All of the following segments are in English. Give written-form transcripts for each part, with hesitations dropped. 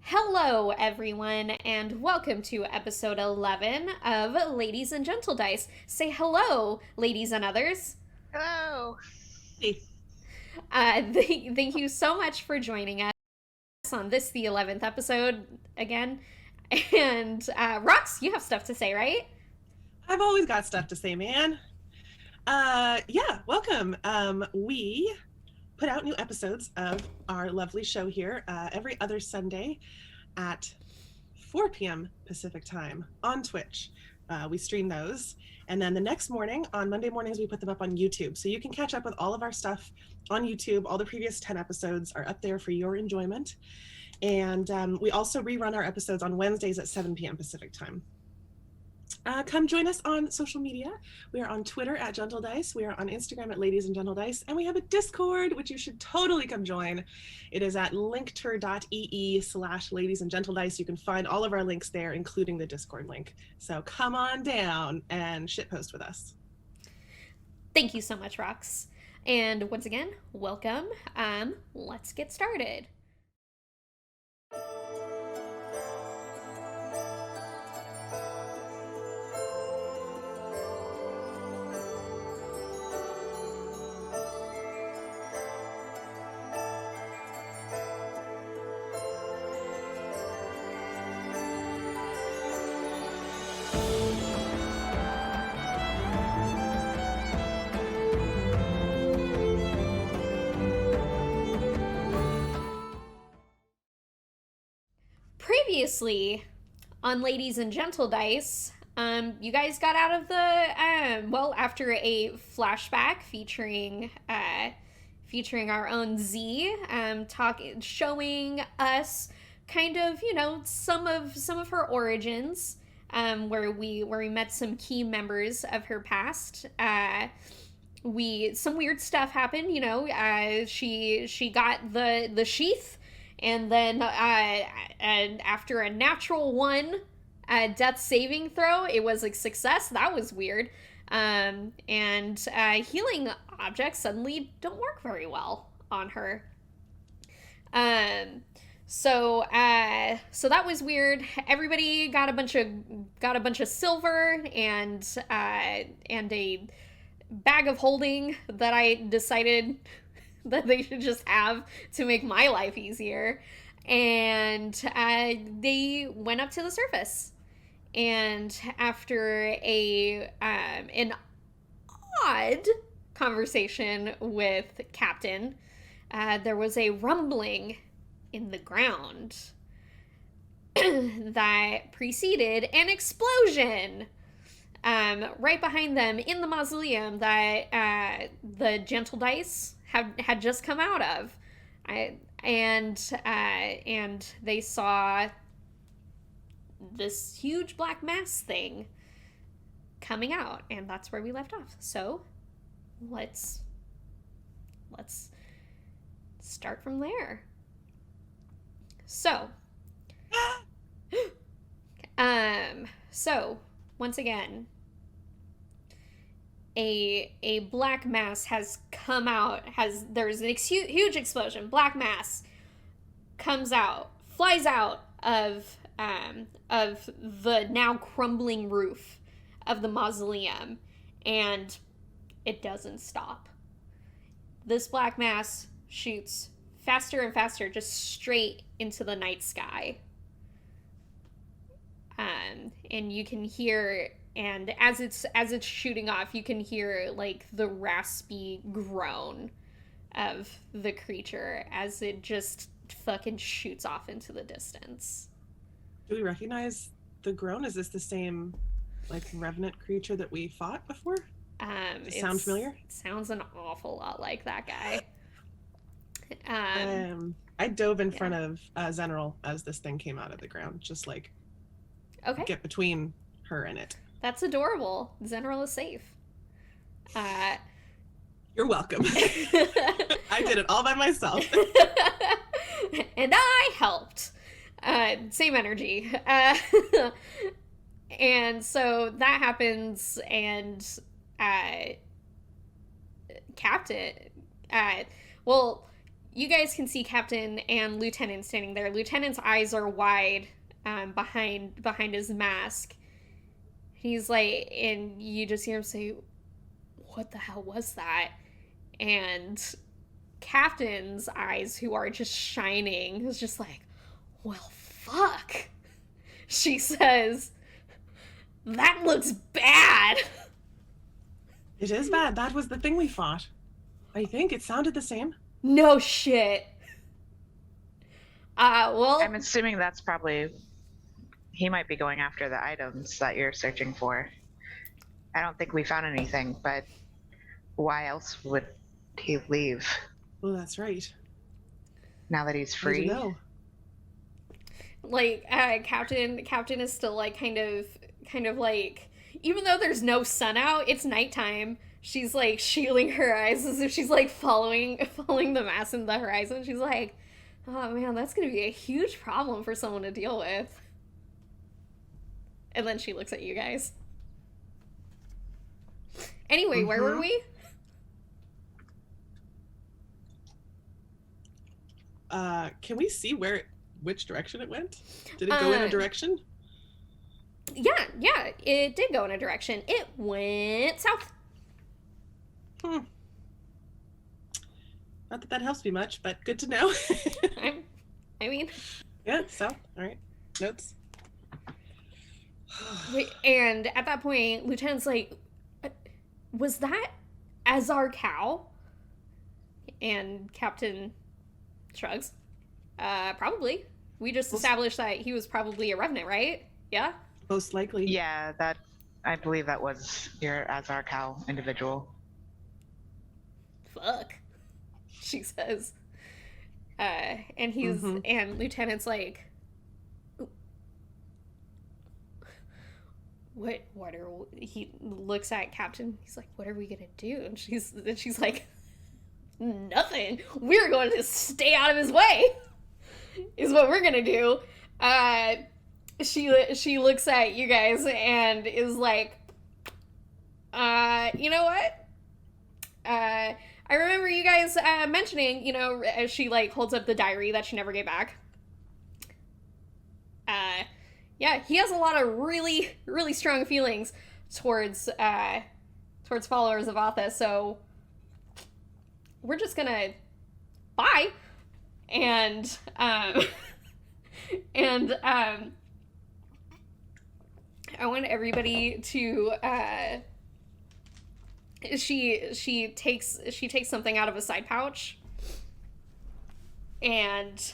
Hello, everyone, and welcome to episode 11 of Ladies and Gentledice. Say hello, ladies and others. Hello. Hey. Thank you so much for joining us on this, the 11th episode again. And, Rox, you have stuff to say, right? I've always got stuff to say, man. Yeah, welcome. We put out new episodes of our lovely show here every other Sunday at 4 p.m. Pacific time on Twitch. We stream those. And then the next morning, on Monday mornings, we put them up on YouTube. So you can catch up with all of our stuff on YouTube. All the previous 10 episodes are up there for your enjoyment. And we also rerun our episodes on Wednesdays at 7 p.m. Pacific time. Come join us on social media. We are on Twitter at Gentledice. We are on Instagram at Ladies and Gentledice. And we have a Discord, which you should totally come join. It is at linkter.ee/Ladies and Gentledice. You can find all of our links there, including the Discord link. So come on down and shitpost with us. Thank you so much, Rox. And once again, welcome. Let's get started. Previously on Ladies and Gentledice, you guys got out of the after a flashback featuring our own Z, showing us kind of, some of her origins, where we met some key members of her past. Some weird stuff happened, she got the sheath, and then and after a natural one death saving throw, it was a success. That was weird. And healing objects suddenly don't work very well on her. So that was weird. Everybody got a bunch of silver and a bag of holding that I decided that they should just have to make my life easier. And they went up to the surface. And after an odd conversation with Captain, there was a rumbling in the ground that preceded an explosion. Right behind them in the mausoleum that the Gentledice had just come out of, and they saw this huge black mass thing coming out, and that's where we left off. So let's start from there. So so once again, a black mass has come out. There's a huge explosion. Black mass comes out, flies out of the now crumbling roof of the mausoleum, and it doesn't stop. This black mass shoots faster and faster, just straight into the night sky. And you can hear, and as it's shooting off, you can hear like the raspy groan of the creature as it just fucking shoots off into the distance. Do we recognize the groan? Is this the same like revenant creature that we fought before? Does it sound familiar? It sounds an awful lot like that guy. I dove in front of Zeneral as this thing came out of the ground, just like get between her and it. That's adorable. Zeneral is safe. You're welcome. I did it all by myself. And I helped. Same energy. And so that happens, and Captain, well, you guys can see Captain and Lieutenant standing there. Lieutenant's eyes are wide behind his mask. He's like, and you just hear him say, "What the hell was that?" And Captain's eyes, who are just shining, is just like, "Well, fuck." She says, "That looks bad." It is bad. That was the thing we fought. I think it sounded the same. No shit. Well, I'm assuming that's probably... He might be going after the items that you're searching for. I don't think we found anything, but why else would he leave Well, that's right. now that he's I free? don't know. like, Captain is still like kind of like, even though there's no sun out, it's nighttime. She's like shielding her eyes as if she's like following the mass in the horizon. She's like, "Oh man, that's gonna be a huge problem for someone to deal with." And then she looks at you guys. Anyway, where were we? Can we see which direction it went? Did it go in a direction? Yeah, it did go in a direction. It went south. Not that that helps me much, but good to know. I mean, yeah, south. All right. Notes. and at that point, Lieutenant's like, "Was that Azar Cow?" And Captain shrugs. Probably. We just established that he was probably a revenant, right? Yeah? Most likely. Yeah, I believe that was your Azar Cow individual. Fuck, she says. And Lieutenant's like, he looks at Captain, he's like, "What are we gonna do?" And she's like, "Nothing. We're going to stay out of his way, is what we're gonna do." She looks at you guys and is like, "You know what? I remember you guys mentioning, as she like holds up the diary that she never gave back. Yeah, he has a lot of really, really strong feelings towards followers of Atha, so we're just gonna bye." And I want everybody to she takes something out of a side pouch, and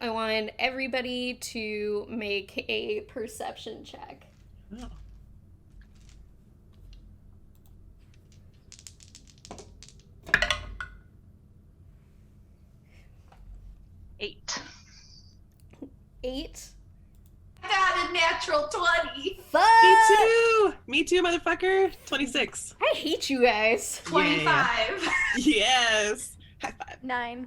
I want everybody to make a perception check. Oh. Eight. 8. I got a natural 20. Fuck! Me too, motherfucker. 26. I hate you guys. 25. Yes. High five. 9.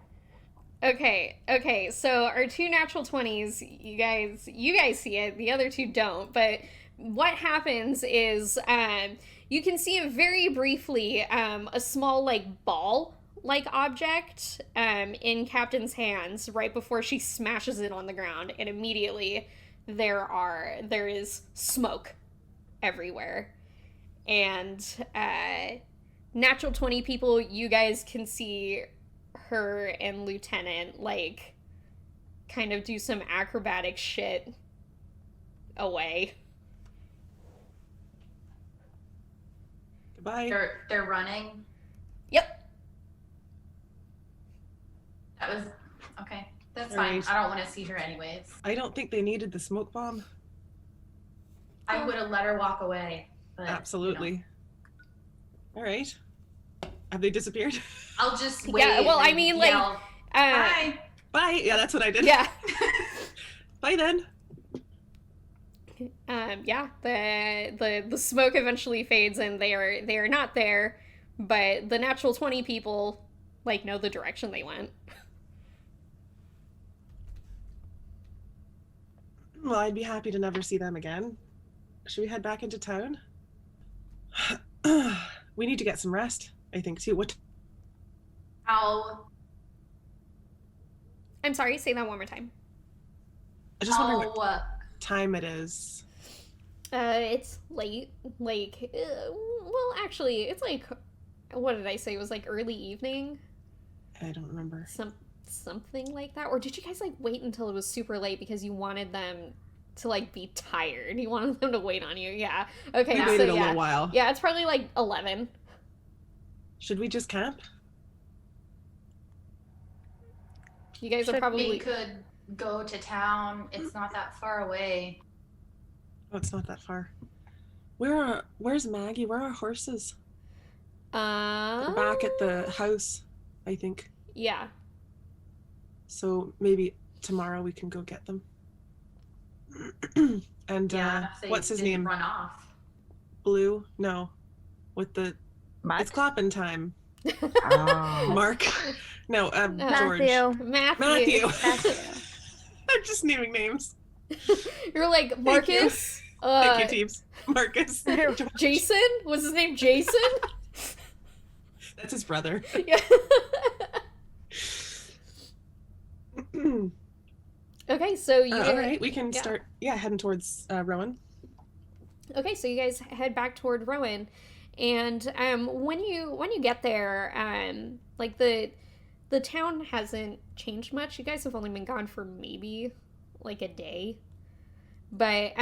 Okay, so our 2 natural 20s, you guys see it, the other 2 don't, but what happens is, you can see it very briefly, a small, like, ball-like object, in Captain's hands right before she smashes it on the ground, and immediately there is smoke everywhere. And, natural 20 people, you guys can see her and Lieutenant, like, kind of do some acrobatic shit away. Goodbye. They're running. Yep. That was okay. That's All fine. right. I don't want to see her anyways. I don't think they needed the smoke bomb. I would have let her walk away. But, Absolutely. All right. Have they disappeared? I'll just wait. Yeah, well, I and mean, like, yell, "Bye." Bye. Yeah, that's what I did. Yeah. Bye then. Yeah, the smoke eventually fades and they are not there, but the natural 20 people, like, know the direction they went. Well, I'd be happy to never see them again. Should we head back into town? We need to get some rest, I think, too. How? I'm sorry, say that one more time. I just wondering what time it is. It's late. Like, well, actually, it's like, what did I say? It was like early evening? I don't remember. Something like that. Or did you guys like wait until it was super late because you wanted them to like be tired? You wanted them to wait on you? Yeah. Okay. We so waited a yeah. little while. Yeah, it's probably like 11. Should we just camp? You guys are probably. We could go to town. It's not that far away. Oh, it's not that far. Where's Maggie? Where are horses? They're back at the house, I think. Yeah. So maybe tomorrow we can go get them. And what's his name? Run off. Blue? No. With the Mark? It's clapping time. Oh. Mark? No, George. Matthew. I'm just naming names. You're like, Marcus? Thank you, teams. Marcus. George. Jason? Was his name Jason? That's his brother. Yeah. Okay, so you all right, we can start heading towards Rowan. Okay, so you guys head back toward Rowan, and when you get there, like the town hasn't changed much. You guys have only been gone for maybe like a day, but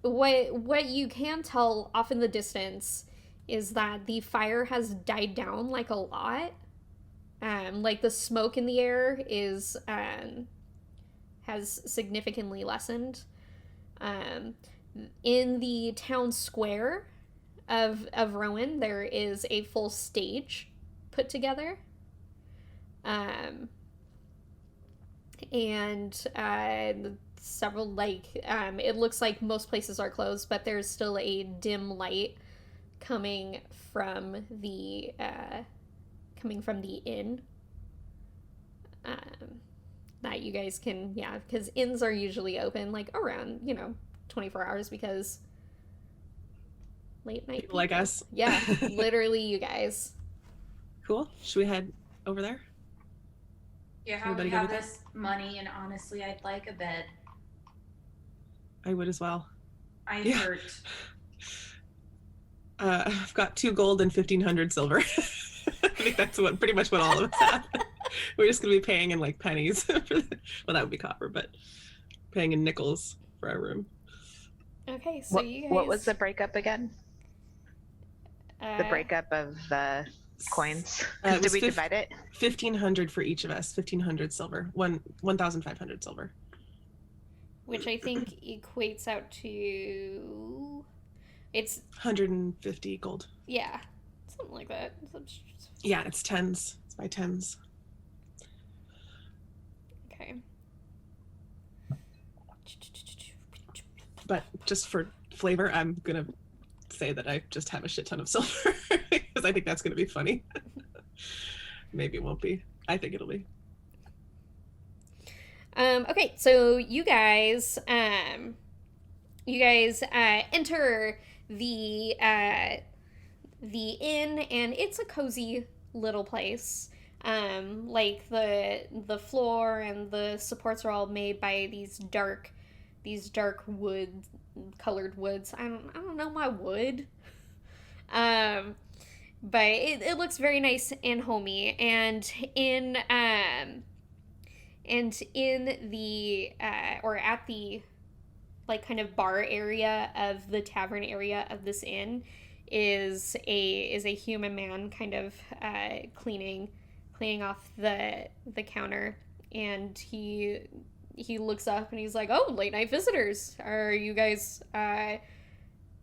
what you can tell off in the distance is that the fire has died down like a lot. Like the smoke in the air is has significantly lessened. In the town square of Rowan, there is a full stage put together. And several, like, it looks like most places are closed, but there's still a dim light coming from the inn. That you guys can, because inns are usually open like around 24 hours, because late night people like us. Yeah, literally you guys. Cool. Should we head over there? Yeah, we have this money, and honestly, I'd like a bed. I would as well. I hurt. I've got 2 gold and 1,500 silver. I think that's pretty much what all of us have. We're just gonna be paying in like pennies. Well, that would be copper, but paying in nickels for our room. Okay, so you guys. What was the breakup again? The breakup of the coins. Did we divide it? 1,500 for each of us. 1,500 silver. 1,500 silver. Which I think equates out to. It's 150 gold. Yeah, something like that. Yeah, it's tens. It's by tens. Okay. But just for flavor, I'm gonna say that I just have a shit ton of silver because I think that's gonna be funny. Maybe it won't be. I think it'll be. Okay, so you guys enter the inn, and it's a cozy little place. Like the floor and the supports are all made by these dark colored woods. I don't know my wood. But it looks very nice and homey, and in the or at the like kind of bar area of the tavern area of this inn is a human man kind of cleaning off the counter, and he looks up and he's like, "Oh, late night visitors. Are you guys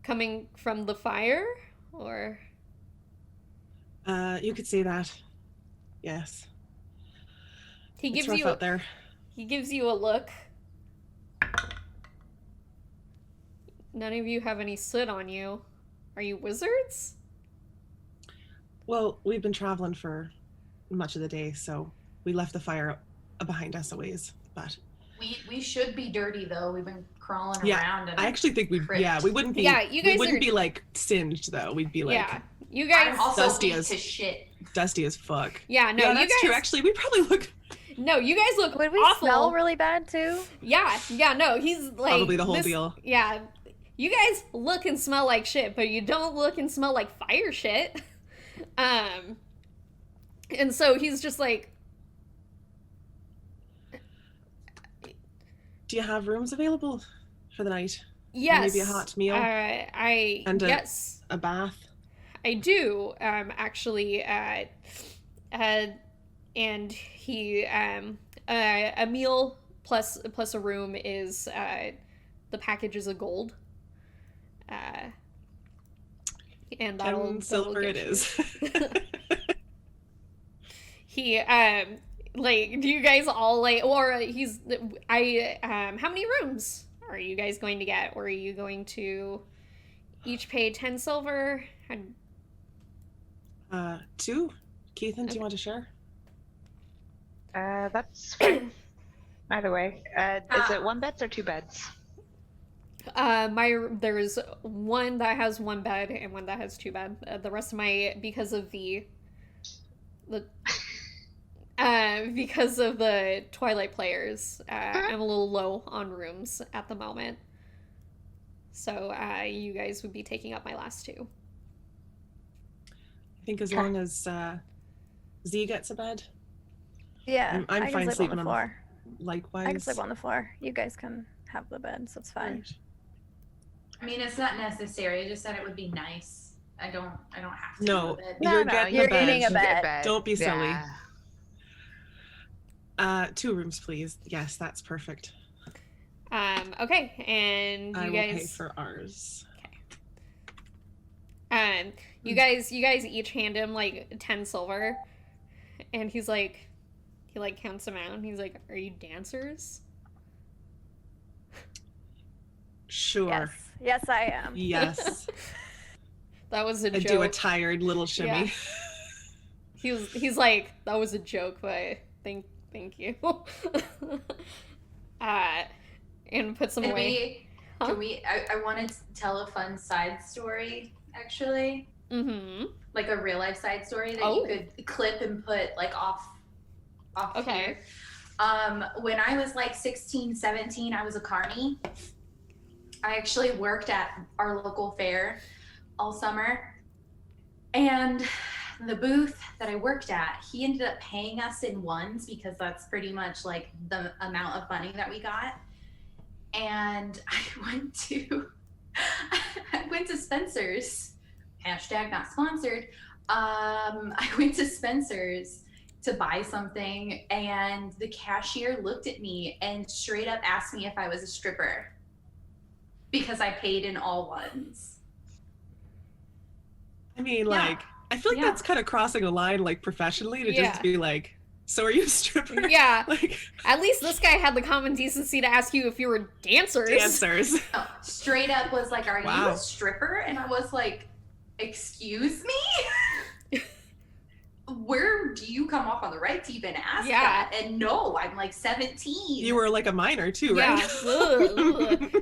coming from the fire, or?" You could say that. Yes. He gives rough you out there. He gives you a look. None of you have any soot on you. Are you wizards? Well, we've been traveling for much of the day, so we left the fire behind us a ways. But we should be dirty though. We've been crawling around. And I actually think we wouldn't be. Yeah, you guys we wouldn't are, be like singed though. We'd be like you guys I'm also dusty weak as to shit. dusty as fuck. Yeah, no, yeah, you that's guys. true. Actually, we probably look. No, you guys look Would we awful. smell really bad too? Yeah, no, he's like Probably the whole deal. Yeah, you guys look and smell like shit, but you don't look and smell like fire shit. And so he's just like, Do you have rooms available for the night? yes, Or maybe a hot meal and yes, a bath. I do. Actually, and he a meal plus a room is the package is a gold. And that'll silver get it you. is. He like, do you guys all like, or how many rooms are you guys going to get, or are you going to each pay 10 silver? 2. Keithan, do you want to share? That's fine. Either way. Is it 1 beds or 2 beds? There's one that has 1 bed and one that has 2 bed. The rest of because of the Twilight players, I'm a little low on rooms at the moment. So you guys would be taking up my last 2. I think as long as Z gets a bed. Yeah, I'm I can fine sleep sleeping on the floor. Likewise. I can sleep on the floor. You guys can have the bed, so it's fine. Right. I mean, it's not necessary. I just said it would be nice. I don't have to. No, have a bed. you're getting you're a bed. getting a You get bed. Don't be silly. Yeah. 2 rooms, please. Yes, that's perfect. Okay, and I you will guys pay for ours. you guys each hand him like 10 silver, and he counts them out, and he's like, "Are you dancers?" Sure. Yes, I am. Yes. That was a I joke. do a tired little shimmy. Yeah. He's like, that was a joke, but thank you. And puts them away. Can we? I want to tell a fun side story, actually. Mm-hmm. Like a real life side story that Oh. you could clip and put like off Okay. here. When I was like 16, 17, I was a carny. I actually worked at our local fair all summer. And the booth that I worked at, he ended up paying us in ones because that's pretty much like the amount of money that we got. And I went to Spencer's, hashtag not sponsored. I went to Spencer's to buy something, and the cashier looked at me and straight up asked me if I was a stripper because I paid in all ones. I mean, like, I feel like that's kind of crossing a line, like, professionally, to just be like, so are you a stripper? Yeah. Like, at least this guy had the common decency to ask you if you were dancers. Dancers. No, straight up was like, are you a stripper? And I was like, excuse me? Where do you come off on the right to even ask that? And no, I'm like 17. You were like a minor too, right?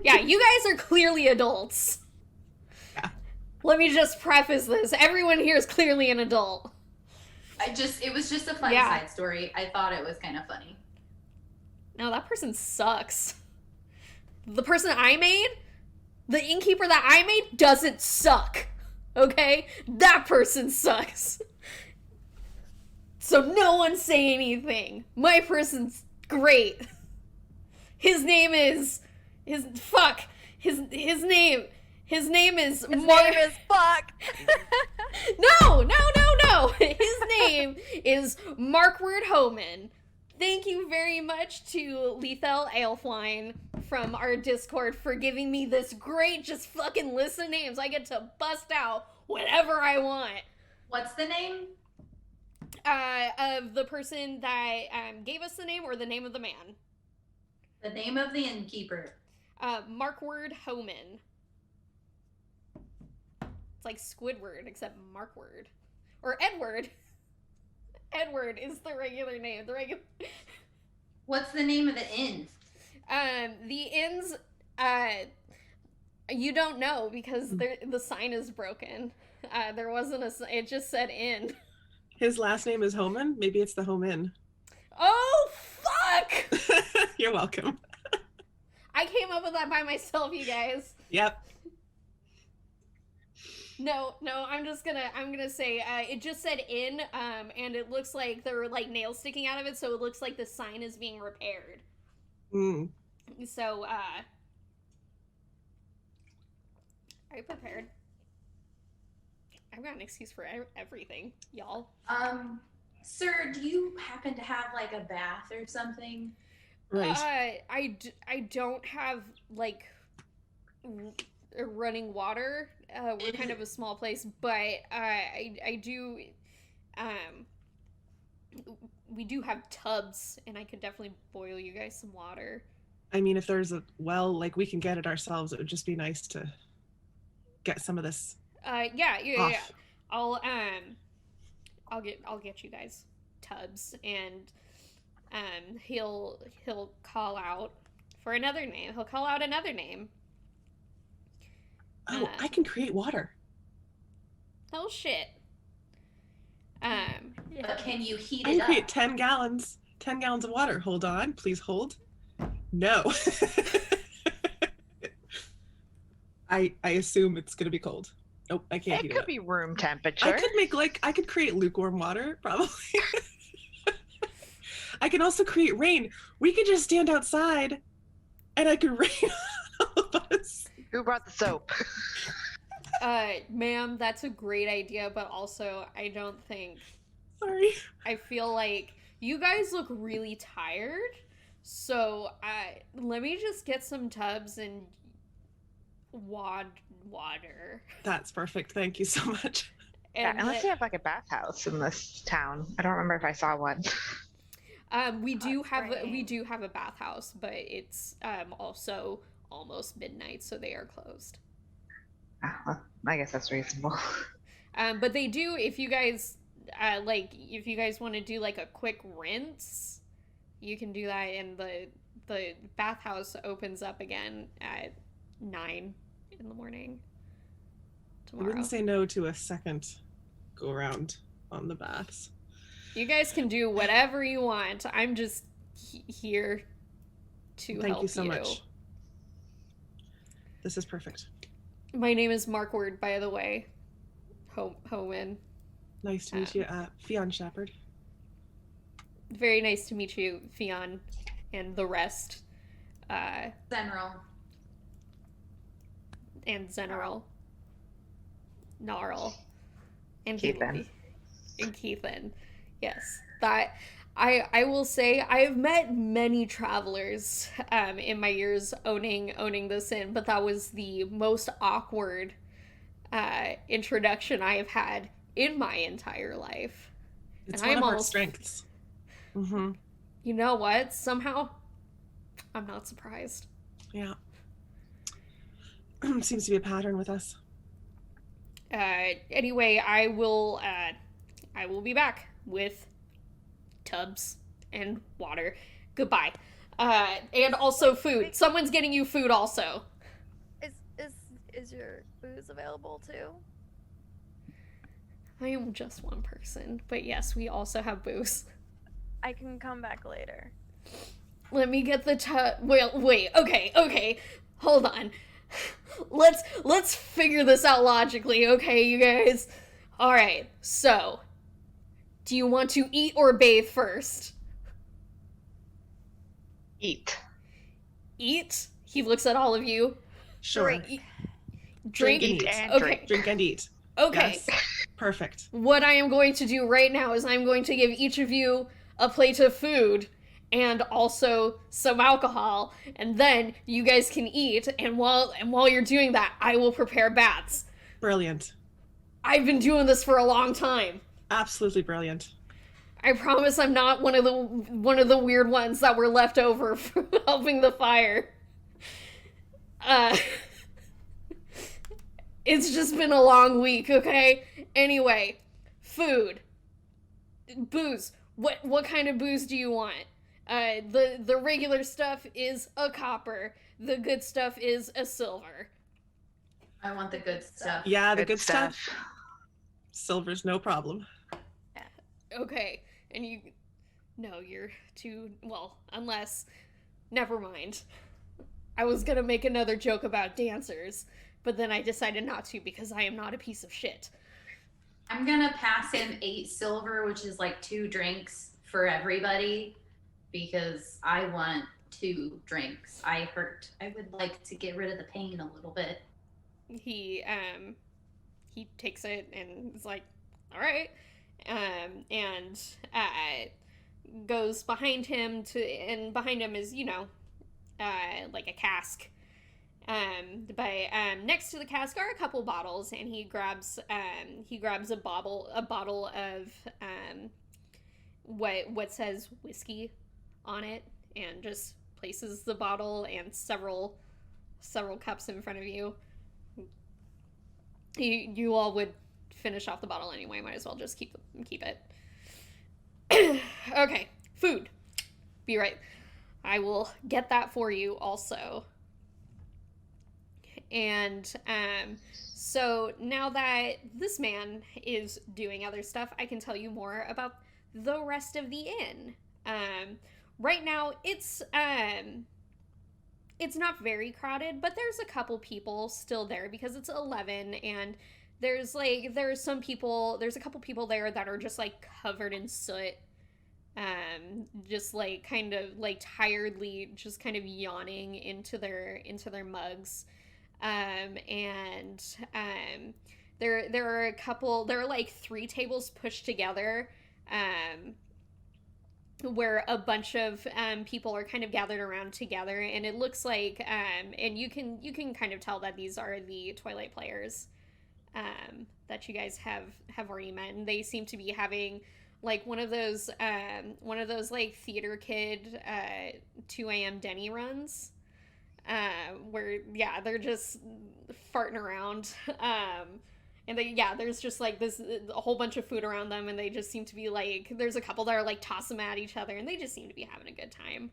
Yeah, you guys are clearly adults. Yeah. Let me just preface this. Everyone here is clearly an adult. It was just a fun side story. I thought it was kind of funny. No, that person sucks. The person I made, the innkeeper that I made, doesn't suck. Okay? That person sucks. So no one say anything. My person's great. His name is fuck. His name is fuck. No. His name is Markward Homan. Thank you very much to Lethal Alefwine from our Discord for giving me this great just fucking list of names. I get to bust out whatever I want. What's the name? Of the person that gave us the name, or the name of the man? The name of the innkeeper. Markward Homan. It's like Squidward, except Markward. Or Edward. Edward is the regular name. What's the name of the inn? The inn's, you don't know because the sign is broken. There wasn't it just said inn. His last name is Homan. Maybe it's the Homan. Oh, fuck! You're welcome. I came up with that by myself, you guys. Yep. No, I'm gonna say, it just said in, and it looks like there were, like, nails sticking out of it, so it looks like the sign is being repaired. Mm. So, are you prepared? I've got an excuse for everything, y'all. Sir, do you happen to have, like, a bath or something? Right. I don't have, like, running water. We're kind of a small place, but I do, we do have tubs, and I could definitely boil you guys some water. I mean, if there's a well, like, we can get it ourselves. It would just be nice to get some of this. Yeah. I'll get you guys tubs, and he'll call out for another name. He'll call out another name. Oh, I can create water. Oh shit. But can you heat I it can create up? 10 gallons of water. Hold on, please hold. No. I assume it's gonna be cold. Nope, I can't heat It it could up. be room temperature. I could create lukewarm water, probably. I can also create rain. We could just stand outside and I could rain on all of us. Who brought the soap? Ma'am, that's a great idea, but also I don't think, Sorry. I feel like you guys look really tired, so let me just get some tubs and water. That's perfect. Thank you so much. Yeah, And unless you have like a bathhouse in this town. I don't remember if I saw one. we do Hot have a bathhouse, but it's also almost midnight, so they are closed. Well, I guess that's reasonable. But they do, if you guys if you guys want to do like a quick rinse, you can do that, and the bathhouse opens up again at 9 in the morning I tomorrow. wouldn't say no to a second go around on the baths. You guys can do whatever you want. I'm just here to help you. Thank you so much. This is perfect. My name is Markward, by the way. Homan. Nice to meet you, Fionn Shepherd. Very nice to meet you, Fionn, and the rest. General. And Zeneral. Gnarl. And Keithan. And Keithan. Yes. That I will say I have met many travelers in my years owning this inn, but that was the most awkward introduction I have had in my entire life. It's And one I'm of our almost- strengths. Mm-hmm. You know what? Somehow I'm not surprised. Yeah. Seems to be a pattern with us. Anyway, I will be back with tubs and water. Goodbye. And also food. Wait. Someone's getting you food also. Is your booze available too? I am just one person, but yes, we also have booze. I can come back later. Let me get the wait, okay. Hold on. Let's figure this out logically, okay, you guys? Alright, so do you want to eat or bathe first? Eat. Eat? He looks at all of you. Sure. Drink. Drink and Eat eat. and Okay. drink. Drink and eat. Okay. Yes. Perfect. What I am going to do right now is I'm going to give each of you a plate of food and also some alcohol, and then you guys can eat, and while you're doing that, I will prepare baths. Brilliant. I've been doing this for a long time. Absolutely brilliant. I promise I'm not one of the weird ones that were left over from helping the fire. It's just been a long week, okay? Anyway, food. Booze. What kind of booze do you want? The regular stuff is a copper. The good stuff is a silver. I want the good stuff. Yeah, the Good good stuff. Silver's no problem. Okay, and you... No, you're too... Well, unless... Never mind. I was gonna make another joke about dancers, but then I decided not to because I am not a piece of shit. I'm gonna pass him 8 silver, which is like 2 drinks for everybody, because I want 2 drinks. I hurt. I would like to get rid of the pain a little bit. He takes it and is like, all right, and goes behind him and behind him is, like a cask. But next to the cask are a couple bottles, and he grabs a bottle of what says whiskey on it, and just places the bottle and several cups in front of you. You all would finish off the bottle anyway. Might as well just keep it. Okay, food. Be right. I will get that for you also. And so now that this man is doing other stuff, I can tell you more about the rest of the inn. Right now, it's not very crowded, but there's a couple people still there because it's 11, and there's a couple people there that are just like covered in soot, just like kind of like tiredly just kind of yawning into their mugs. There are like 3 tables pushed together, where a bunch of people are kind of gathered around together, and it looks like and you can kind of tell that these are the Twilight players that you guys have already met, and they seem to be having like one of those like theater kid 2 a.m. Denny runs, where they're just farting around, and there's just like a whole bunch of food around them, and they just seem to be like, there's a couple that are like tossing them at each other, and they just seem to be having a good time.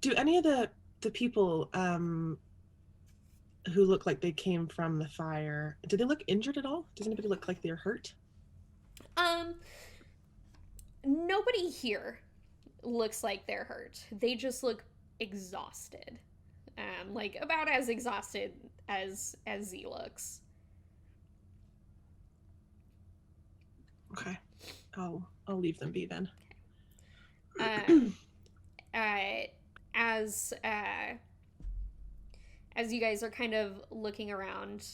Do any of the people who look like they came from the fire, do they look injured at all? Does anybody look like they're hurt? Nobody here looks like they're hurt. They just look exhausted. Like about as exhausted as Z looks. Okay. I'll leave them be then. As you guys are kind of looking around,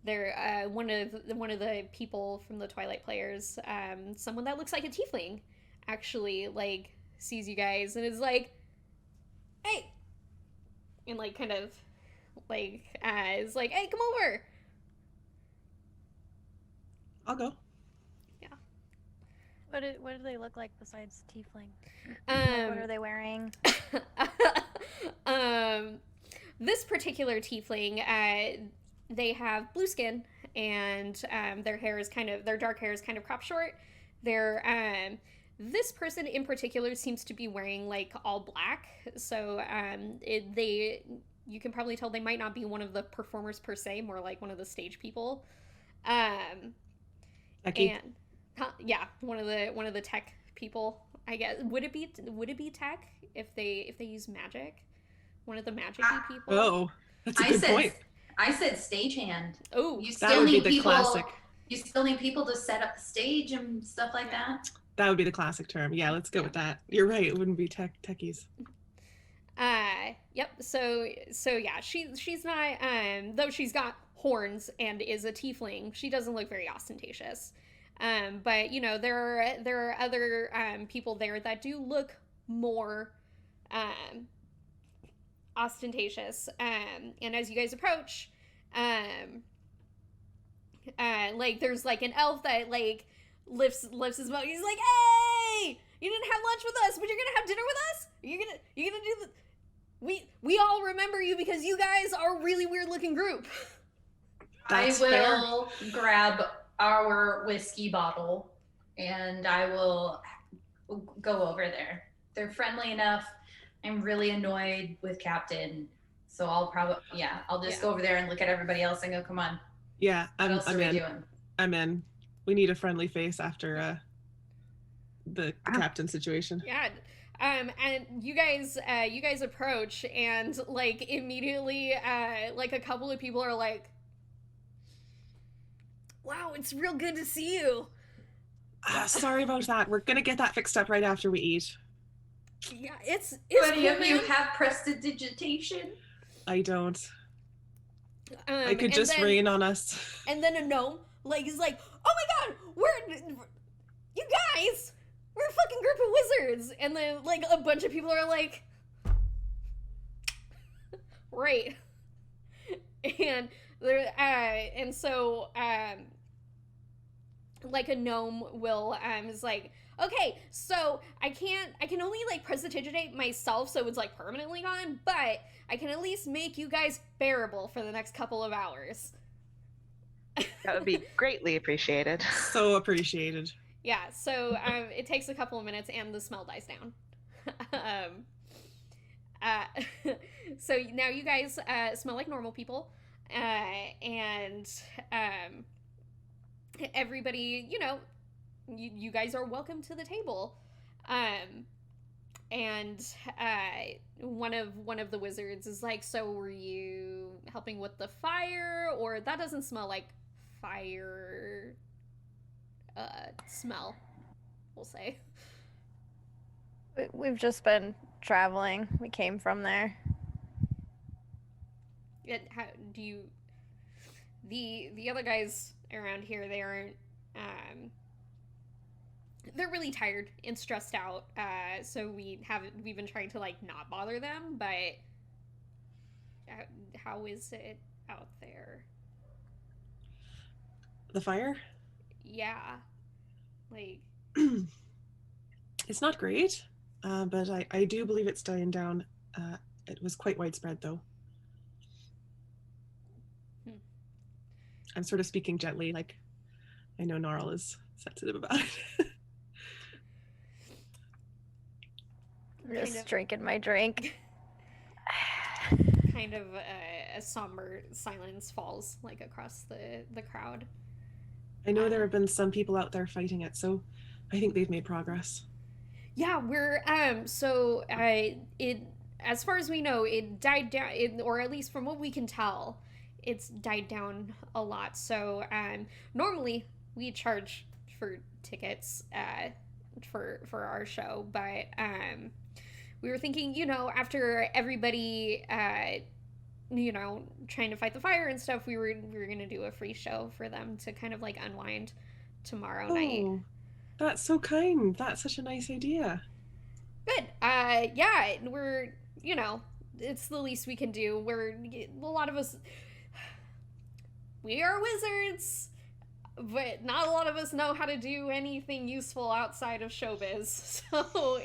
there one of the people from the Twilight players, someone that looks like a tiefling, actually like sees you guys and is like, hey, and like kind of like is like, hey, come over. I'll go. Yeah. What do they look like besides tiefling? What are they wearing? This particular tiefling, they have blue skin, and their dark hair is kind of cropped short. This person in particular seems to be wearing like all black, so you can probably tell they might not be one of the performers per se, more like one of the stage people. One of the tech people, I guess. Would it be tech if they use magic? One of the magic-y people. Oh, that's a good point. I said stagehand. Oh, you that would be the people, classic. You still need people to set up the stage and stuff like that. That would be the classic term. Yeah, let's go with that. You're right. It wouldn't be techies. Yep. So yeah, she's not, though she's got horns and is a tiefling, she doesn't look very ostentatious. But there are other people there that do look more ostentatious. And as you guys approach, like there's like an elf that like lifts his mug. He's like, hey, you didn't have lunch with us, but you're gonna have dinner with us? You're gonna do the... We all remember you because you guys are a really weird looking group. That's I will grab our whiskey bottle and I will go over there. They're friendly enough. I'm really annoyed with Captain, so I'll just go over there and look at everybody else and go, come on. Yeah, What else are we doing? I'm in. We need a friendly face after the captain situation. Yeah. And you guys approach, and like immediately, like a couple of people are like, "Wow, it's real good to see you." Sorry about that. We're gonna get that fixed up right after we eat. Yeah, it's Any cool, of you man. have prestidigitation? I don't. I could just rain on us. And then a gnome, like, is like, "Oh my god, you guys, we're a fucking group of wizards." And then, like, a bunch of people are like, right. And there, and so, like, a gnome will, is like, "Okay, so I can only, like, prestidigitate myself, so it's, like, permanently gone, but I can at least make you guys bearable for the next couple of hours." That would be greatly appreciated. So appreciated. Yeah, so it takes a couple of minutes and the smell dies down. So now you guys smell like normal people, and everybody, you know, you guys are welcome to the table. And one of the wizards is like, "So were you helping with the fire? Or that doesn't smell like fire smell, we'll say." We've just been traveling. We came from there. How do you... The other guys around here, they aren't... they're really tired and stressed out, so we've been trying to, like, not bother them, but how is it out there? The fire? Yeah. Like... It's not great, but I do believe it's dying down. It was quite widespread, though. I'm sort of speaking gently, like, I know Gnarl is sensitive about it. I'm just drinking my drink. Kind of a somber silence falls, like, across the crowd. I know there have been some people out there fighting it, so I think they've made progress. Yeah, we're so it, as far as we know, it died down, or at least from what we can tell, it's died down a lot. So normally we charge for tickets for our show, but we were thinking, you know, after everybody you know, trying to fight the fire and stuff, we were gonna do a free show for them to kind of, like, unwind tomorrow night. That's so kind. That's such a nice idea. Good. Yeah, we're, you know, it's the least we can do. A lot of us, we are wizards, but not a lot of us know how to do anything useful outside of showbiz. So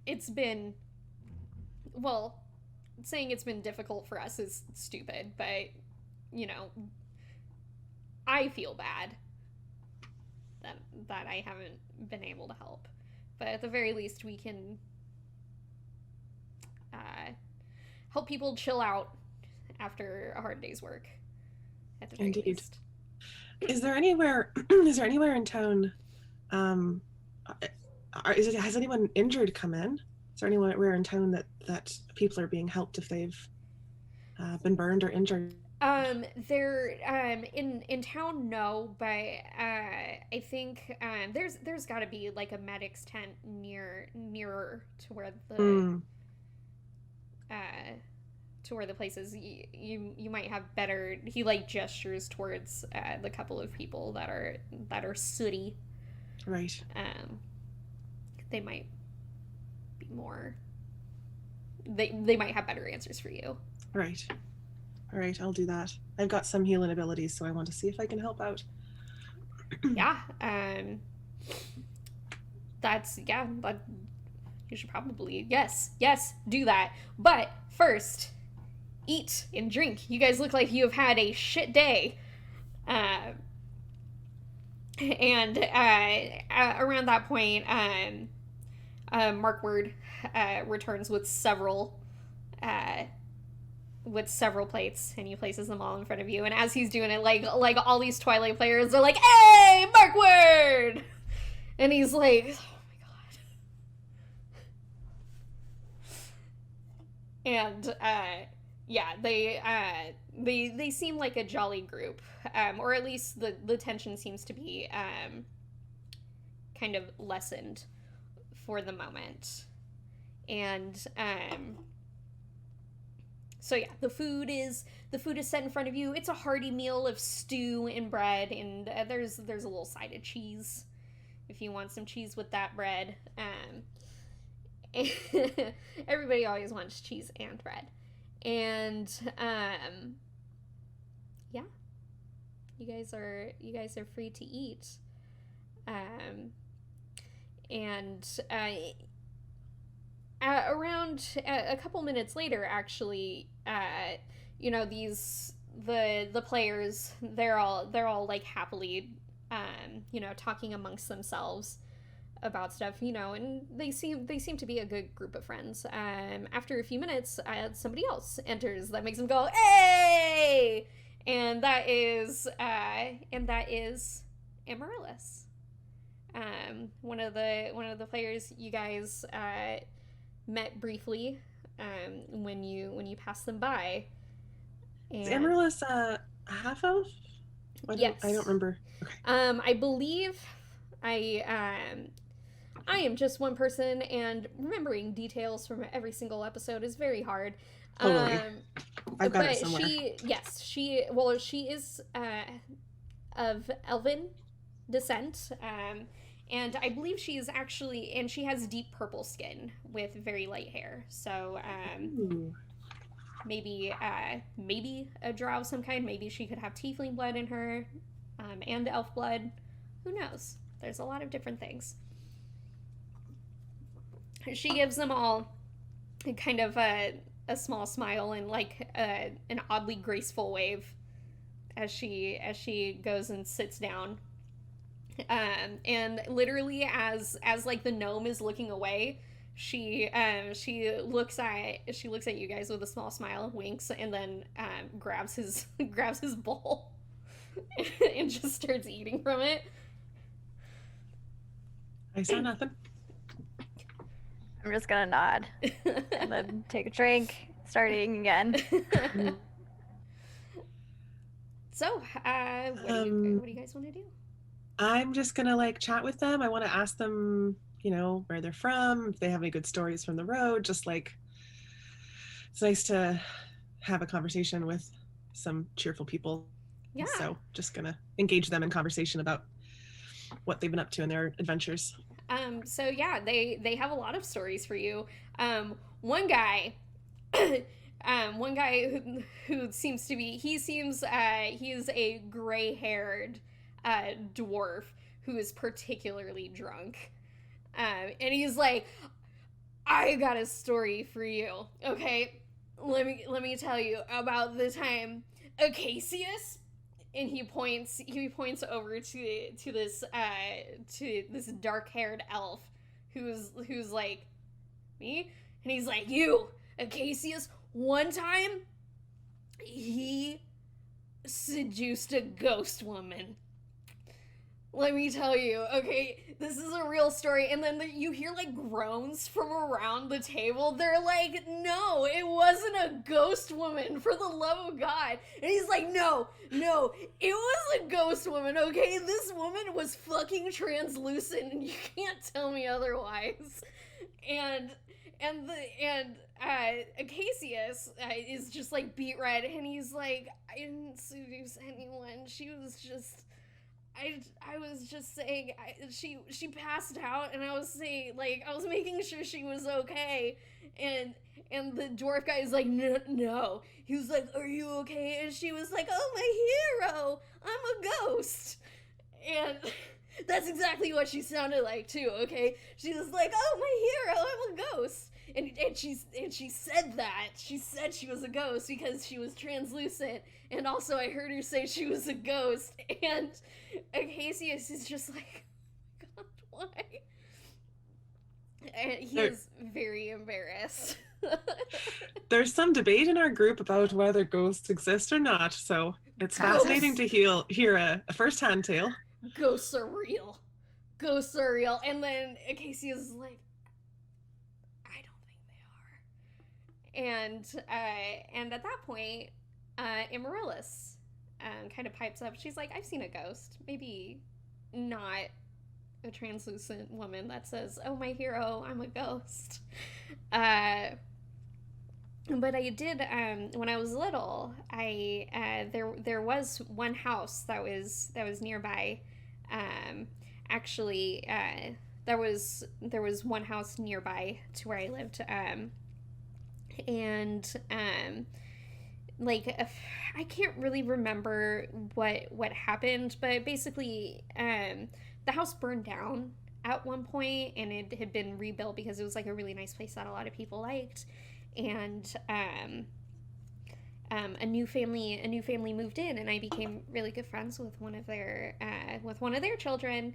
it's been, well, saying it's been difficult for us is stupid, but, you know, I feel bad that I haven't been able to help. But at the very least, we can help people chill out after a hard day's work. At the very least. Is there anywhere in town? Has anyone injured come in? Is there anywhere in town that people are being helped if they've been burned or injured? They're in town, no, but I think there's got to be, like, a medic's tent nearer to where the place is. You might have better. He, like, gestures towards the couple of people that are sooty. Right. They might be more. They might have better answers for you. Right. All right, I'll do that. I've got some healing abilities, so I want to see if I can help out. Yeah. But you should probably, yes, do that. But first, eat and drink. You guys look like you have had a shit day. And around that point, Markward returns with several with several plates, and he places them all in front of you. And as he's doing it, like all these Twilight players are like, "Hey, Markward!" And he's like, "Oh my god!" And yeah, they seem like a jolly group, or at least the tension seems to be kind of lessened for the moment. And so yeah, the food is set in front of you. It's a hearty meal of stew and bread, and there's a little side of cheese if you want some cheese with that bread. Everybody always wants cheese and bread. And yeah, you guys are free to eat. Around a couple minutes later, actually, the players, they're all like happily talking amongst themselves about stuff, and they seem to be a good group of friends. After a few minutes, somebody else enters that makes them go, "Hey!" And that is Amaryllis. One of the players you guys met briefly when you passed them by. And is Amaryllis a half elf? Yes. I don't remember. Okay. I believe I am just one person, and remembering details from every single episode is very hard. Totally. I've got it somewhere. She is of elven descent, and I believe she is actually, and she has deep purple skin with very light hair. So maybe a drow of some kind. Maybe she could have tiefling blood in her, and elf blood. Who knows? There's a lot of different things. She gives them all kind of a small smile and like an oddly graceful wave as she goes and sits down. And literally as like the gnome is looking away, she looks at you guys with a small smile, winks, and then grabs his bowl and just starts eating from it. I saw nothing. I'm just gonna nod and then take a drink, start eating again. So, what do you guys want to do? I'm just gonna like chat with them. I want to ask them, where they're from, if they have any good stories from the road. Just like, it's nice to have a conversation with some cheerful people. Yeah. So just gonna engage them in conversation about what they've been up to in their adventures. So yeah, they have a lot of stories for you. One guy who seems to be, he is a gray-haired dwarf who is particularly drunk. And he's like, "I got a story for you. Okay, let me tell you about the time Acacius," and he points over to this dark-haired elf who's like, "Me?" And he's like, "You, Acacius, one time he seduced a ghost woman. Let me tell you, okay, this is a real story." And then you hear like groans from around the table. They're like, "No, it wasn't a ghost woman, for the love of God." And he's like, No, it was a ghost woman, okay? This woman was fucking translucent, and you can't tell me otherwise. And Acacius is just like beet red, and he's like, "I didn't seduce anyone. She was just, I was just saying, she passed out, and I was saying, like, I was making sure she was okay." And the dwarf guy is like, no. He was like, "Are you okay?" And she was like, "Oh, my hero, I'm a ghost." And that's exactly what she sounded like too, okay? She was like, "Oh, my hero, I'm a ghost." And she said that. She said she was a ghost because she was translucent. And also I heard her say she was a ghost. And Acacius is just like, "God, why?" And he is very embarrassed. There's some debate in our group about whether ghosts exist or not, so it's fascinating to hear a first-hand tale. Ghosts are real. Ghosts are real. And then Casey is like, I don't think they are. And at that point, Amaryllis kind of pipes up. She's like, I've seen a ghost. Maybe not a translucent woman that says, oh, my hero, I'm a ghost. But I did, when I was little, there was one house that was nearby. Actually, there was one house nearby to where I lived. I can't really remember what happened, but basically, the house burned down at one point, and it had been rebuilt because it was like a really nice place that a lot of people liked. And a new family moved in, and I became really good friends with one of their children.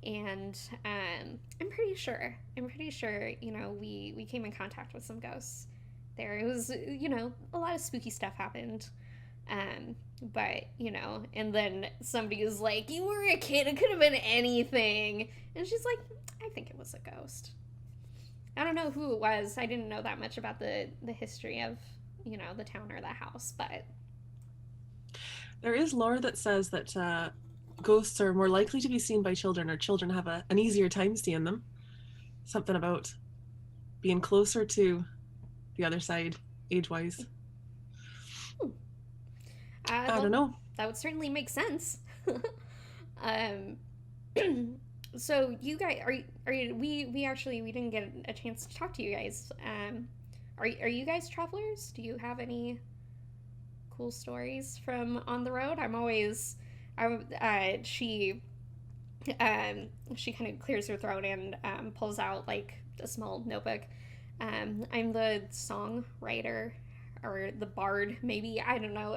And I'm pretty sure we came in contact with some ghosts there. It was a lot of spooky stuff happened. But and then somebody was like, you were a kid, it could have been anything, and she's like, I think it was a ghost. I don't know who it was. I didn't know that much about the history of, the town or the house, but... There is lore that says that ghosts are more likely to be seen by children, or children have an easier time seeing them. Something about being closer to the other side, age-wise. I don't know. That would certainly make sense. So you guys we didn't get a chance to talk to you guys. Are you guys travelers? Do you have any cool stories from on the road? She kind of clears her throat and pulls out like a small notebook. I'm the songwriter or the bard, maybe, I don't know.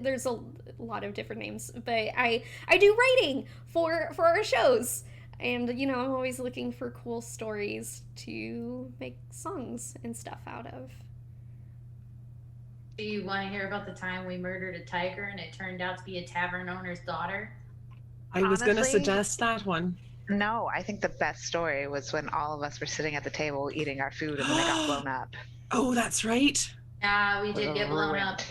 There's a lot of different names, but I do writing for our shows. And, I'm always looking for cool stories to make songs and stuff out of. Do you want to hear about the time we murdered a tiger and it turned out to be a tavern owner's daughter? I was going to suggest that one. No, I think the best story was when all of us were sitting at the table eating our food and then it got blown up. Oh, that's right. Yeah, we did get blown up.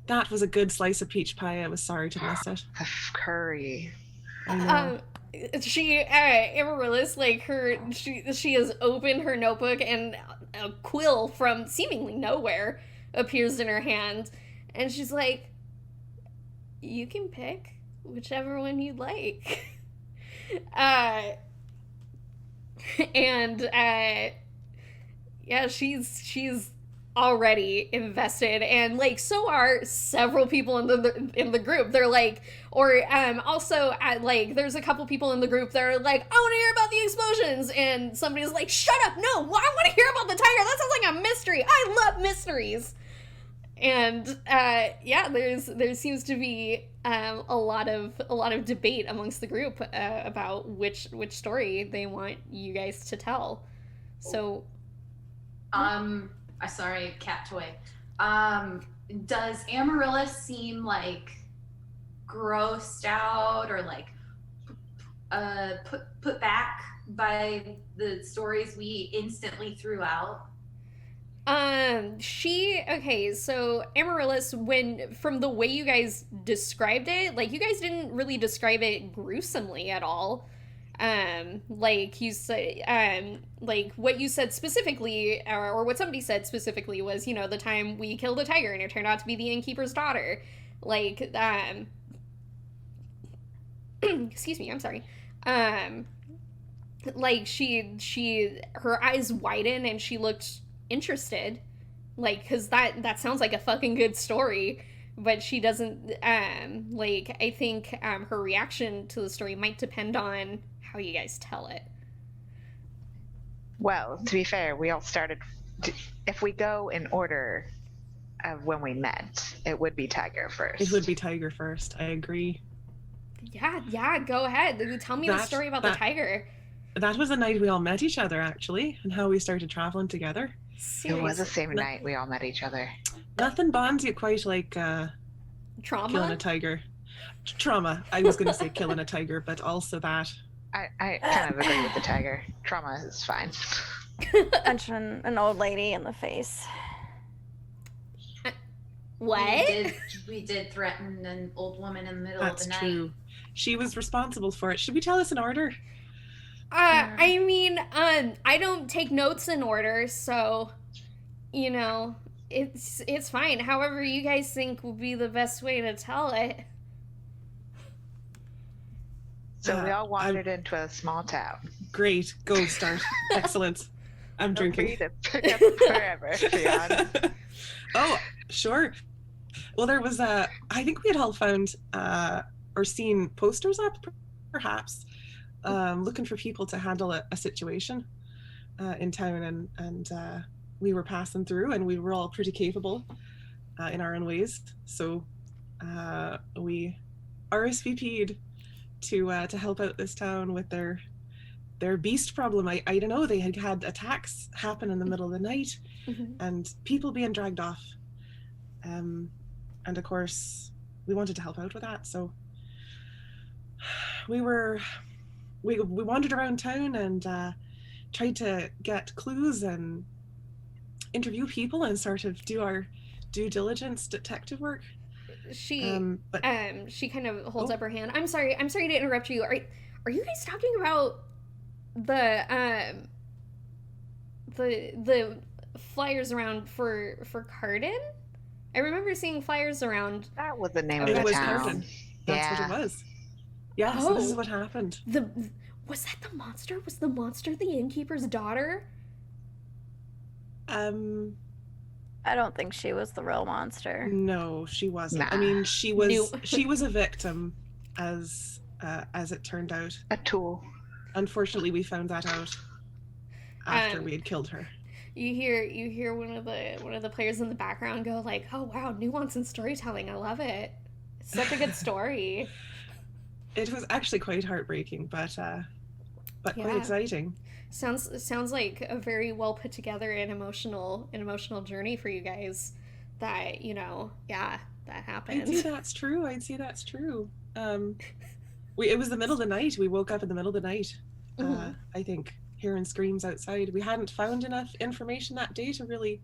That was a good slice of peach pie. I was sorry to miss it. The curry. I know. Amaryllis, like she has opened her notebook and a quill from seemingly nowhere appears in her hand, and she's like, you can pick whichever one you'd like. She's already invested, and like so are several people in the group. They're like, or also at like there's a couple people in the group that are like, I want to hear about the explosions, and somebody's like, shut up, no, I want to hear about the tiger, that sounds like a mystery, I love mysteries. And there seems to be a lot of debate amongst the group about which story they want you guys to tell. So sorry, cat toy. Does Amaryllis seem like grossed out or like put back by the stories we instantly threw out? So Amaryllis, from the way you guys described it, like you guys didn't really describe it gruesomely at all. Like you said, like what you said specifically, or what somebody said specifically was, the time we killed a tiger and it turned out to be the innkeeper's daughter. Like, excuse me, I'm sorry. Like her eyes widened and she looked interested, like, because that sounds like a fucking good story, but she doesn't, like, I think her reaction to the story might depend on how you guys tell it. Well, to be fair, we all started, if we go in order of when we met, it would be tiger first. It would be tiger first, I agree. Yeah, go ahead. Tell me the story about the tiger. That was the night we all met each other, actually, and how we started traveling together. It was the Seriously. same night we all met each other. Nothing bonds you quite like Trauma? killing a tiger. Trauma. I was going to say killing a tiger, but also that. I kind of agree with the tiger. Trauma is fine. Punching an old lady in the face. What? We did threaten an old woman in the middle That's of the night. true. She was responsible for it. Should we tell us in order? I mean, I don't take notes in order, so, you know, it's fine. However you guys think would be the best way to tell it. So we all wandered into a small town. Great. Go, start. Excellent. I'm Feel drinking. free to pick up wherever, Leon. Oh, sure. Well, there was I think we had all found or seen posters up, perhaps, looking for people to handle a situation in town, and we were passing through, and we were all pretty capable in our own ways. So we RSVP'd to help out this town with their beast problem. I don't know. They had attacks happen in the middle of the night, and people being dragged off. And of course, we wanted to help out with that. So we wandered around town and tried to get clues and interview people and sort of do our due diligence detective work. She but she kind of holds up her hand. I'm sorry to interrupt you. Are you guys talking about the flyers around for Cardin? I remember seeing flyers around. That was the name of it the was town. Cardin. That's what it was. Yeah, so this is what happened. Was that the monster? Was the monster the innkeeper's daughter? I don't think she was the real monster. No, she wasn't. Nah. I mean, she was a victim, as it turned out. A tool. Unfortunately, we found that out after we had killed her. You hear one of the players in the background go like, "Oh wow, nuance and storytelling. I love it. It's such a good story." It was actually quite heartbreaking, but quite exciting. Sounds like a very well put together and emotional journey for you guys. That that happened. I'd say that's true. It was the middle of the night. We woke up in the middle of the night. I think, hearing screams outside. We hadn't found enough information that day to really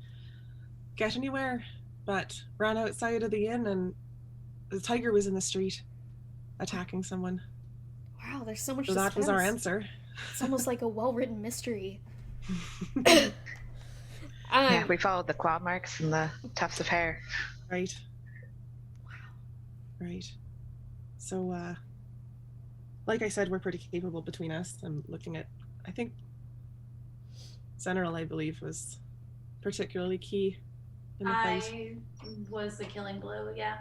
get anywhere, but ran outside of the inn and the tiger was in the street attacking someone. Wow, there's so much. So that was our suspense. answer. It's almost like a well-written mystery. Yeah, we followed the claw marks and the tufts of hair. Right. Right. So, like I said, we're pretty capable between us. I'm looking at, I think, General, I believe, was particularly key in the fight. I was the killing blow, yeah.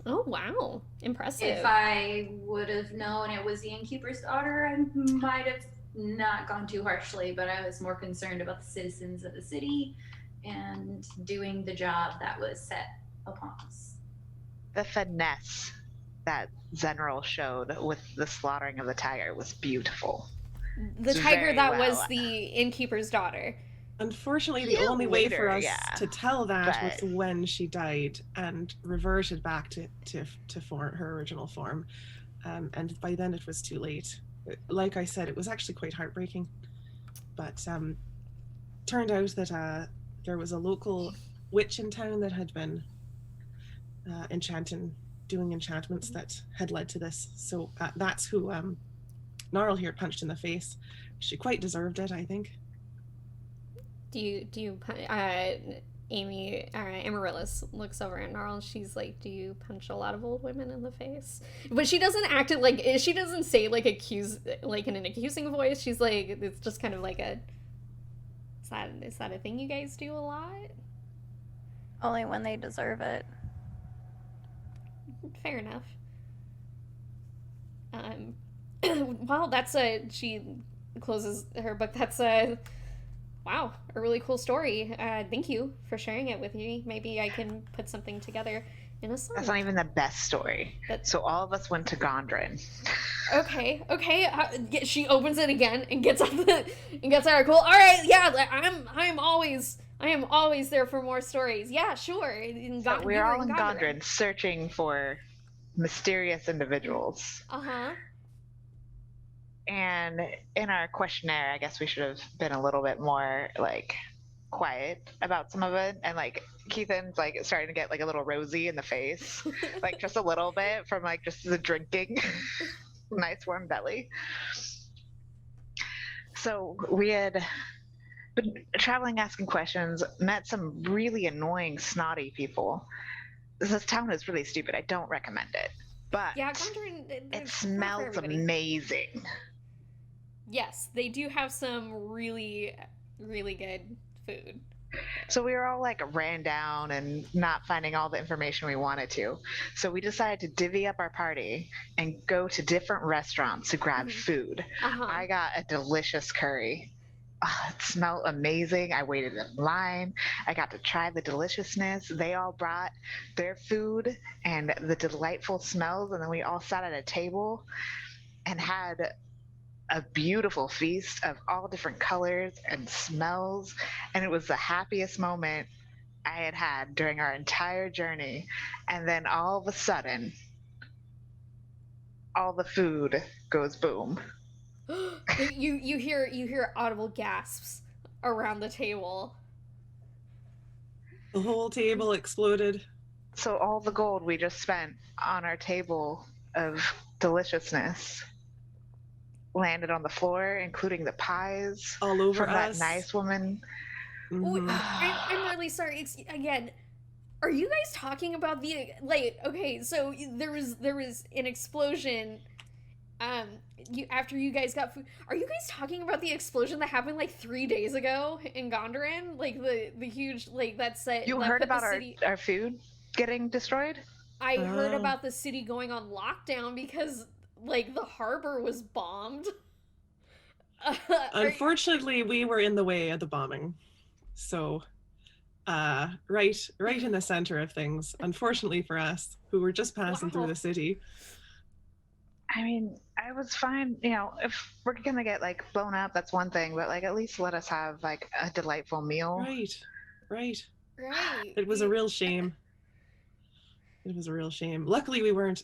Oh wow, impressive. If I would have known it was the innkeeper's daughter, I might have not gone too harshly, but I was more concerned about the citizens of the city and doing the job that was set upon us. The finesse that Zenral showed with the slaughtering of the tiger was beautiful. The It's tiger very that well- was the innkeeper's daughter. Unfortunately, the Yeah, only way for later, us yeah, to tell that but- was when she died and reverted back to form, her original form. And by then it was too late. Like I said, it was actually quite heartbreaking. But turned out that there was a local witch in town that had been doing enchantments that had led to this. So that's who Gnarl here punched in the face. She quite deserved it, I think. Amaryllis looks over at Gnarl and she's like, "Do you punch a lot of old women in the face?" But she doesn't act it like, she doesn't say like in an accusing voice. She's like, it's just kind of like a, is that a thing you guys do a lot? Only when they deserve it. Fair enough. Well, she closes her book. That's wow, a really cool story. Thank you for sharing it with me. Maybe I can put something together. in a song. That's not even the best story. So all of us went to Gondrin. Okay. She opens it again and gets out her cool. All right, yeah, I am always there for more stories. Yeah, sure. So we're all in Gondrin searching for mysterious individuals. Uh-huh. And in our questionnaire, I guess we should have been a little bit more like quiet about some of it, and like Keithan's like starting to get like a little rosy in the face, like just a little bit from like just the drinking. Nice warm belly. So we had been traveling, asking questions, met some really annoying, snotty people. This town is really stupid. I don't recommend it, but yeah, it smells amazing. Yes, they do have some really, really good food. So we were all like ran down and not finding all the information we wanted to. So we decided to divvy up our party and go to different restaurants to grab food. Uh-huh. I got a delicious curry. It smelled amazing. I waited in line. I got to try the deliciousness. They all brought their food and the delightful smells, and then we all sat at a table and had a beautiful feast of all different colors and smells, and it was the happiest moment I had had during our entire journey. And then all of a sudden, all the food goes boom. you hear audible gasps around the table. The whole table exploded. So all the gold we just spent on our table of deliciousness landed on the floor, including the pies all over from us. That nice woman. Mm-hmm. I'm really sorry. Again, are you guys talking about the okay, so there was an explosion after you guys got food. Are you guys talking about the explosion that happened like 3 days ago in Gondoran? Like the huge that set. You heard about our food getting destroyed? I heard about the city going on lockdown because like the harbor was bombed. Unfortunately, we were in the way of the bombing. So right in the center of things, unfortunately for us, who were just passing through the city. I mean, I was fine, if we're gonna get like blown up, that's one thing, but like at least let us have like a delightful meal. Right. It was a real shame. Luckily we weren't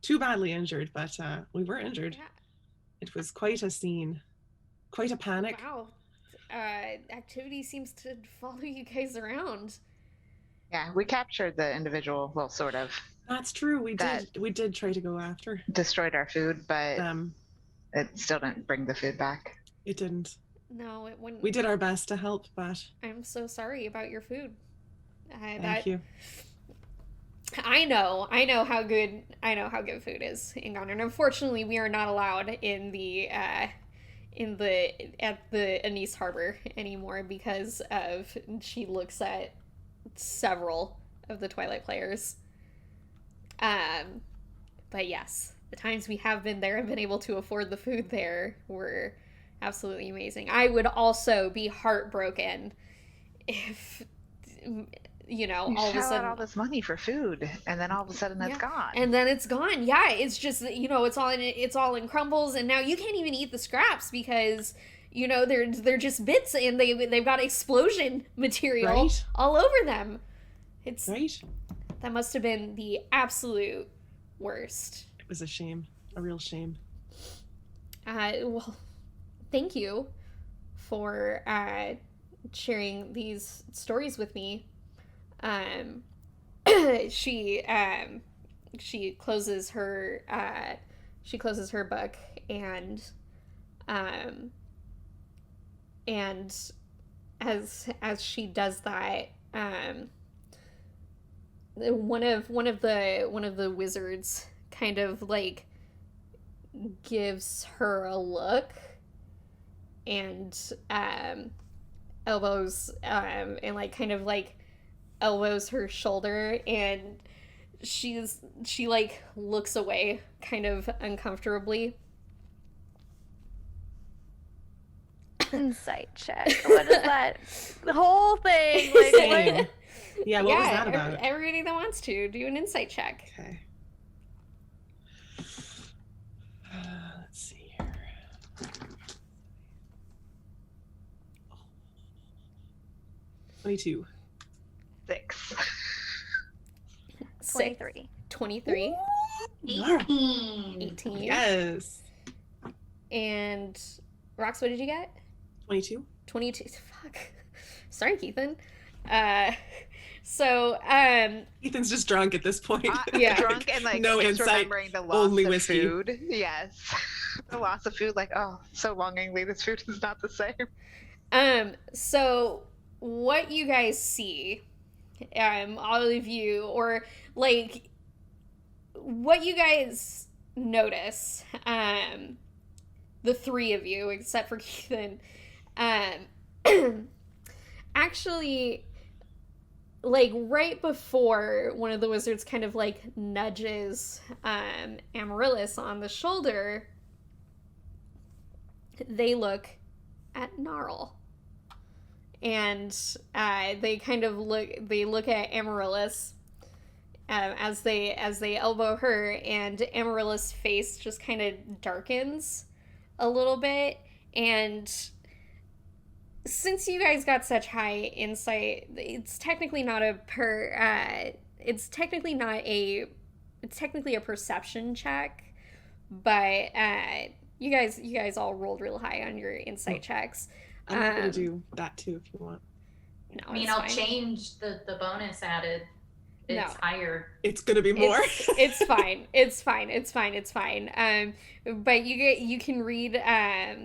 too badly injured, but we were injured. Yeah. It was quite a scene, quite a panic. Wow. Activity seems to follow you guys around. Yeah, we captured the individual, well, sort of. That's true. We did try to go after. Destroyed our food, but it still didn't bring the food back. It didn't. No, it wouldn't. We did our best to help, but I'm so sorry about your food. Thank you. I know how good food is in Gondor. And unfortunately, we are not allowed at the Anise Harbor anymore because of she looks at several of the Twilight players. But yes, the times we have been there and been able to afford the food there were absolutely amazing. I would also be heartbroken if all of a sudden all this money for food and then all of a sudden it's gone. And then it's gone. Yeah, it's just it's all in crumbles, and now you can't even eat the scraps because they're just bits and they've got explosion material all over them. It's right. That must have been the absolute worst. It was a shame, a real shame. Well, thank you for sharing these stories with me. She closes her book and as she does that, one of the wizards kind of like gives her a look and elbows and like kind of like elbows her shoulder, and she like looks away kind of uncomfortably. Insight check. What is that? The whole thing. Like, Yeah, what was that about? Everybody that wants to, do an insight check. Okay. Let's see here. 22. 6. 23. 23. 18. Yes. And Rox, what did you get? 22. 22. Fuck. Sorry, Keithan. So, Ethan's just drunk at this point. Yeah. Drunk and like no just insight, remembering the loss only of whiskey. food. Yes. The loss of food, like, oh, so longingly, this food is not the same. So what you guys see, all of you, or like what you guys notice, the three of you, except for Keithan, actually, like right before one of the wizards kind of like nudges Amaryllis on the shoulder, they look at Gnarl. And they kind of look at Amaryllis as they elbow her, and Amaryllis' face just kind of darkens a little bit. And since you guys got such high insight, it's technically a perception check, but you guys all rolled real high on your insight checks. I'm gonna do that too if you want. No, I mean, it's I'll fine. change the bonus added. It's higher. It's gonna be more. It's fine. It's fine. But you can read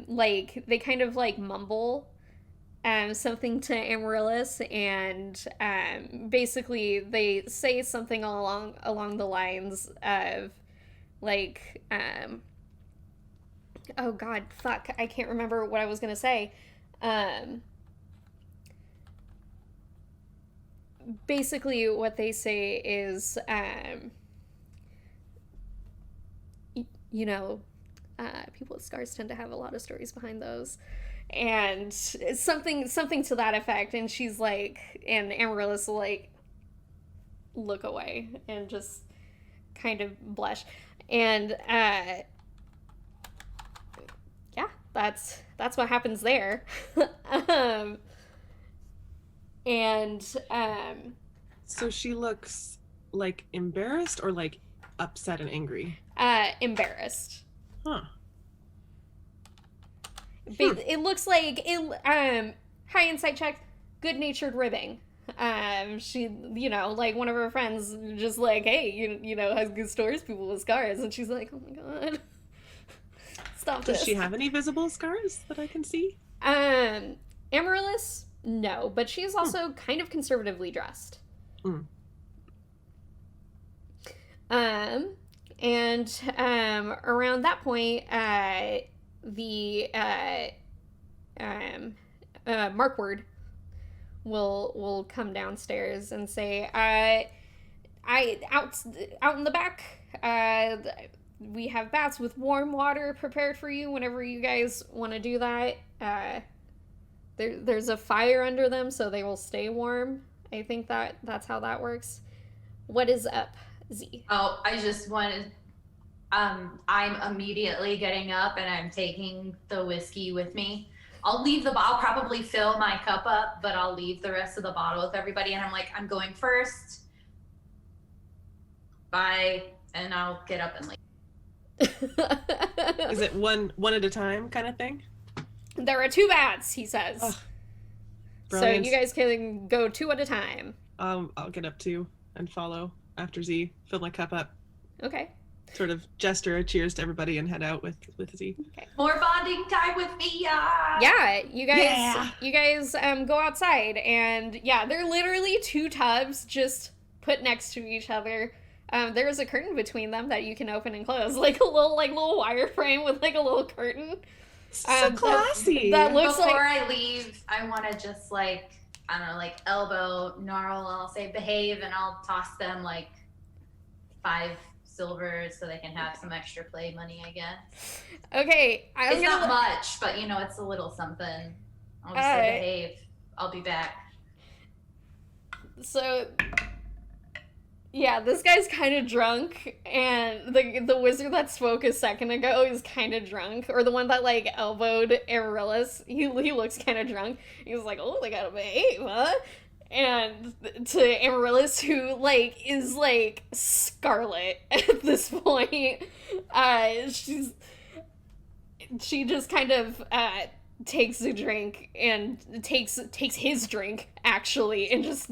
like they kind of like mumble something to Amaryllis, and basically they say something along the lines of like oh god, fuck, I can't remember what I was gonna say. Basically what they say is people with scars tend to have a lot of stories behind those, and something to that effect. And she's like, and Amaryllis will like look away and just kind of blush, and that's what happens there. So she looks like embarrassed or like upset and angry? Embarrassed. Huh. It looks like high insight check, good-natured ribbing. She, like one of her friends just like, hey, has good stories, people with scars, and she's like, oh my god. Stop this. Does she have any visible scars that I can see? Amaryllis, no, but she is also kind of conservatively dressed. And around that point, the Markward will come downstairs and say, out in the back, we have baths with warm water prepared for you whenever you guys want to do that. There's a fire under them, so they will stay warm. I think that's how that works. What is up, Z? Oh, I just wanted. I'm immediately getting up and I'm taking the whiskey with me. I'll leave I'll probably fill my cup up, but I'll leave the rest of the bottle with everybody. And I'm like, I'm going first. Bye. And I'll get up and leave. Is it one at a time kind of thing? There are 2 baths, he says. Oh, so brilliant. you guys can go 2 at a time. I'll get up too and follow after Z. Fill my cup up. Okay. Sort of gesture a cheers to everybody and head out with Z. Okay. More bonding time with me. Yeah, you guys go outside, and yeah, they're literally 2 tubs just put next to each other. There's a curtain between them that you can open and close, like a little wireframe with like a little curtain. So classy. That looks Before like. I leave, I want to just like, I don't know, like elbow Gnarl. I'll say behave, and I'll toss them like 5 silver so they can have some extra play money, I guess. Okay, It's not much, but it's a little something. I'll just say behave. I'll be back. So yeah, this guy's kind of drunk, and the wizard that spoke a second ago is kind of drunk, or the one that like elbowed Amaryllis. He looks kind of drunk. He's like, oh, they gotta behave, huh? And to Amaryllis, who like is like scarlet at this point, she just kind of takes a drink and takes his drink actually, and just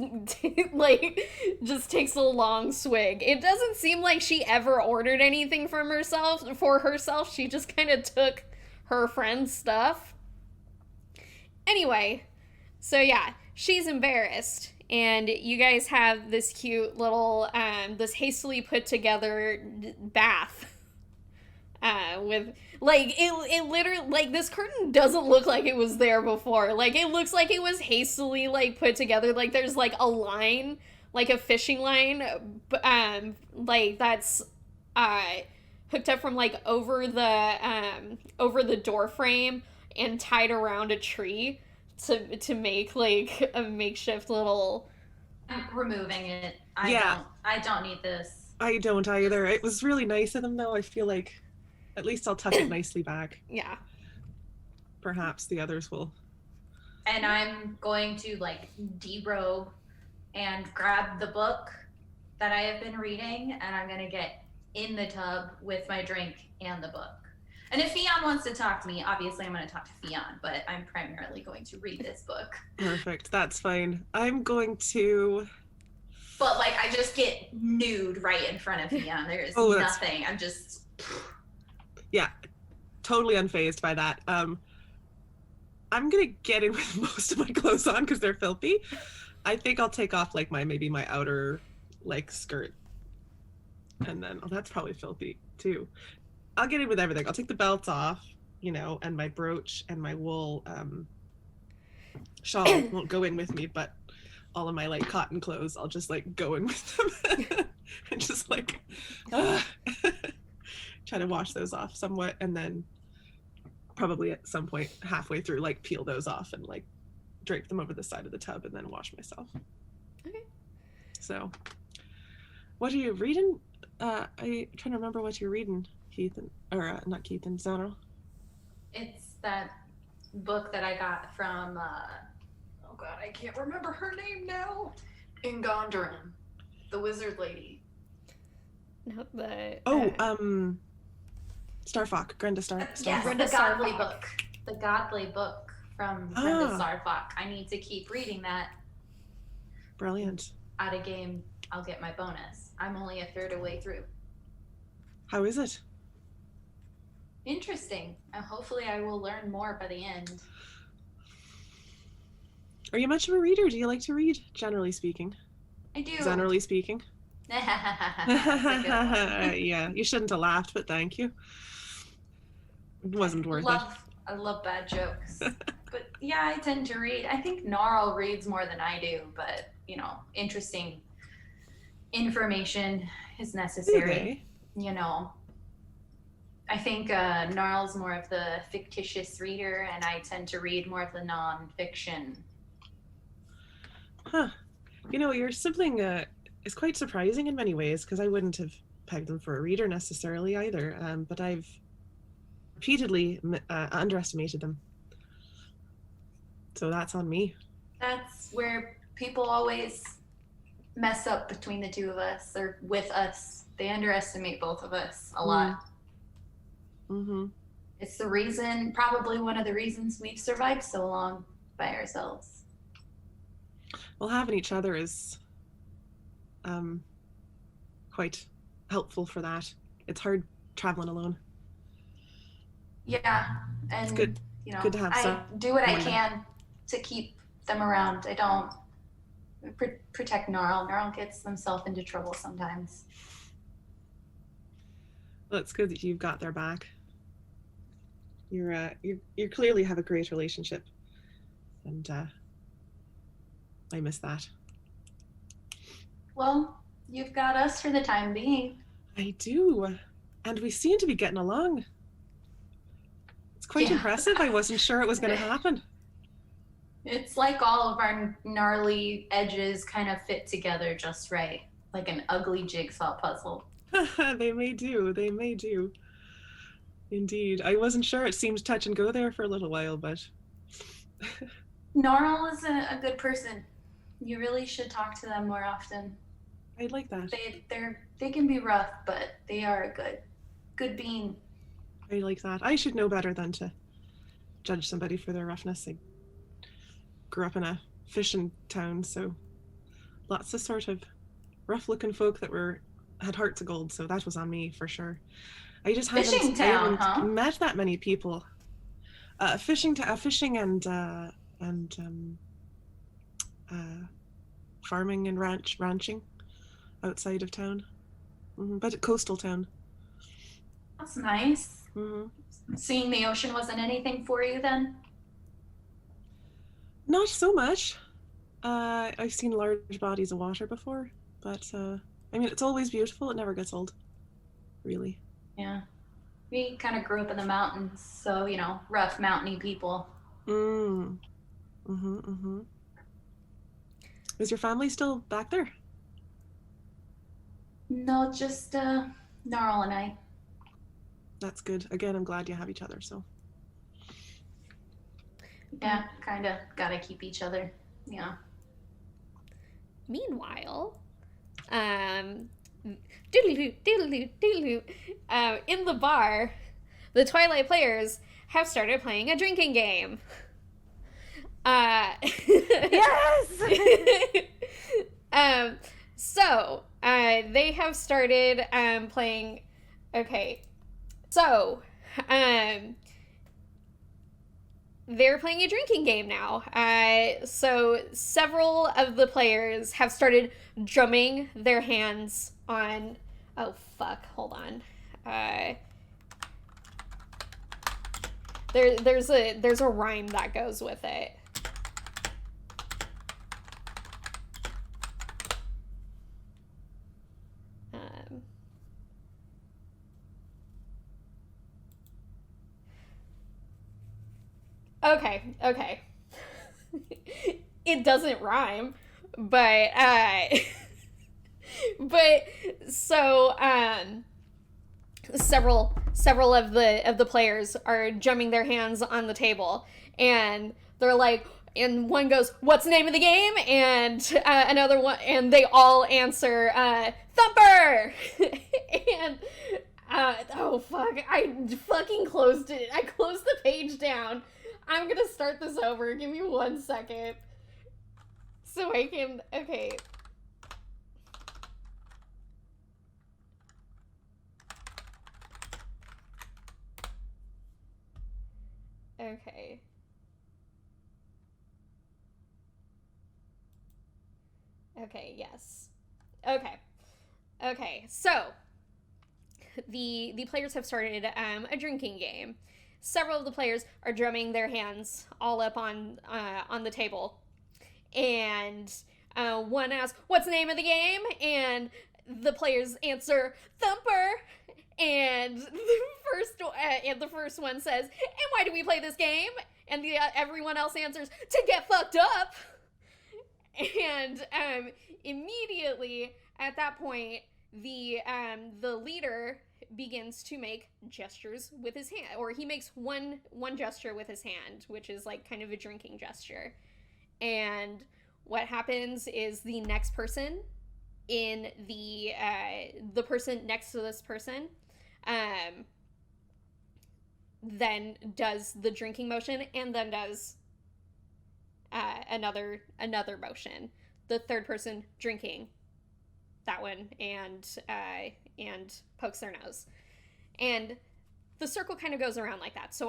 just takes a long swig. It doesn't seem like she ever ordered anything for herself. She just kind of took her friend's stuff. Anyway, so yeah, she's embarrassed, and you guys have this cute little this hastily put together bath with like it literally, like, this curtain doesn't look like it was there before. Like, it looks like it was hastily like put together. Like, there's like a line, like a fishing line, like that's hooked up from like over the door frame and tied around a tree to make like a makeshift little. I'm removing it. Yeah. I don't need this. I don't either. It was really nice of them, though. I feel like at least I'll tuck it nicely back. Yeah. Perhaps the others will. And I'm going to like derobe and grab the book that I have been reading, and I'm gonna get in the tub with my drink and the book. And if Fionn wants to talk to me, obviously I'm going to talk to Fionn, but I'm primarily going to read this book. Perfect. That's fine. I'm going to... But, like, I just get nude right in front of Fionn. There's nothing. I'm just... Yeah, totally unfazed by that. I'm going to get in with most of my clothes on because they're filthy. I think I'll take off, like, maybe my outer, like, skirt. And then... Oh, that's probably filthy, too. I'll get in with everything. I'll take the belts off, and my brooch and my wool shawl won't go in with me, but all of my like cotton clothes, I'll just like go in with them and just like try to wash those off somewhat, and then probably at some point halfway through like peel those off and like drape them over the side of the tub and then wash myself. Okay. So, what are you reading? I'm trying to remember what you're reading. Not Keith, and Zonal. It's that book that I got from, oh god, I can't remember her name now. In Gondoran, the wizard lady. No, the... Starfock, Grenda Starfock. Yes, Grenda the godly Starfock. book. The godly book from Grenda Starfock. I need to keep reading that. Brilliant. Out of game, I'll get my bonus. I'm only a third of the way through. How is it? Interesting. Hopefully I will learn more by the end. Are you much of a reader? Do you like to read, generally speaking? I do. Generally speaking? That's a good one. Yeah, you shouldn't have laughed, but thank you. It wasn't worth it. I love bad jokes. But yeah, I tend to read. I think Gnarl reads more than I do, but, interesting information is necessary. Okay. I think Gnarl's more of the fictitious reader, and I tend to read more of the non-fiction. Huh. Your sibling is quite surprising in many ways, because I wouldn't have pegged them for a reader necessarily either, but I've repeatedly underestimated them. So that's on me. That's where people always mess up between the two of us, or with us. They underestimate both of us a lot. Mm-hmm. It's the reason, probably one of the reasons we've survived so long by ourselves. Well, having each other is quite helpful for that. It's hard traveling alone. Yeah, and it's good. Good to have I do what I can to keep them around. I don't protect Gnarl. Gnarl gets himself into trouble sometimes. Well, it's good that you've got their back. You clearly have a great relationship, and I miss that. Well, you've got us for the time being. I do, and we seem to be getting along. It's quite impressive. I wasn't sure it was going to happen. It's like all of our gnarly edges kind of fit together just right, like an ugly jigsaw puzzle. They may do. They may do. Indeed. I wasn't sure. It seemed touch and go there for a little while, but... Normal is a good person. You really should talk to them more often. I'd like that. They can be rough, but they are a good being. I like that. I should know better than to judge somebody for their roughness. I grew up in a fishing town, so lots of sort of rough-looking folk that had hearts of gold, so that was on me for sure. I just haven't met that many people. Fishing and farming and ranching outside of town, but a coastal town. That's nice. Seeing the ocean wasn't anything for you then? Not so much. I've seen large bodies of water before, but I mean, it's always beautiful. It never gets old, really. Yeah. We kind of grew up in the mountains, so, rough, mountainy people. Is your family still back there? No, just Gnarl and I. That's good. Again, I'm glad you have each other, so. Yeah, kind of gotta keep each other. Yeah. Meanwhile, in the bar, the Twilight players have started playing a drinking game. Yes! So, they have started playing. Okay. So, they're playing a drinking game now. So several of the players have started drumming their hands on. Oh fuck! Hold on. There's a rhyme that goes with it. Okay. It doesn't rhyme, but so several of the players are drumming their hands on the table, and they're like, and one goes, "What's the name of the game?" And another one, and they all answer, "Thumper." And oh fuck, I fucking closed it. I closed the page down. I'm gonna start this over. Give me 1 second. So I can... Okay. Okay. Okay, yes. Okay, so... The players have started a drinking game. Several of the players are drumming their hands all up on the table, and one asks, "What's the name of the game?" And the players answer, "Thumper." And the first one says, "And why do we play this game?" And everyone else answers, "To get fucked up." And immediately at that point, the leader begins to make gestures with his hand, or he makes one gesture with his hand, which is like kind of a drinking gesture. And what happens is the next person in the person next to this person then does the drinking motion, and then does another motion. The third person drinking that one, and pokes their nose, and the circle kind of goes around like that. So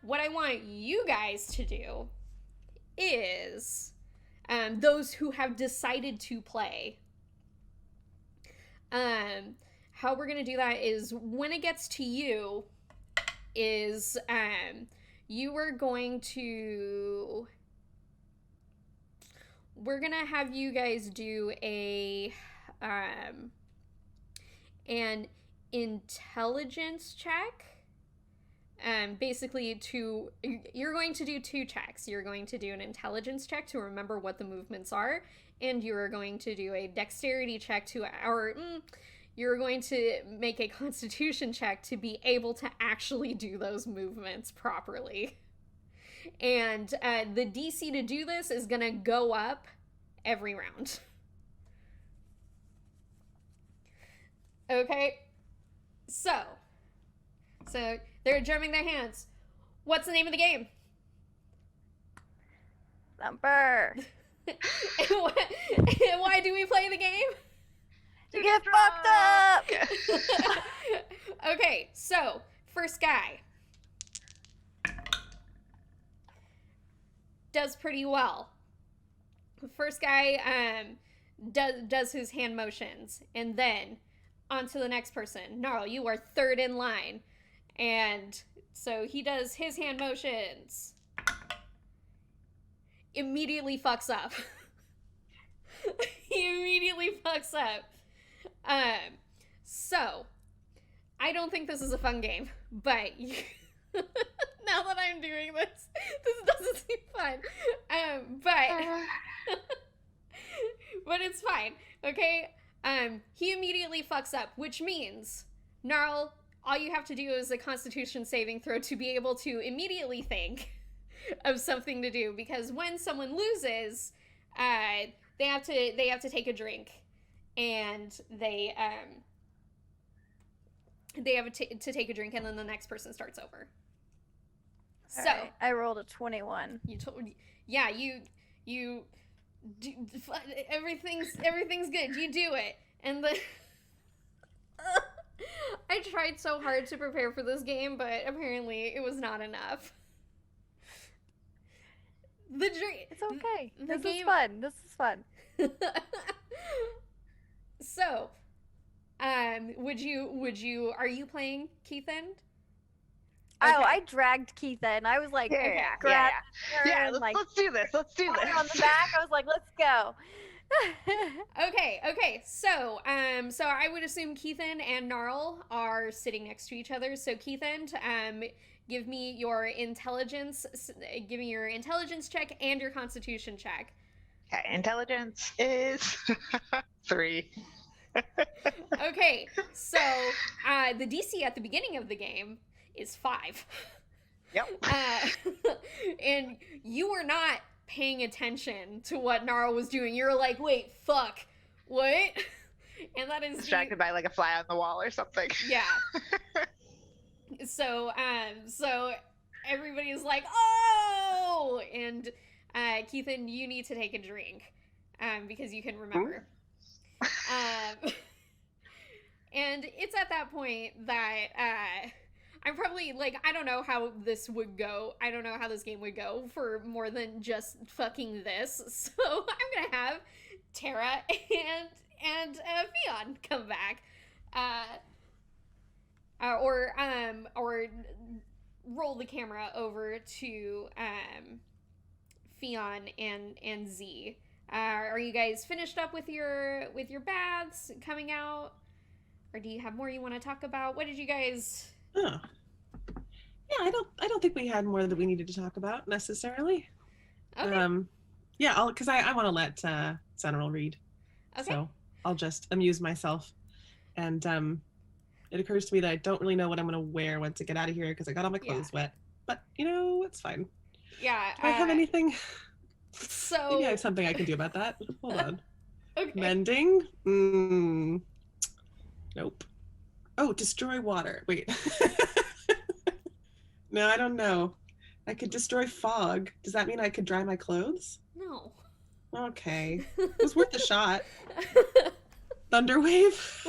what I want you guys to do is, those who have decided to play, how we're gonna do that is, when it gets to you, is you are going to, we're gonna have you guys do an intelligence check basically you're going to do 2 checks. You're going to do an intelligence check to remember what the movements are, and you are going to do a dexterity check you're going to make a constitution check to be able to actually do those movements properly. And the DC to do this is going to go up every round. Okay? So they're drumming their hands. What's the name of the game? Thumper. And why do we play the game? To get fucked up! Okay, so, first guy. Does pretty well. First guy does his hand motions, and then on to the next person. Gnarl, you are third in line. And so he does his hand motions. Immediately fucks up. He immediately fucks up. So, I don't think this is a fun game, but now that I'm doing this doesn't seem fun. But it's fine, okay? He immediately fucks up, which means, Gnarl, all you have to do is a Constitution saving throw to be able to immediately think of something to do, because when someone loses, they have to take a drink, and they have to take a drink, and then the next person starts over. All So right, I rolled a 21. you do, everything's good. You do it, and the I tried so hard to prepare for this game, but apparently it was not enough. It's okay. This game... is fun. This is fun. So, are you playing Keithan? Okay. Oh, Okay. I dragged Keith in. I was like, Yeah, grabbed her Yeah, and, let's do this. Let's do pat this. her on the back. I was like, let's go. Okay. So I would assume Keithan and Gnarl are sitting next to each other. So Keithan, give me your intelligence check and your Constitution check. Okay, intelligence is 3. Okay, so the DC at the beginning of the game is 5. Yep. And you were not paying attention to what Gnarl was doing. You're like, wait, fuck, what? And that is Distracted by like a fly on the wall or something. Yeah. So everybody is like, oh! And Keithan, you need to take a drink, because you can remember. And it's at that point that I'm probably like, I don't know how this would go. I don't know how this game would go for more than just fucking this. So I'm gonna have Tara and Fionn come back, or roll the camera over to Fionn and Z. Are you guys finished up with your baths coming out, or do you have more you want to talk about? What did you guys? Oh. Yeah, I don't think we had more that we needed to talk about necessarily. Okay. Yeah, because I want to let Sentinel read. Okay. So I'll just amuse myself. And it occurs to me that I don't really know what I'm going to wear once I get out of here because I got all my clothes wet. But, it's fine. Yeah. Do I have anything? So Maybe I have something I can do about that. Hold on. Okay. Mending? Nope. Oh, destroy water. Wait. No, I don't know. I could destroy fog. Does that mean I could dry my clothes? No. Okay. It was worth a shot. Thunderwave?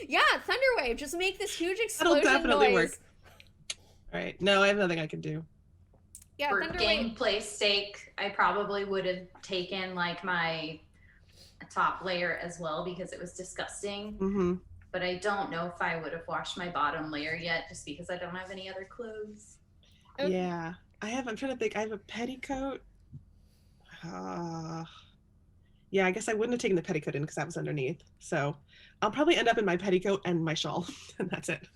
Yeah, Thunderwave. Just make this huge explosion That'll definitely noise. work. All right. No, I have nothing I can do. Yeah, For Thunderwave. gameplay's sake, I probably would have taken like my top layer as well because it was disgusting. Mm-hmm. But I don't know if I would have washed my bottom layer yet just because I don't have any other clothes. Okay. Yeah. I'm trying to think. I have a petticoat. Yeah, Yeah, I guess I wouldn't have taken the petticoat in because that was underneath. So I'll probably end up in my petticoat and my shawl, and that's it.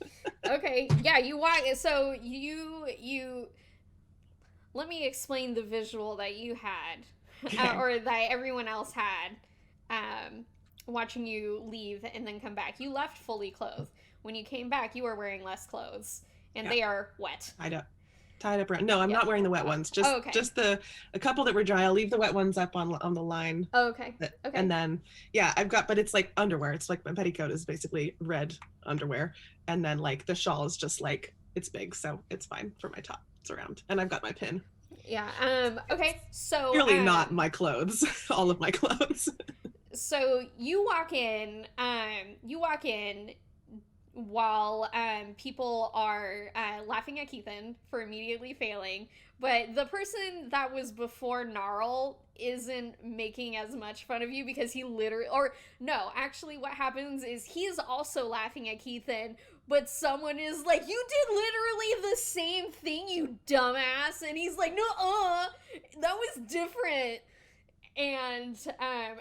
Okay, yeah, you walk. So you. Let me explain the visual that you had, Okay. or that everyone else had, watching you leave and then come back. You left fully clothed. When you came back, you were wearing less clothes, and they are wet. Tied up around. No, I'm not wearing the wet ones. Just a couple that were dry. I'll leave the wet ones up on the line. Okay. And then but it's like underwear. It's like my petticoat is basically red underwear, and then like the shawl is just like it's big, so it's fine for my top. It's around, and I've got my pin. Yeah. Okay. So Really not my clothes. All of my clothes. So you walk in. While people are laughing at Keithan for immediately failing, but the person that was before Gnarl isn't making as much fun of you because he actually what happens is he's also laughing at Keithan, but someone is like, you did literally the same thing, you dumbass, and he's like, no, that was different. And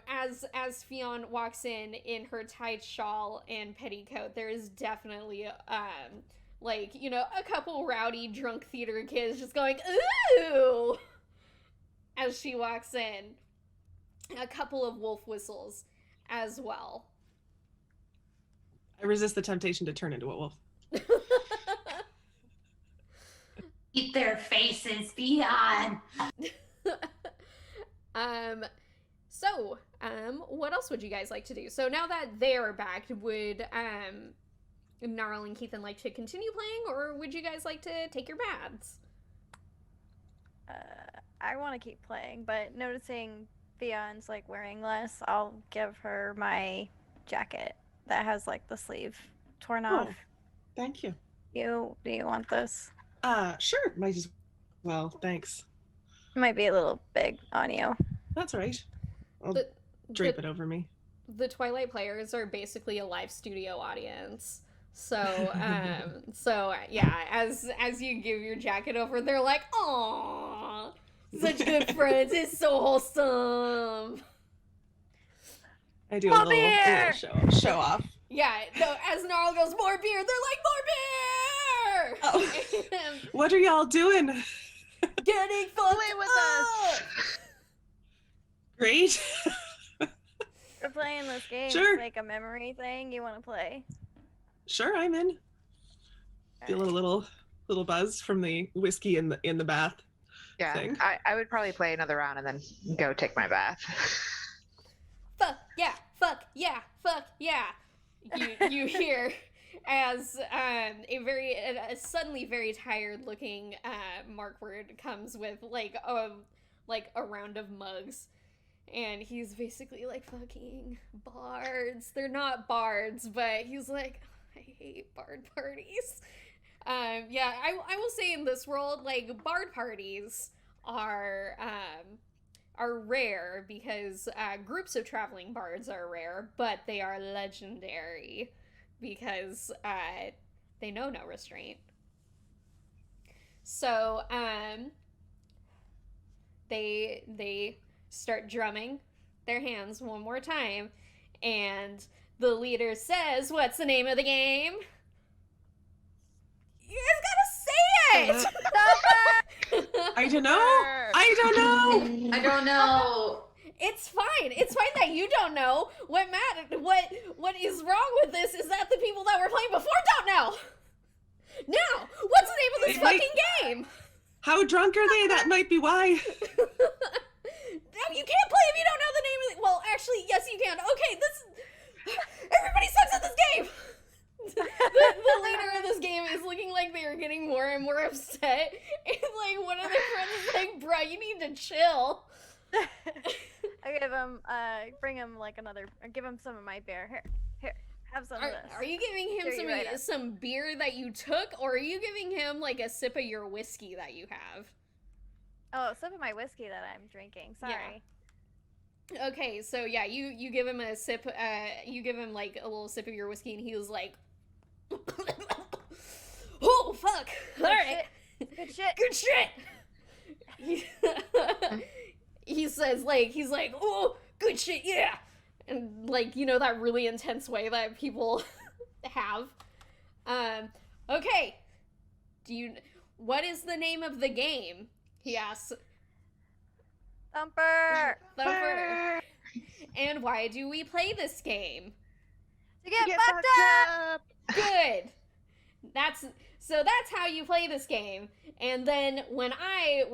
as Fionn walks in her tight shawl and petticoat, there is definitely a couple rowdy drunk theater kids just going ooh as she walks in. A couple of wolf whistles as well. I resist the temptation to turn into a wolf. Eat their faces, Fionn. What else would you guys like to do? So now that they're back, would Gnarl and Keithan like to continue playing, or would you guys like to take your baths? I want to keep playing, but noticing Fion's like wearing less, I'll give her my jacket that has like the sleeve torn off. Thank you. Do you want this? Sure. Might as well. Thanks. It might be a little big on you. That's right. I'll drape it over me. The Twilight players are basically a live studio audience. So, yeah, as you give your jacket over, they're like, "Aw, such good friends. It's so wholesome." I do a little show off. Yeah, no, as Gnarl goes, "More beer," they're like, "More beer!" What are y'all doing? Getting fucked Play with up! us. Great. We're playing this game. Sure. It's like a memory thing. You want to play? Sure, I'm in. Feel a little buzz from the whiskey in the bath. Yeah, thing. I would probably play another round and then go take my bath. Fuck yeah, fuck yeah, fuck yeah. You hear as a suddenly very tired looking Markward comes with like a round of mugs, and he's basically like, fucking bards. They're not bards, but he's like, I hate bard parties. Yeah, I will say in this world, like, bard parties are rare because groups of traveling bards are rare, but they are legendary because they know no restraint. So they start drumming their hands one more time, and the leader says, "What's the name of the game?" You guys gotta say it! I don't know. I don't know. It's fine. It's fine that you don't know. What is wrong with this is that the people that were playing before don't know. Now, what's the name of this fucking game? How drunk are they? That might be why. No, you can't play if you don't know the name of it. Well, actually, yes, you can. Okay, everybody sucks at this game. The leader of this game is looking like they are getting more and more upset. And like one of their friends is like, "Bro, you need to chill." I give him, bring him like give him some of my beer. Here, have some of this. Are you giving him some beer that you took, or are you giving him like a sip of your whiskey that you have? Oh, a sip of my whiskey that I'm drinking. Sorry. Yeah. Okay, so yeah, you give him a sip. You give him like a little sip of your whiskey, and he was like, "Oh fuck! All right, good shit. Good shit." He says, he's like, "Oh, good shit, yeah! And, like, you know, that really intense way that people have. Okay. What is the name of the game? He asks. Thumper! Thumper. And why do we play this game? To get Get fucked up! Good. That's how you play this game. And then when I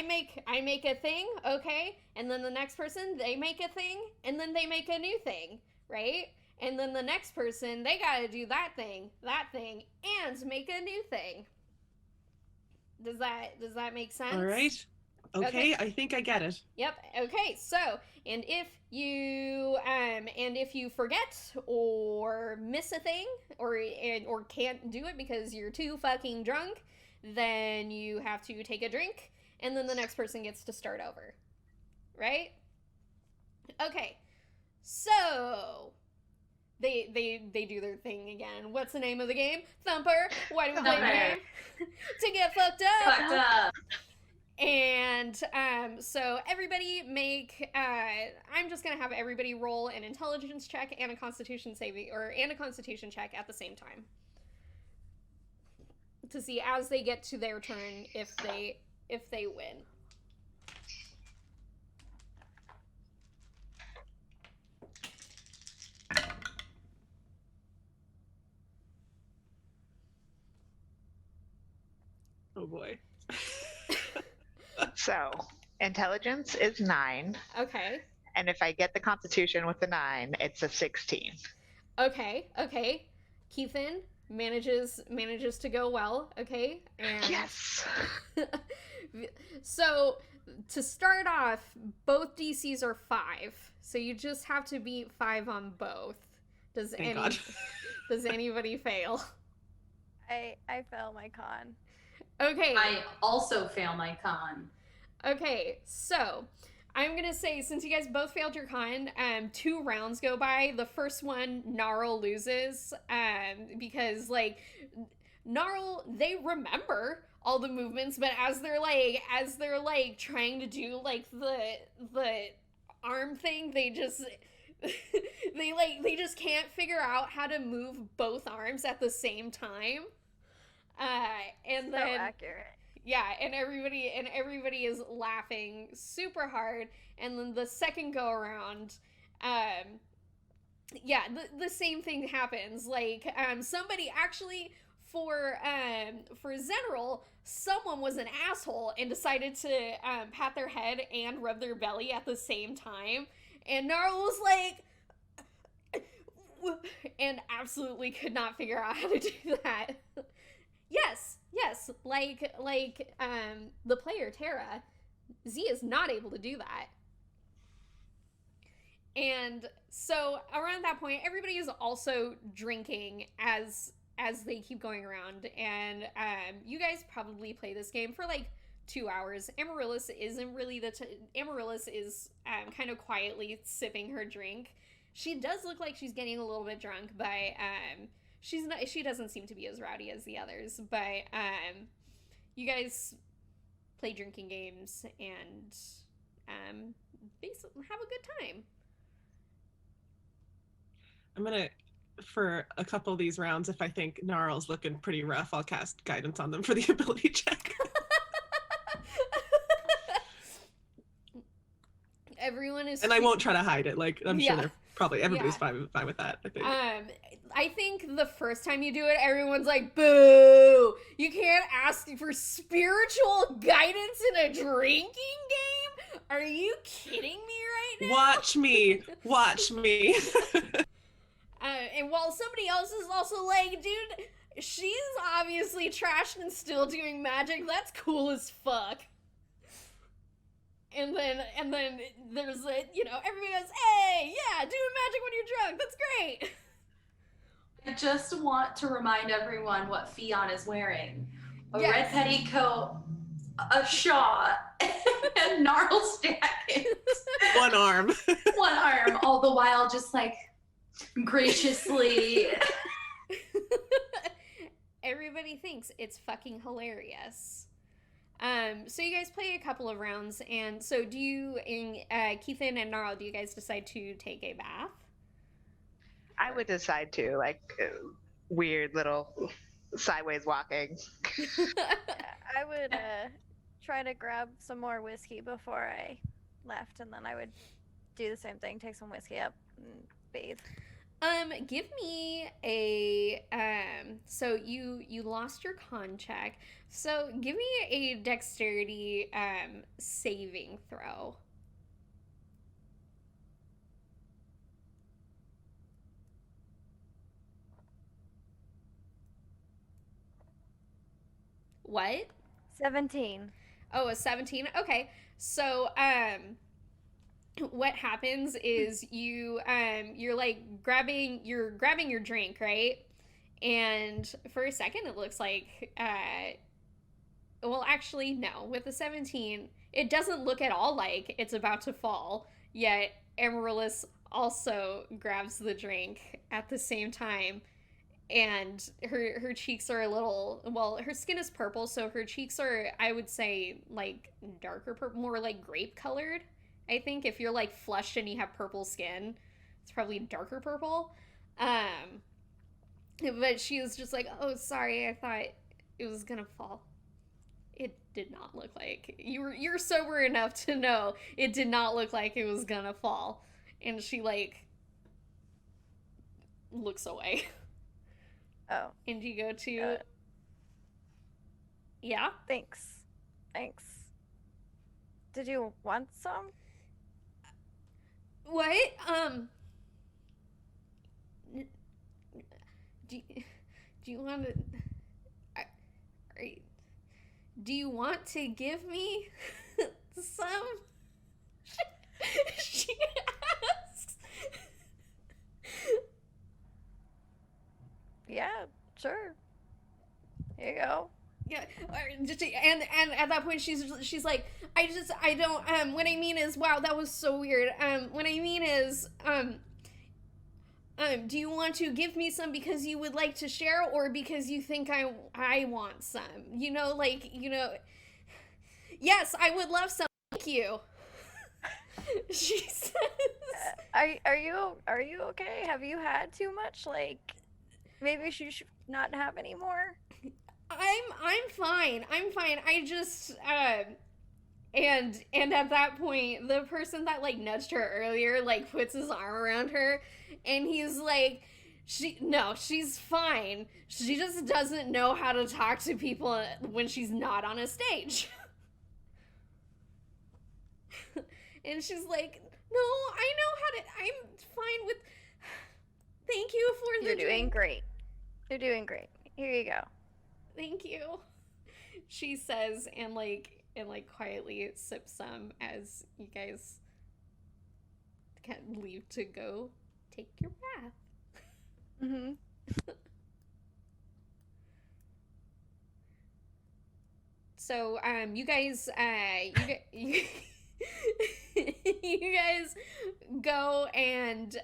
make a thing, okay? And then the next person, they make a thing, and then they make a new thing, right? And then the next person, they gotta do that thing, and make a new thing. Does that make sense? All right. Okay, I think I get it. Yep. Okay. So, and if you forget or miss a thing or can't do it because you're too fucking drunk, then you have to take a drink, and then the next person gets to start over. Right? Okay. So, they do their thing again. What's the name of the game? Thumper. Why do we play the game? To get fucked up. Fucked up. And so everybody make I'm just gonna have everybody roll an intelligence check and a constitution check at the same time to see as they get to their turn if they win. Oh boy. So, intelligence is 9. Okay. And if I get the constitution with the 9, it's a 16. Okay. Keithan manages to go well, okay? And Yes! so, to start off, both DCs are 5. So you just have to beat 5 on both. Does anybody fail? I fail my con. Okay. I also fail my con. Okay, so I'm gonna say, since you guys both failed your con, 2 rounds go by. The first one, Gnarl loses, because, like, Gnarl, they remember all the movements, but as they're trying to do, like, the arm thing, they just they just can't figure out how to move both arms at the same time. And So then accurate. yeah, and everybody is laughing super hard. And then the second go around, the same thing happens. Like, somebody actually for Zeneral, someone was an asshole and decided to pat their head and rub their belly at the same time. And Gnarl was like, and absolutely could not figure out how to do that. Yes, like the player Terra, Z is not able to do that. And so around that point, everybody is also drinking as they keep going around. And you guys probably play this game for like 2 hours. Amaryllis isn't really Amaryllis is kind of quietly sipping her drink. She does look like she's getting a little bit drunk, but she doesn't seem to be as rowdy as the others. But you guys play drinking games and basically have a good time. I'm gonna, for a couple of these rounds, if I think Gnarl's looking pretty rough, I'll cast guidance on them for the ability check. Everyone is, and I won't try to hide it. Like, I'm sure they're probably everybody's Yeah. fine with that, I think. I think the first time you do it, everyone's like, boo! You can't ask for spiritual guidance in a drinking game? Are you kidding me right now? Watch me. And while somebody else is also like, dude, she's obviously trashed and still doing magic. That's cool as fuck. And then there's everybody goes, hey, yeah, doing magic when you're drunk. That's great. I just want to remind everyone what Fionn is wearing. A Yes. red petticoat, a shawl, and gnarl jacket. One arm. One arm, all the while just like graciously. Everybody thinks it's fucking hilarious. So you guys play a couple of rounds, and so do you, Keithan and Gnarl, do you guys decide to take a bath? I would decide to, like, weird little sideways walking. I would try to grab some more whiskey before I left, and then I would do the same thing, take some whiskey up and bathe. Give me a so you lost your con check. So give me a dexterity saving throw. What? 17. Oh, a 17. Okay. So what happens is you're like grabbing your drink, right? And for a second it looks like well, actually no, with the 17 it doesn't look at all like it's about to fall, yet Amaryllis also grabs the drink at the same time, and her cheeks are a little, well, her skin is purple, so her cheeks are, I would say, like darker purple, more like grape colored. I think if you're like flushed and you have purple skin, it's probably darker purple. But she was just like, "Oh, sorry, I thought it was gonna fall. It did not look like you're sober enough to know it did not look like it was gonna fall." And she like looks away. Oh. And you go to yeah? Thanks. Did you want some? What? Do you want to? Do you want to give me some? She asks. Yeah, sure. Here you go. Yeah, and at that point she's like, I don't, what I mean is, wow, that was so weird. What I mean is, do you want to give me some because you would like to share, or because you think I want some? You know, like, you know, yes, I would love some. Thank you. She says. Are you okay? Have you had too much? Like, maybe you should not have any more. I'm fine. I just and at that point the person that like nudged her earlier like puts his arm around her, and he's like, she's fine. She just doesn't know how to talk to people when she's not on a stage. And she's like, "No, I know how to. I'm fine with. Thank you for the You're doing drink. great. You're doing great. Here you go." Thank you," she says, and quietly sips some as you guys can leave to go take your bath. Mm-hmm. So you guys you guys go, and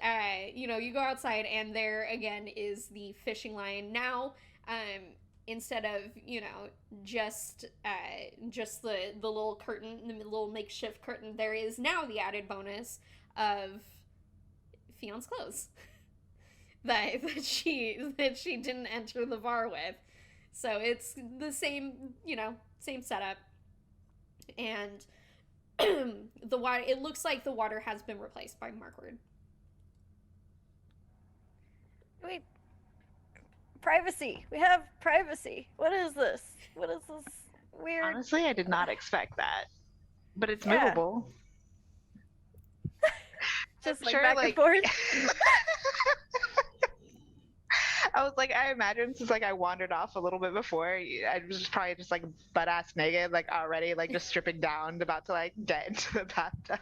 you go outside, and there again is the fishing line now. Instead of just the little curtain, the little makeshift curtain, there is now the added bonus of Fion's clothes that she didn't enter the bar with. So it's the same same setup, and the water, it looks like the water has been replaced by Markward. Wait. Privacy. We have privacy. What is this? What is this weird? Honestly, I did not expect that, but it's Yeah. movable. Just I'm like sure, back like- and forth. I was like, I imagine since like I wandered off a little bit before, I was probably just like butt ass naked, like already like just stripping down, about to like get into the bathtub.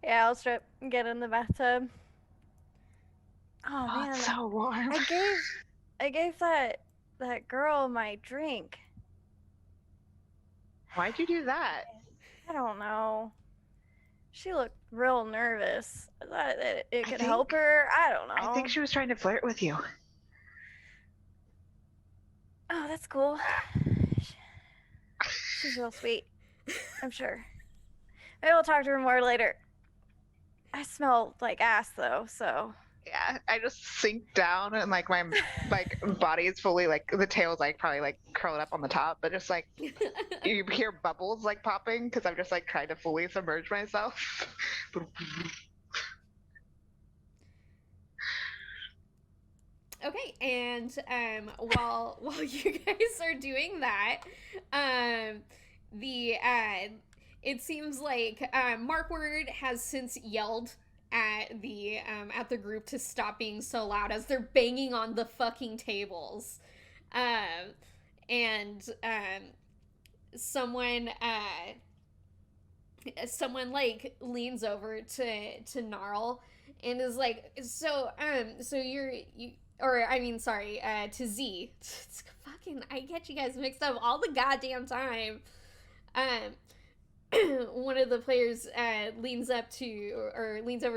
Yeah, I'll strip and get in the bathtub. Oh, Oh, man, it's so warm. I gave that girl my drink. Why'd you do that? I don't know. She looked real nervous. I thought that it could think- help her. I don't know. I think she was trying to flirt with you. Oh, that's cool. She's real sweet. I'm sure. Maybe we'll talk to her more later. I smell like ass though, so. Yeah, I just sink down and like my like body is fully like the tail's like probably like curled up on the top, but just like you hear bubbles like popping because I'm just like trying to fully submerge myself. Okay, and while you guys are doing that, the it seems like Markward has since yelled at the group to stop being so loud as they're banging on the fucking tables, and someone like leans over to Gnarl and is like, so you or I mean sorry, to Z. It's fucking, I get you guys mixed up all the goddamn time. One of the players leans over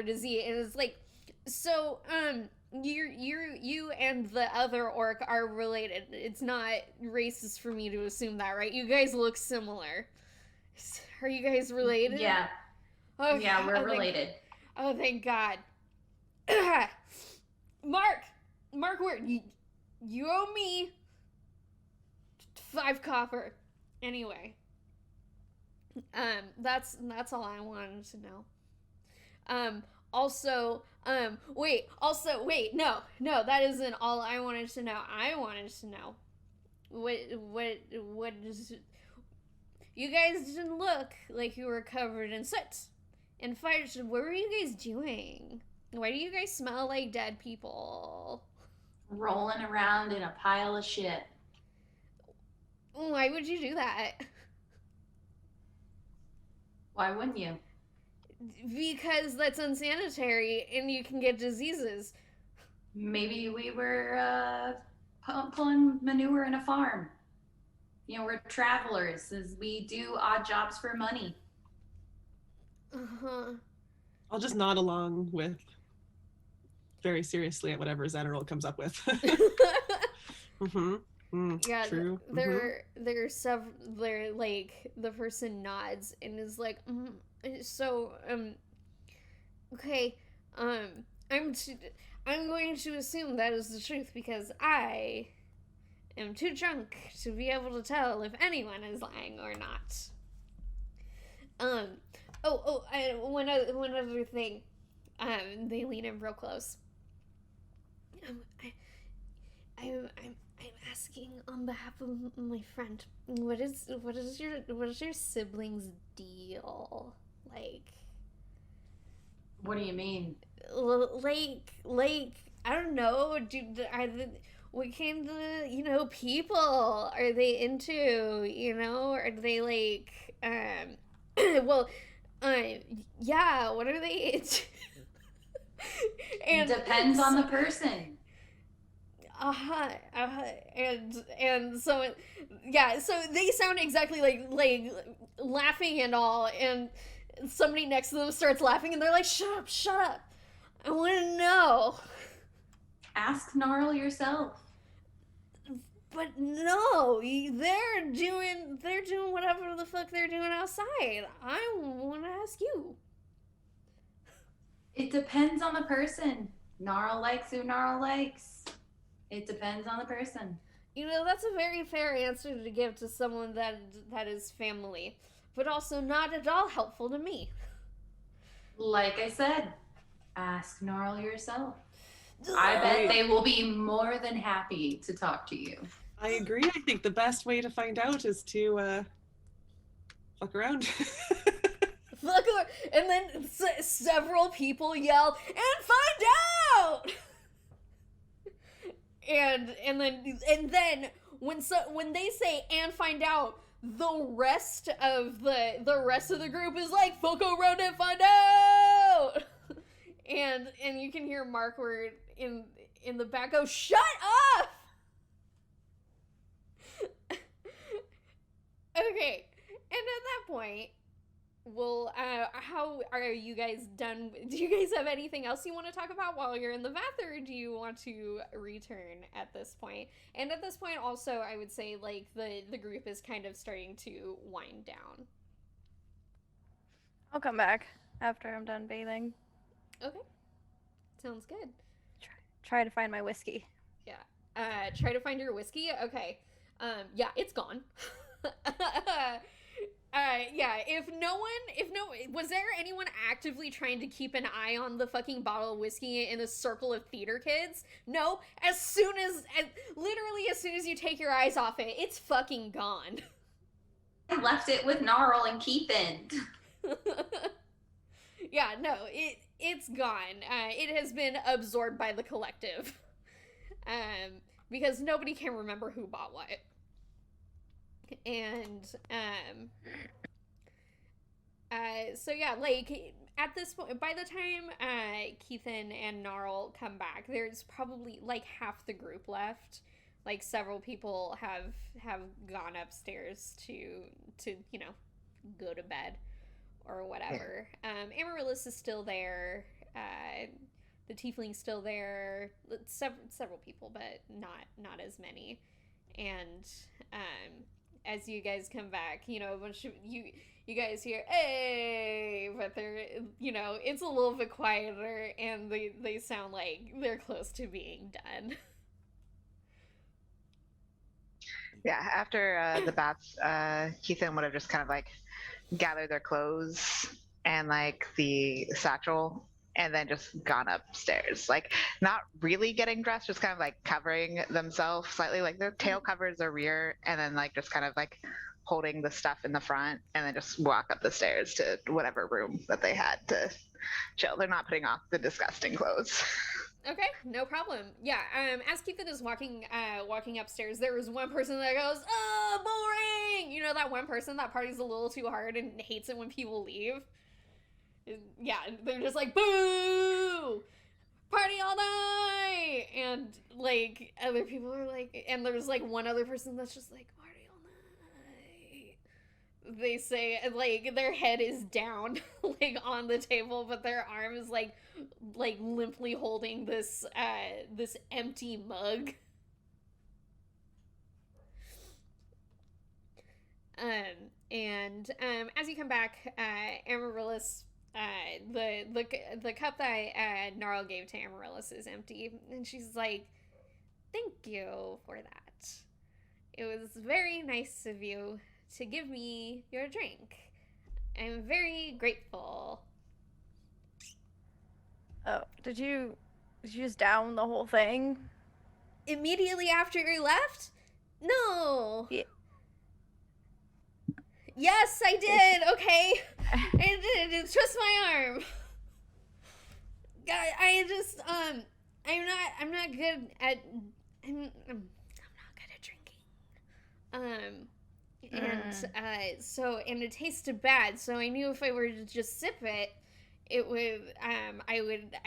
to Z and is like, so you and the other orc are related. It's not racist for me to assume that, right? You guys look similar. Are you guys related? Yeah. Oh, Yeah, we're related. Thank God. Mark, where you owe me 5 copper. Anyway, that's all I wanted to know. Wait, no, that isn't all I wanted to know. I wanted to know what is. You guys didn't look like you were covered in soot and fire. What were you guys doing? Why do you guys smell like dead people? Rolling around in a pile of shit. Why would you do that? Why wouldn't you? Because that's unsanitary and you can get diseases. Maybe we were pulling manure in a farm. You know, we're travelers. We do odd jobs for money. Uh-huh. I'll just nod along with very seriously at whatever Xanarol comes up with. Mm-hmm. Yeah, true. They're like, the person nods and is like, okay, I'm going to assume that is the truth because I am too drunk to be able to tell if anyone is lying or not. One other thing. They lean in real close. I'm asking on behalf of my friend. What is your siblings' deal? Like, What do you mean? Like I don't know. What kind of people are they into? Are they like yeah. What are they into? And depends on the person. And so so they sound exactly like laughing and all, and somebody next to them starts laughing and they're like, shut up, I want to know. Ask Gnarl yourself. But no, they're doing whatever the fuck they're doing outside. I want to ask you. It depends on the person. Gnarl likes who Gnarl likes. It depends on the person. That's a very fair answer to give to someone that is family, but also not at all helpful to me. Like I said, ask Gnarl yourself. I bet they will be more than happy to talk to you. I agree. I think the best way to find out is to fuck around. And then several people yell, and find out. And then when they say and find out, the rest of the group is like, fuck around and find out. and you can hear Markward in the back go, shut up. Okay, and at that point, Well, how are you guys done? Do you guys have anything else you want to talk about while you're in the bath, or do you want to return at this point? And at this point, also, I would say, like, the group is kind of starting to wind down. I'll come back after I'm done bathing. Okay. Sounds good. Try to find my whiskey. Yeah. Try to find your whiskey? Okay. Yeah, it's gone. Yeah, was there anyone actively trying to keep an eye on the fucking bottle of whiskey in a circle of theater kids? No, literally as soon as you take your eyes off it, it's fucking gone. I left it with Gnarl and Keithan. Yeah, no, it's gone. It has been absorbed by the collective. Because nobody can remember who bought what. And so yeah, like at this point, by the time Keithan and Gnarl come back, there's probably like half the group left. Like several people have gone upstairs to go to bed or whatever. Amaryllis is still there. The tiefling's still there. Several people, but not as many. And as you guys come back, a bunch of you guys hear, hey, but they're, it's a little bit quieter, and they sound like they're close to being done. Yeah, after the baths, Keithan would have just kind of like gathered their clothes and like the satchel and then just gone upstairs. Like not really getting dressed, just kind of like covering themselves slightly, like their tail covers their rear, and then like just kind of like holding the stuff in the front, and then just walk up the stairs to whatever room that they had to chill. They're not putting off the disgusting clothes. Okay, no problem. Yeah, as Keithan is walking upstairs, there is one person that goes, oh, boring! That one person that parties a little too hard and hates it when people leave? Yeah, they're just like, boo! Party all night! And, like, other people are like, and there's, like, one other person that's just like, party all night. They say, like, their head is down, like, on the table, but their arm is, like limply holding this empty mug. And as you come back, Amaryllis, the cup that Gnarl gave to Amaryllis is empty, and she's like, thank you for that. It was very nice of you to give me your drink. I'm very grateful. Oh, did you just down the whole thing? Immediately after you left? No. Yeah. Yes, I did. Okay, I did. It's just my arm. I just I'm not good at I'm not good at drinking. And and it tasted bad. So I knew if I were to just sip it, it would I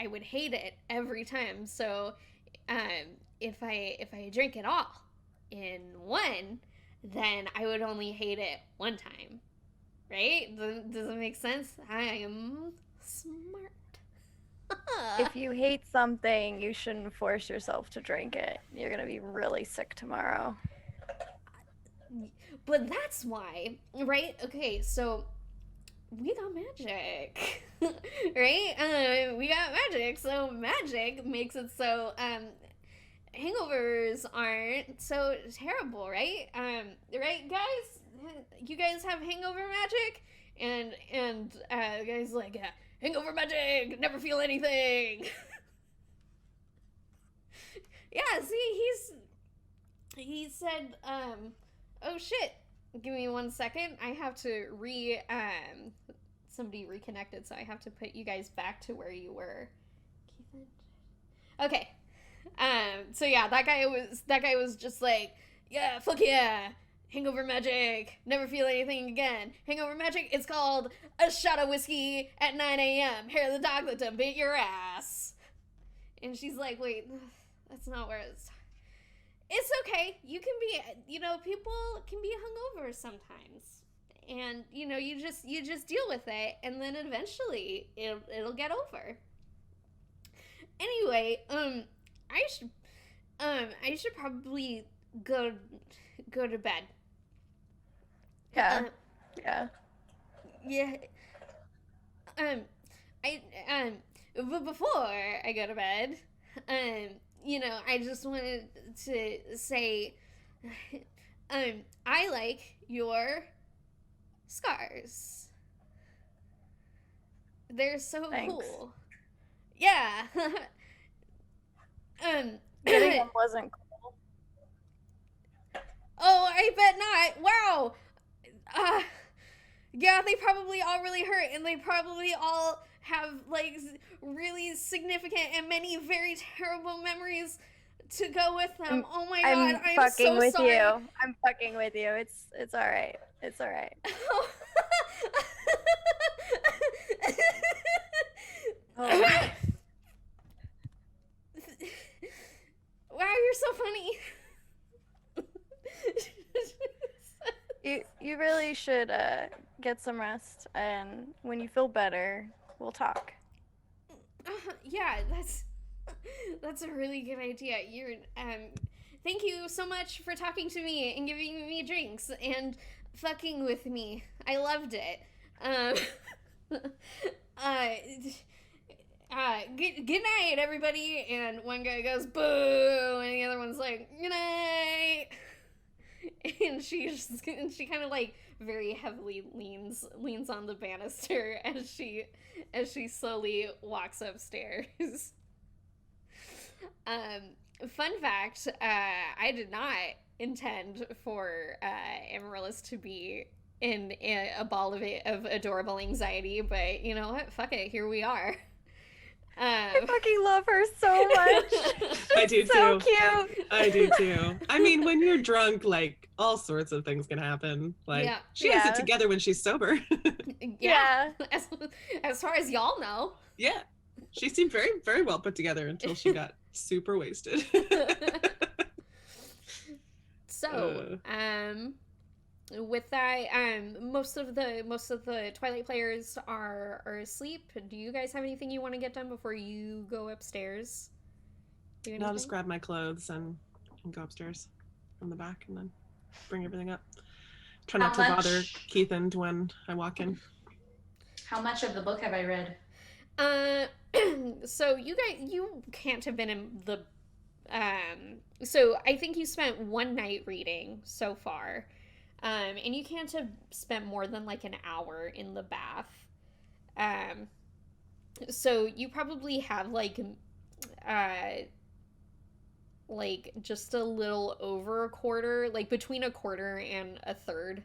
would hate it every time. So if I drink it all in one, then I would only hate it one time. Right? Does it make sense? I am smart. If you hate something, you shouldn't force yourself to drink it. You're gonna be really sick tomorrow. But that's why, right? Okay, so we got magic, right? We got magic, so magic makes it so hangovers aren't so terrible, right? Right, guys? You guys have hangover magic? And the guy's like, hangover magic, never feel anything. Yeah, see, he said, oh shit, give me 1 second. I have to somebody reconnected, so I have to put you guys back to where you were. Okay. So yeah, that guy was just like, yeah, fuck yeah, hangover magic, never feel anything again. Hangover magic, it's called a shot of whiskey at 9 a.m. Hair of the dog that done bit your ass. And she's like, wait, that's not where it's okay. You can be, people can be hungover sometimes. and you just deal with it, and then eventually it'll get over. Anyway, I should probably go to bed. Yeah. Yeah. Yeah. But before I go to bed, I just wanted to say, I like your scars. They're so Thanks. cool. Yeah. Getting them wasn't cool. Oh, I bet not. Wow. Yeah, they probably all really hurt, and they probably all have like really significant and many very terrible memories to go with them. Oh my god, I am fucking so with sorry. you. I'm fucking with you. It's all right. It's all right. Oh. Wow, you're so funny. You really should get some rest, and when you feel better, we'll talk. Yeah, that's a really good idea. Thank you so much for talking to me and giving me drinks and fucking with me. I loved it. Good night, everybody. And one guy goes boo, and the other one's like good night. And she kind of like very heavily leans on the banister as she slowly walks upstairs. Fun fact, I did not intend for Amaryllis to be in a ball of adorable anxiety, but you know what? Fuck it, here we are. I fucking love her so much. I do so too. Cute. I do too. I mean, when you're drunk, like all sorts of things can happen. Like she has it together when she's sober. Yeah. As far as y'all know. Yeah. She seemed very, very well put together until she got super wasted. So, with that, most of the Twilight players are asleep. Do you guys have anything you want to get done before you go upstairs? I'll just grab my clothes and go upstairs from the back and then bring everything up. Try not to bother Keithan when I walk in. How much of the book have I read? So you can't have been in the so I think you spent one night reading so far. And you can't have spent more than like an hour in the bath. So you probably have like just a little over a quarter, like between a quarter and a third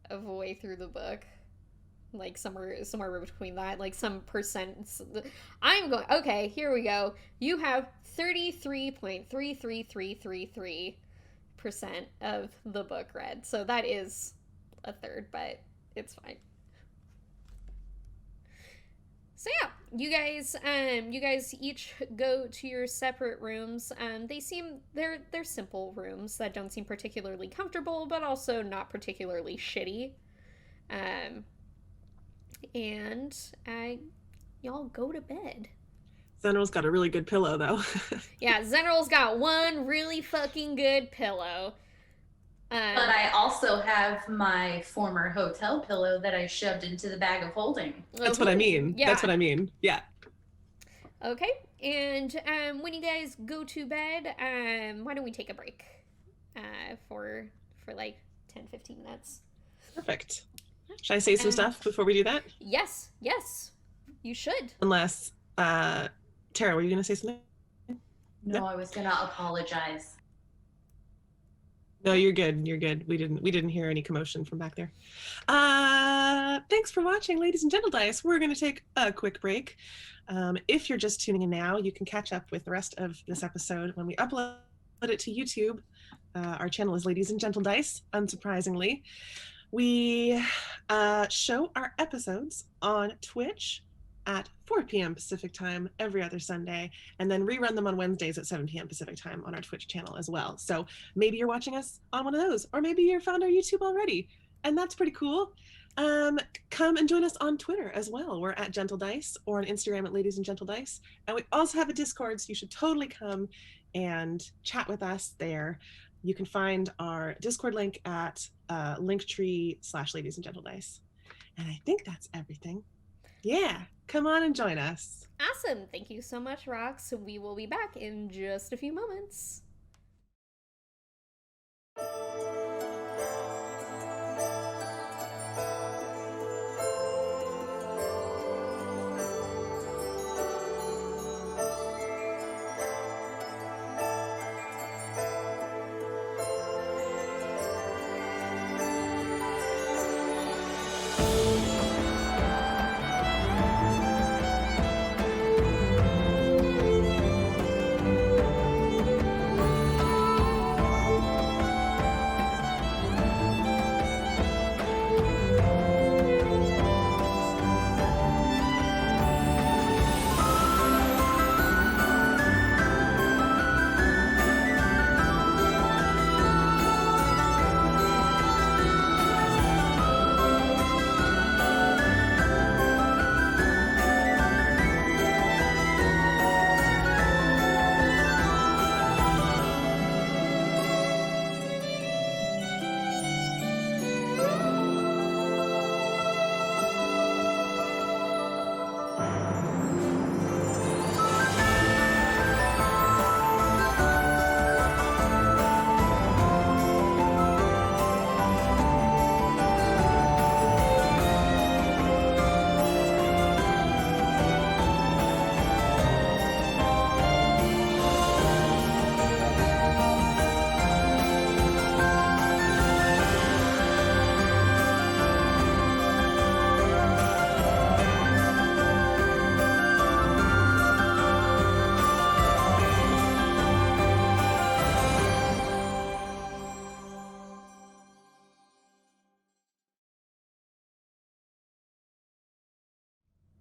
of a way through the book. Like somewhere between that, like some percent. Okay, here we go. You have 33.33333% of the book read. So that is a third, but it's fine. So yeah, you guys each go to your separate rooms. They're simple rooms that don't seem particularly comfortable, but also not particularly shitty. And y'all go to bed. Zenral's got a really good pillow, though. Yeah, Zenral's got one really fucking good pillow. But I also have my former hotel pillow that I shoved into the bag of holding. That's what I mean. Yeah. That's what I mean. Yeah. Okay, and when you guys go to bed, why don't we take a break for like 10-15 minutes? Perfect. Should I say some stuff before we do that? Yes, you should. Unless, Tara, were you going to say something? No, I was going to apologize. No, you're good. You're good. We didn't hear any commotion from back there. Thanks for watching, Ladies and Gentledice. We're going to take a quick break. If you're just tuning in now, you can catch up with the rest of this episode when we upload it to YouTube. Our channel is Ladies and Gentledice, unsurprisingly. We show our episodes on Twitch at 4 p.m. Pacific time every other Sunday, and then rerun them on Wednesdays at 7 p.m. Pacific time on our Twitch channel as well. So maybe you're watching us on one of those, or maybe you found our YouTube already and that's pretty cool. Come and join us on Twitter as well. We're at Gentledice, or on Instagram at Ladies and Gentledice. And we also have a Discord, so you should totally come and chat with us there. You can find our Discord link at linktree/Ladies and Gentledice. And I think that's everything. Yeah, come on and join us. Awesome. Thank you so much, Rox. We will be back in just a few moments.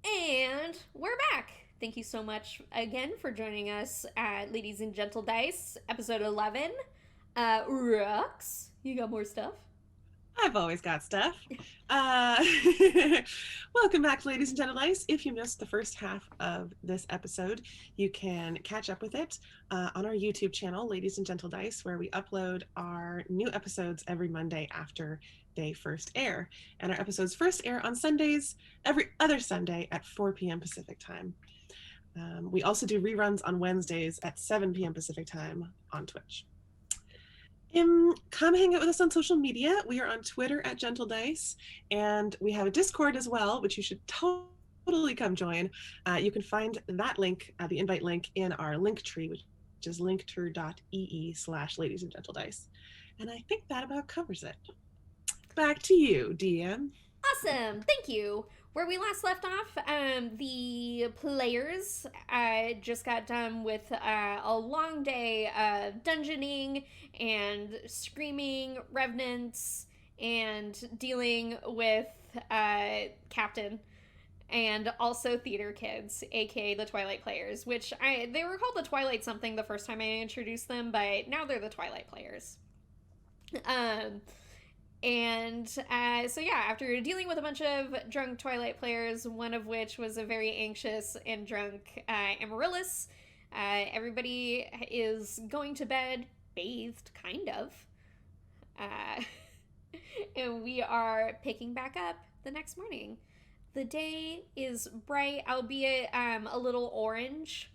And we're back. Thank you so much again for joining us at Ladies and Gentledice, episode 11. Rox, you got more stuff? I've always got stuff. Welcome back to Ladies and Gentledice. If you missed the first half of this episode, you can catch up with it on our YouTube channel, Ladies and Gentledice, where we upload our new episodes every Monday after they first air. And our episodes first air on Sundays, every other Sunday at 4 p.m. Pacific time. We also do reruns on Wednesdays at 7 p.m. Pacific time on Twitch. Come hang out with us on social media. We are on Twitter at Gentledice, and we have a Discord as well, which you should totally come join. You can find that link, the invite link, in our link tree, which is linktree.ee/Ladies and Gentledice. And I think that about covers it. Back to you, DM. Awesome. Thank you. Where we last left off, the players just got done with a long day of dungeoning and screaming revenants and dealing with Captain and also theater kids, aka the Twilight players, which they were called the Twilight something the first time I introduced them, but now they're the Twilight players. And so yeah, after dealing with a bunch of drunk Twilight players, one of which was a very anxious and drunk Amaryllis, everybody is going to bed bathed, kind of. And we are picking back up the next morning. The day is bright, albeit a little orange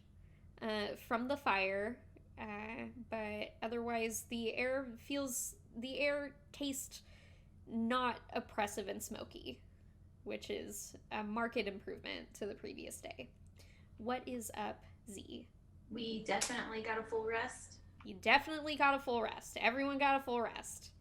from the fire, but otherwise the air tastes not oppressive and smoky, which is a marked improvement to the previous day. What is up, Z? We definitely got a full rest. You definitely got a full rest. Everyone got a full rest.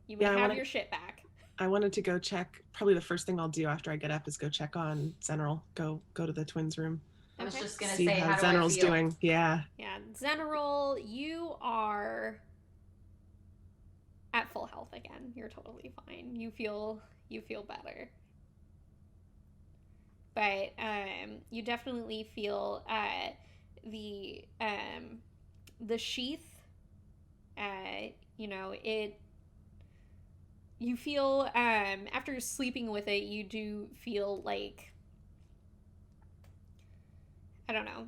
You may have your shit back. I wanted to go check. Probably the first thing I'll do after I get up is go check on Zeneral. Go to the twins' room. I was just gonna See say how how Zeneral's do I feel? doing. Yeah. Yeah, Zeneral, you are at full health again. You're totally fine. You feel better. But you definitely feel the sheath. you feel, after sleeping with it, you do feel like, I don't know,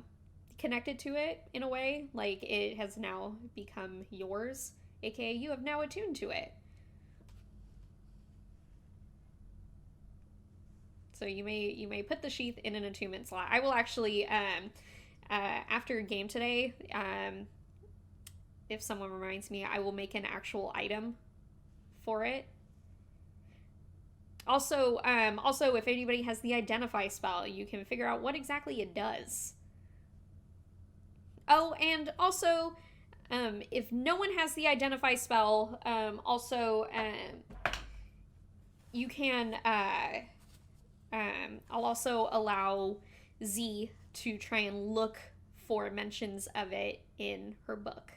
connected to it in a way. Like it has now become yours, aka you have now attuned to it. So you may put the sheath in an attunement slot. I will actually, after game today, if someone reminds me, I will make an actual item for it. Also, if anybody has the identify spell, you can figure out what exactly it does. Oh, and also, if no one has the identify spell, you can, I'll also allow Z to try and look for mentions of it in her book.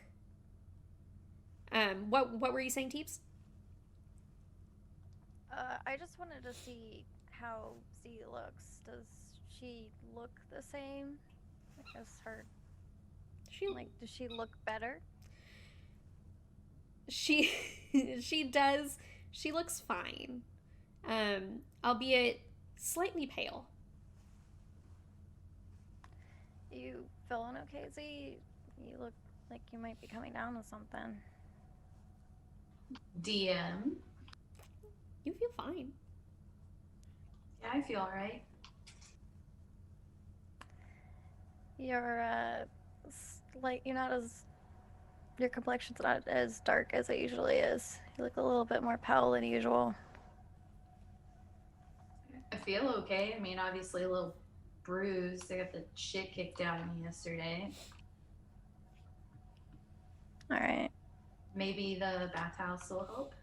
What were you saying, Teeps? I just wanted to see how Z looks. Does she look the same as her? Does she look better? She does. She looks fine. Albeit slightly pale. You feeling okay, Z? You look like you might be coming down with something. DM. You feel fine. Yeah, I feel alright. You're you're not as, your complexion's not as dark as it usually is. You look a little bit more pale than usual. I feel okay. I mean, obviously a little bruised. I got the shit kicked out of me yesterday. All right. Maybe the bathhouse will help.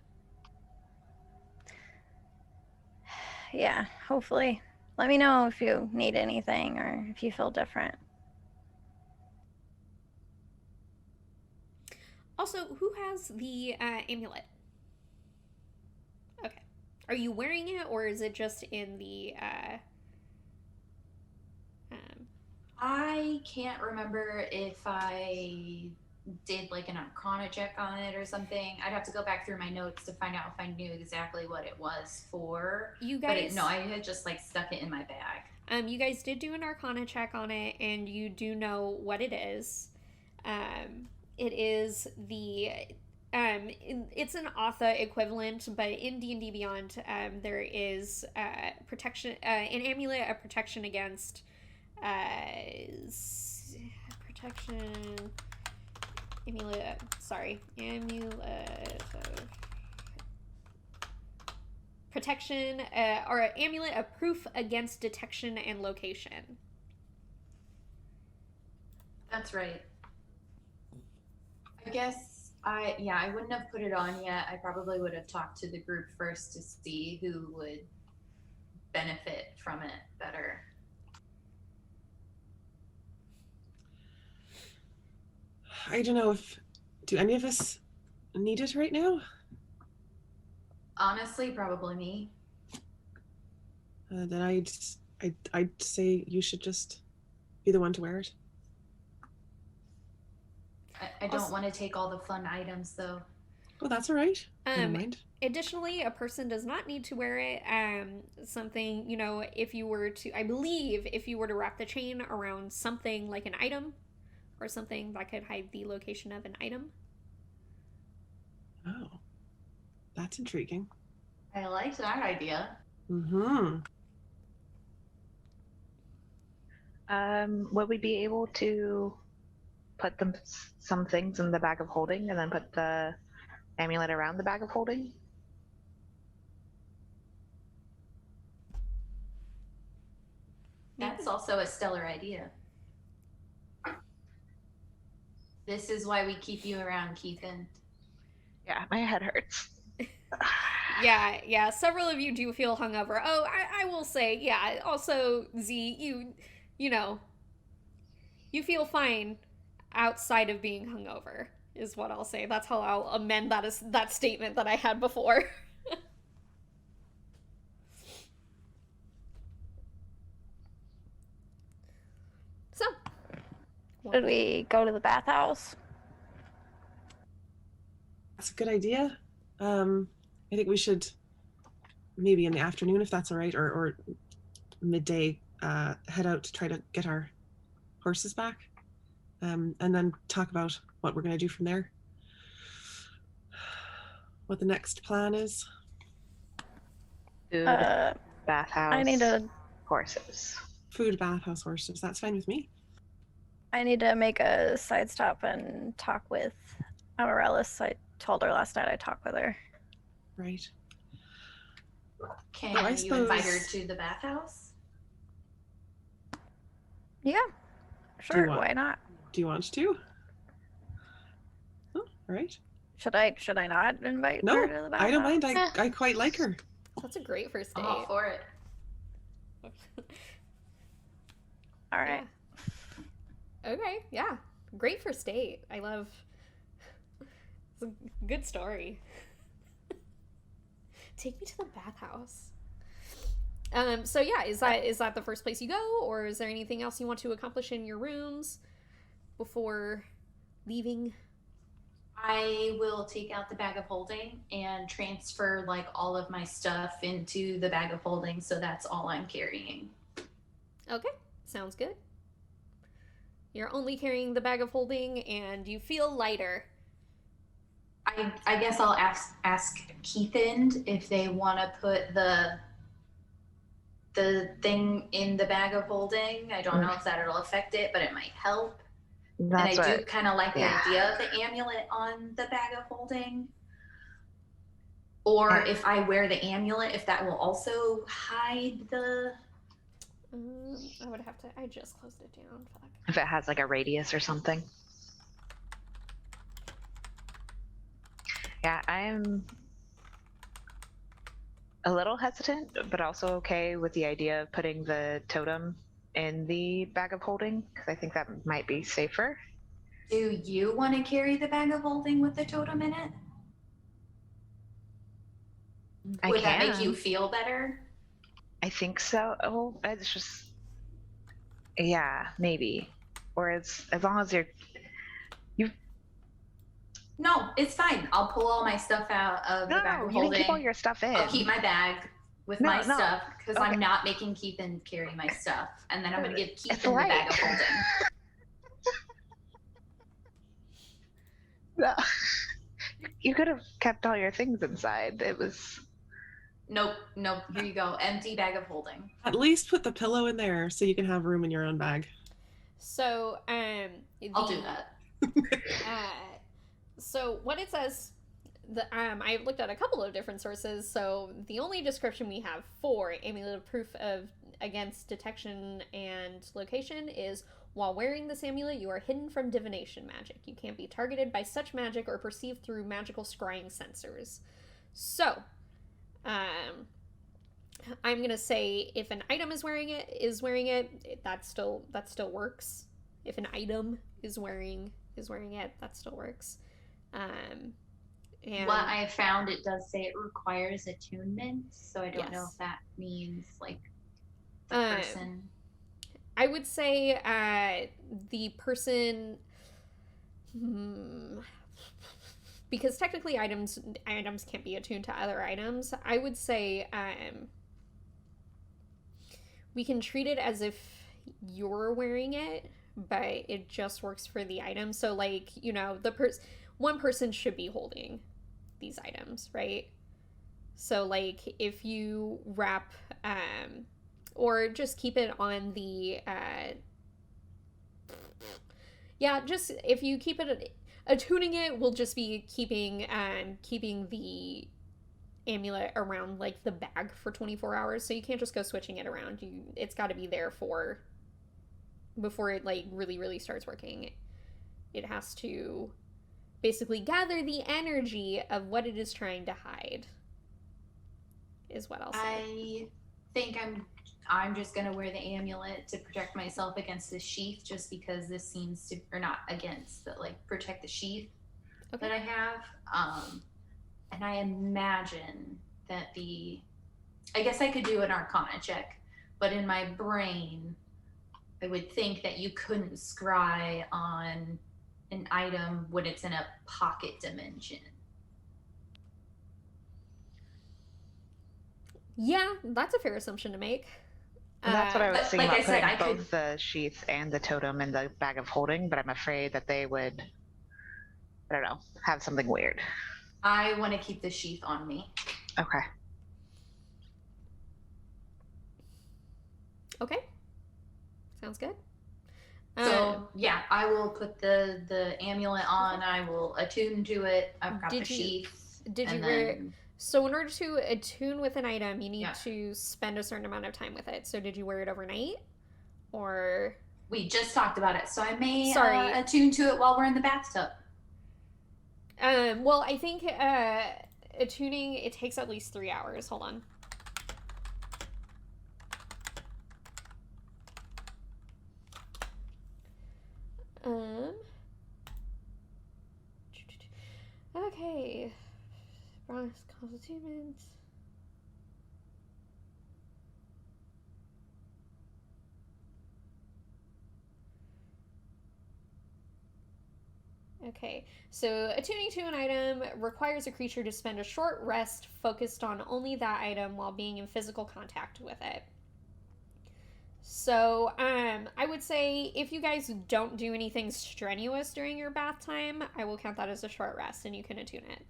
Yeah, hopefully. Let me know if you need anything or if you feel different. Also, who has the amulet? Okay. Are you wearing it, or is it just in the... I can't remember if I did like an Arcana check on it or something. I'd have to go back through my notes to find out if I knew exactly what it was for. You guys... No, I had just like stuck it in my bag. You guys did do an Arcana check on it, and you do know what it is. It is the... it's an Atha equivalent, but in D&D Beyond, there is protection, an amulet of protection against amulet of protection, or amulet of proof against detection and location. That's right. I guess I wouldn't have put it on yet. I probably would have talked to the group first to see who would benefit from it better. I don't know do any of us need it right now? Honestly, probably me. Then I'd say you should just be the one to wear it. I don't want to take all the fun items, though. Oh, that's all right. Never mind. Additionally, a person does not need to wear it. Something, if you were to, I believe, if you were to wrap the chain around something like an item, or something that could hide the location of an item. Oh, that's intriguing. I like that idea. Mm-hmm. Would we be able to put some things in the bag of holding and then put the amulet around the bag of holding? That's also a stellar idea. This is why we keep you around, Keithan. Yeah, my head hurts. Yeah, several of you do feel hungover. Oh, I will say, yeah, also, Z, you feel fine outside of being hungover, is what I'll say. That's how I'll amend that statement that I had before. So, should we go to the bathhouse? That's a good idea. I think we should maybe in the afternoon, if that's all right, or midday, head out to try to get our horses back, and then talk about what we're going to do from there. What the next plan is. Food, bathhouse, I need to horses. Food, bathhouse, horses. That's fine with me. I need to make a side stop and talk with Amarellis. I told her last night I talked with her. Right. Can Well, I you invite her suppose- to the bathhouse? Yeah, sure. want- Why not? Do you want to? Oh, all right. Should I not invite No, her to the bathhouse? I don't mind. I quite like her. That's a great first date. I'm all for it. All right. Okay, yeah. Great first date. I love. It's a good story. Take me to the bathhouse. So yeah, is that the first place you go, or is there anything else you want to accomplish in your rooms before leaving? I will take out the bag of holding and transfer like all of my stuff into the bag of holding, so that's all I'm carrying. Okay, sounds good. You're only carrying the bag of holding, and you feel lighter. I guess I'll ask Keithan if they want to put the thing in the bag of holding. I don't know if that'll affect it, but it might help. That's and I what, do kind of like yeah. the idea of the amulet on the bag of holding. Or if I wear the amulet, if that will also hide the... I would have to... I just closed it down. Fuck. if it has like a radius or something. Yeah, I'm a little hesitant, but also okay with the idea of putting the totem in the bag of holding, because I think that might be safer. Do you want to carry the bag of holding with the totem in it? Would that make you feel better? I think so. Oh, it's just, yeah, maybe. Or as long as you. No, it's fine. I'll pull all my stuff out of the bag No, of you holding. can keep all your stuff in. I'll keep my bag with No, my no. stuff because Okay. I'm not making Keithan carry my stuff. And then I'm going to give It's Keithan the bag of light. holding. No. You could have kept all your things inside. It was. Nope. Here you go. Empty bag of holding. At least put the pillow in there so you can have room in your own bag. So, I'll do that. So what it says, I've looked at a couple of different sources. So the only description we have for amulet of proof of against detection and location is: while wearing this amulet, you are hidden from divination magic. You can't be targeted by such magic or perceived through magical scrying sensors. So, I'm gonna say if an item is wearing it, that still works. If an item is wearing it, that still works. And what I found, it does say it requires attunement, so I don't know Yes. if that means like the person. I would say the person, because technically items can't be attuned to other items. I would say we can treat it as if you're wearing it, but it just works for the item. So like, you know, one person should be holding these items, right? So like if you wrap or just keep it on the just if you keep it attuning it will just be keeping the amulet around like the bag for 24 hours, so you can't just go switching it around. It's got to be there before it like really starts working. It has to basically gather the energy of what it is trying to hide, is what I'll say. I think I'm just gonna wear the amulet to protect myself against the sheath, just because this seems to, or not against, but like protect the sheath that I have. And I imagine that I guess I could do an Arcana check, but in my brain, I would think that you couldn't scry on an item when it's in a pocket dimension. Yeah, that's a fair assumption to make. And that's what I was But thinking like about I said, putting I both could- the sheath and the totem in the bag of holding, but I'm afraid that they would, I don't know, have something weird. I want to keep the sheath on me. Okay. Okay. Sounds good. So yeah, I will put the amulet on. I will attune to it. I've got the Did you- sheath. Did you and wear... then So in order to attune with an item, you need Yeah. to spend a certain amount of time with it. So did you wear it overnight? Or... we just talked about it, so I may Sorry. attune to it while we're in the bathtub. Well, I think attuning, it takes at least 3 hours. Hold on. Okay. Bronze calls attunement. Okay, so attuning to an item requires a creature to spend a short rest focused on only that item while being in physical contact with it. So, I would say if you guys don't do anything strenuous during your bath time, I will count that as a short rest and you can attune it.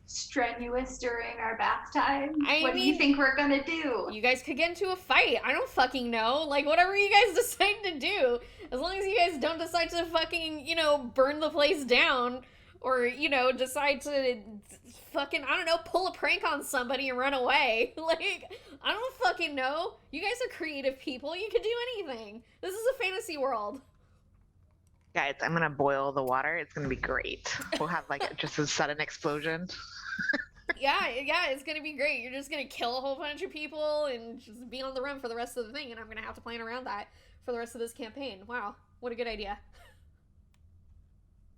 Strenuous during our bath time. I What do you mean- think we're gonna do? You guys could get into a fight. I don't fucking know. Like, whatever you guys decide to do. As long as you guys don't decide to fucking, burn the place down. Or, decide to fucking, I don't know, pull a prank on somebody and run away. Like, I don't fucking know. You guys are creative people. You could do anything. This is a fantasy world. Guys, I'm gonna boil the water. It's gonna be great. We'll have like just a sudden explosion. Yeah, it's gonna be great. You're just gonna kill a whole bunch of people and just be on the run for the rest of the thing, and I'm gonna have to plan around that for the rest of this campaign. Wow, what a good idea.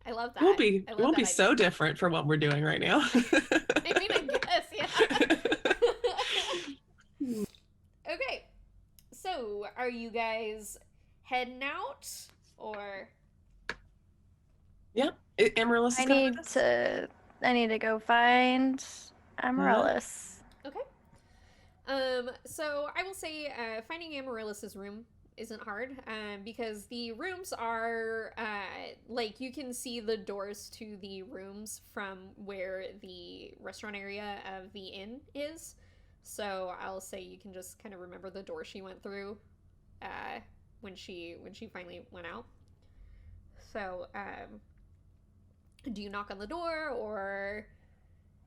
I love that. It won't be so different from what we're doing right now. I mean, I guess, yeah. Okay, so are you guys heading out, or? Yeah, Amaryllis is I coming need with us. I need to go find Amaryllis. Okay. So I will say finding Amaryllis's room isn't hard because the rooms are like you can see the doors to the rooms from where the restaurant area of the inn is. So I'll say you can just kind of remember the door she went through when she finally went out. So do you knock on the door or?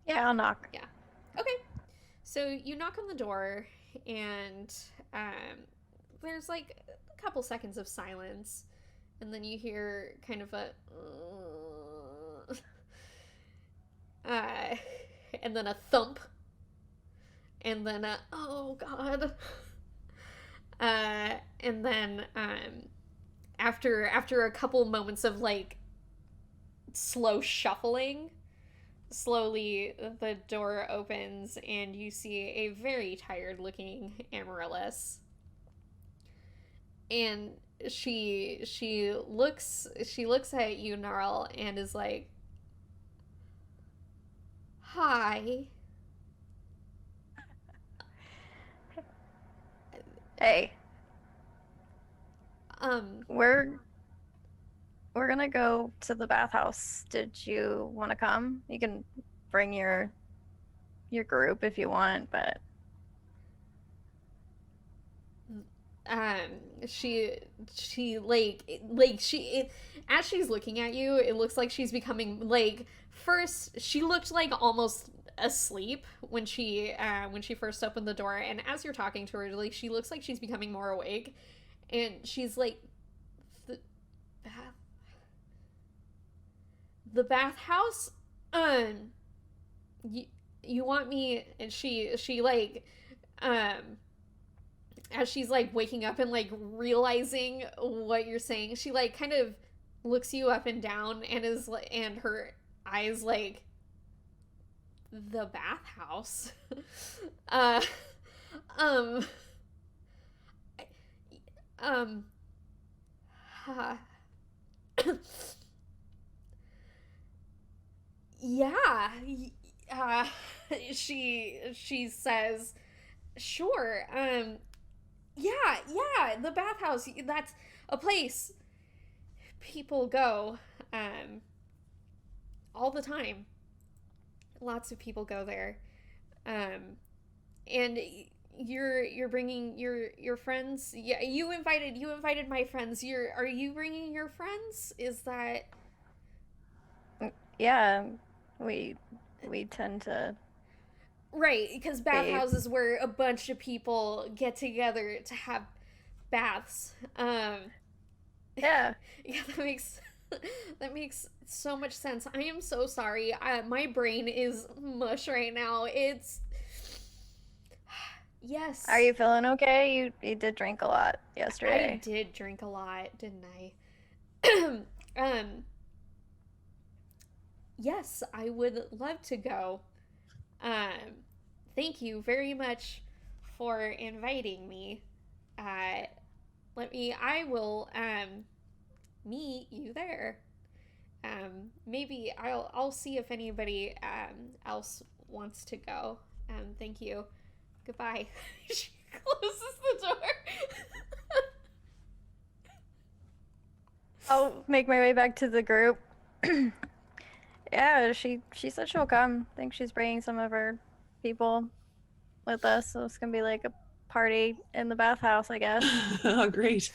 Yeah, I'll knock. Yeah. Okay. So you knock on the door and there's like a couple seconds of silence and then you hear kind of a and then a thump and then a oh god and then after a couple moments of like slow shuffling, slowly the door opens and you see a very tired looking Amaryllis. And she looks at you, Gnarl, and is like, "Hi." Hey, we're gonna go to the bathhouse. Did you want to come? You can bring your group if you want, but she as she's looking at you, it looks like she's becoming like first she looked like almost asleep when she first opened the door, and as you're talking to her, like she looks like she's becoming more awake, and she's like, the bathhouse, you want me? And she like as she's like waking up and like realizing what you're saying, she like kind of looks you up and down and is like, and her eyes like, the bathhouse. Yeah, she says, "Sure. Yeah, the bathhouse. That's a place people go all the time. Lots of people go there. And you're bringing your friends. Yeah, you invited my friends. Are you bringing your friends? Is that Yeah, we tend to. right? Because bathhouses where a bunch of people get together to have baths. Yeah. Yeah, that makes so much sense. I am so sorry. My brain is mush right now. It's yes. Are you feeling okay? You did drink a lot yesterday. I did drink a lot, didn't I? Yes, I would love to go. Thank you very much for inviting me. I will meet you there. Maybe I'll see if anybody else wants to go. Thank you. Goodbye. She closes the door. I'll make my way back to the group. Yeah, she said she'll come. I think she's bringing some of her people with us, so it's gonna be like a party in the bathhouse, I guess. Oh, great.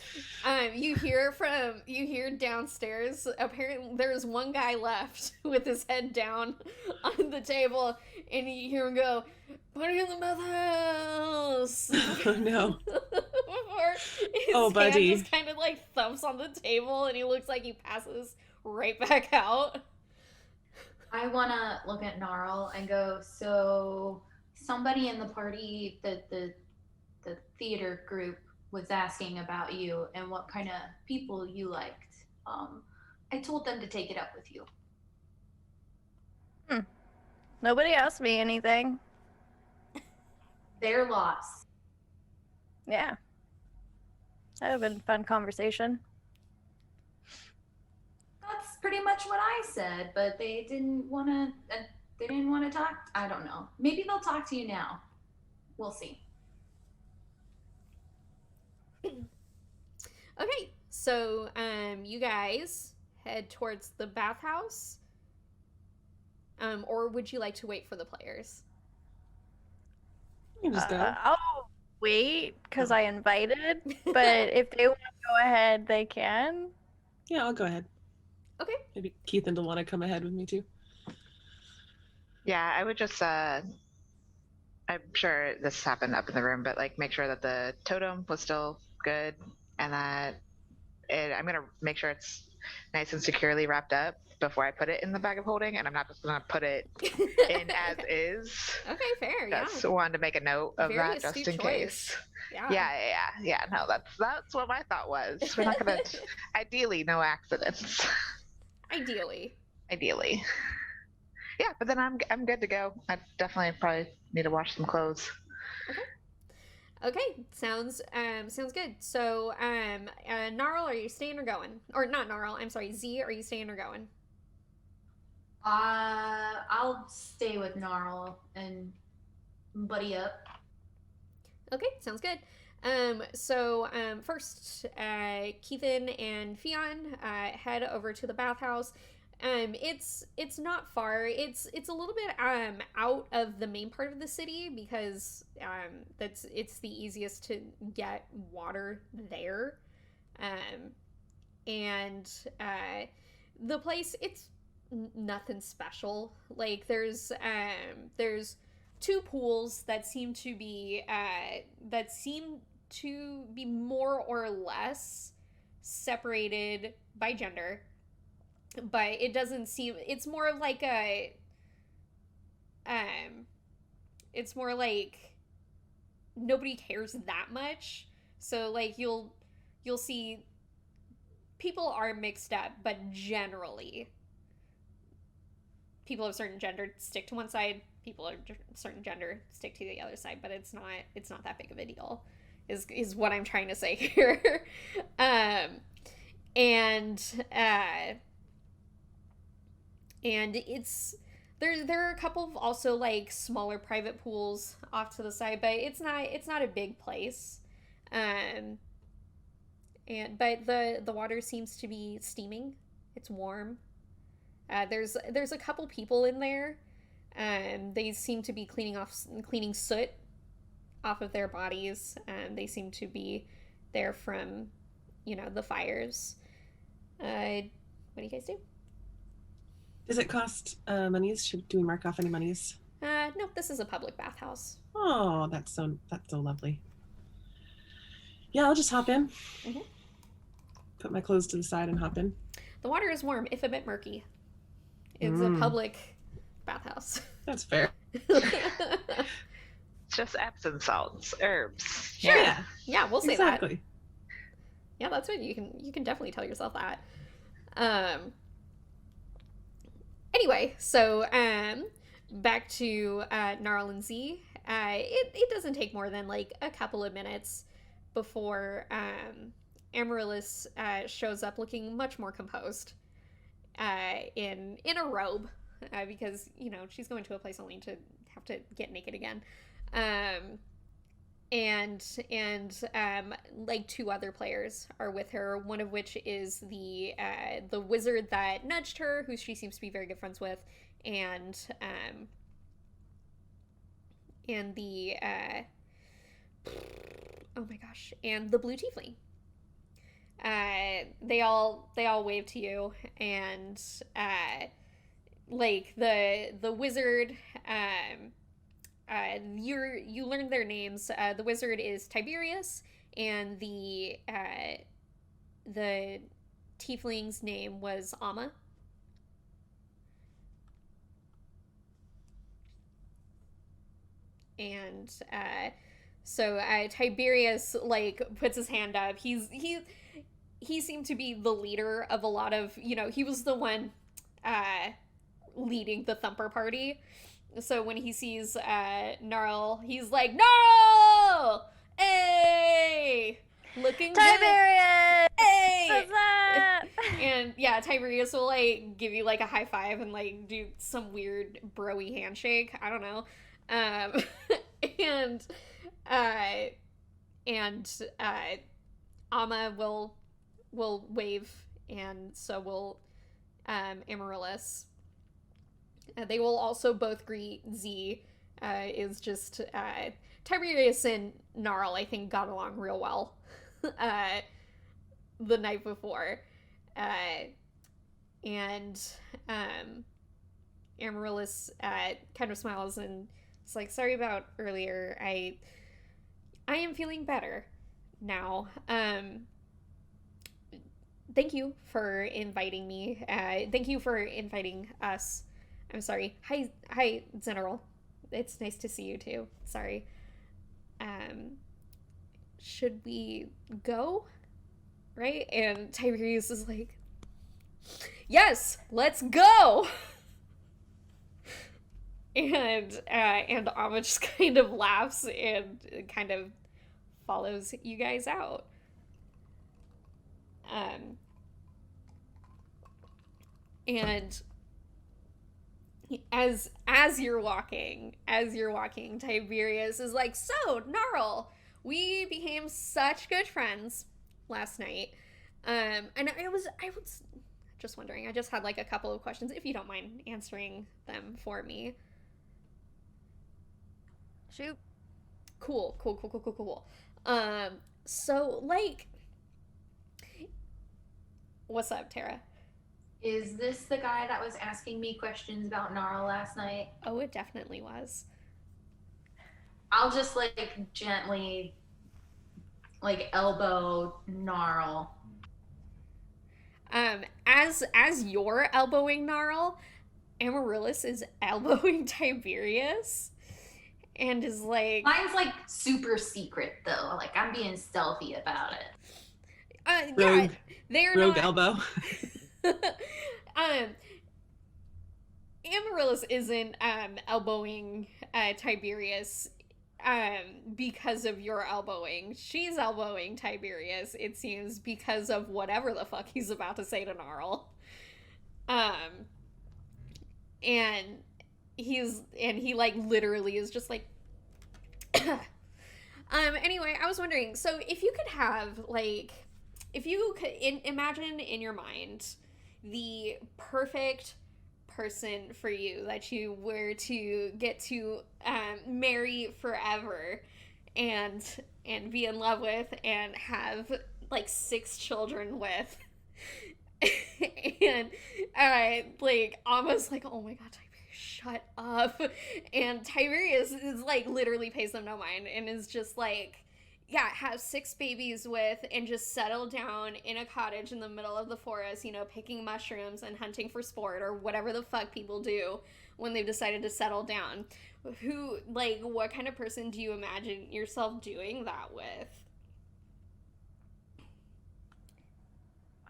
You hear downstairs. Apparently, there's one guy left with his head down on the table, and you hear him go, "Party in the bathhouse!" Oh no. Before his Oh, buddy. hand just kind of like thumps on the table, and he looks like he passes right back out. I want to look at Gnarl and go, so somebody in the party, the theater group was asking about you and what kind of people you liked. I told them to take it up with you. Nobody asked me anything. Their loss. Yeah. That would have been a fun conversation. That's pretty much what I said, but they didn't want to talk. I don't know. Maybe they'll talk to you now. We'll see. Okay, so you guys head towards the bathhouse, or would you like to wait for the players? You can just go. I'll wait because I invited, but if they want to go ahead, they can. Yeah, I'll go ahead. Okay. Maybe Keithan will want to come ahead with me too. Yeah, I would just I'm sure this happened up in the room, but like make sure that the totem was still good and that I'm gonna make sure it's nice and securely wrapped up before I put it in the bag of holding, and I'm not just gonna put it in as is. Okay, fair. Just wanted to make a note of Very that just astute in choice. case. Yeah. No, that's what my thought was. We're not gonna. Ideally, no accidents. Ideally. Yeah, but then I'm good to go. I definitely probably need to wash some clothes. Okay, sounds good. So, Gnarl, are you staying or going? Or not Gnarl? I'm sorry, Z. Are you staying or going? I'll stay with Gnarl and buddy up. Okay, sounds good. First, Keithan and Fionn head over to the bathhouse. It's not far. It's a little bit out of the main part of the city because it's the easiest to get water there. And the place, it's nothing special. Like there's two pools that seem to be more or less separated by gender, but it doesn't seem, it's more like it's more like nobody cares that much. So like you'll see people are mixed up, but generally people of a certain gender stick to one side, people of a certain gender stick to the other side, but it's not that big of a deal is what I'm trying to say here. And it's there are a couple of also like smaller private pools off to the side, but it's not a big place. But the water seems to be steaming. It's warm. There's a couple people in there. They seem to be cleaning soot off of their bodies. They seem to be there from, the fires. What do you guys do? Does it cost monies? Do we mark off any monies? No, this is a public bathhouse. Oh, that's so lovely. Yeah, I'll just hop in. Mm-hmm. Put my clothes to the side and hop in. The water is warm, if a bit murky. It's a public bathhouse. That's fair. Just Epsom salts, herbs. Sure. Yeah, we'll say exactly. that. Yeah, that's what you can definitely tell yourself that. Anyway, so back to Gnarl and Z. It doesn't take more than like a couple of minutes before Amaryllis shows up looking much more composed in a robe because she's going to a place only to have to get naked again. And like two other players are with her, one of which is the wizard that nudged her, who she seems to be very good friends with, and the oh my gosh, and the blue tiefling. They all wave to you, and like the wizard, you learned their names. The wizard is Tiberius, and the tiefling's name was Amma. And so Tiberius like puts his hand up. He seemed to be the leader of a lot of, he was the one leading the Thumper party. So when he sees Gnarl, he's like, "Gnarl! Hey! Looking Tiberius! good! Hey!" What's up? And yeah, Tiberius will like give you like a high five and like do some weird bro-y handshake. I don't know. And Amma will wave, and so will Amaryllis. They will also both greet Z. Is just Tiberius and Gnarl, I think, got along real well the night before. And Amaryllis kind of smiles and is like, "Sorry about earlier. I am feeling better now. Thank you for inviting me. Thank you for inviting us. I'm sorry. Hi, General. It's nice to see you too. Sorry. Should we go? Right?" And Tiberius is like, "Yes, let's go!" And Amma just kind of laughs and kind of follows you guys out. And as you're walking, Tiberius is like, "So, Gnarl, we became such good friends last night. And I was just wondering, I just had like a couple of questions, if you don't mind answering them for me." Shoot. Cool. So like, what's up, Tara? Is this the guy that was asking me questions about Gnarl last night? Oh, it definitely was. I'll just like gently like elbow Gnarl. As you're elbowing Gnarl, Amaryllis is elbowing Tiberius and is like, Mine's like super secret though. Like I'm being stealthy about it. yeah, they're Rogue not, elbow. Amaryllis isn't elbowing Tiberius because of your elbowing. She's elbowing Tiberius, it seems, because of whatever the fuck he's about to say to Gnarl. And he like literally is just like anyway, I was wondering, so if you could have like, if you could imagine in your mind the perfect person for you that you were to get to marry forever and be in love with and have like 6 children with, and like almost like, oh my god, shut up. And Tiberius is like literally pays them no mind and is just like, yeah, have 6 babies with and just settle down in a cottage in the middle of the forest, you know, picking mushrooms and hunting for sport or whatever the fuck people do when they've decided to settle down. Who, like, what kind of person do you imagine yourself doing that with?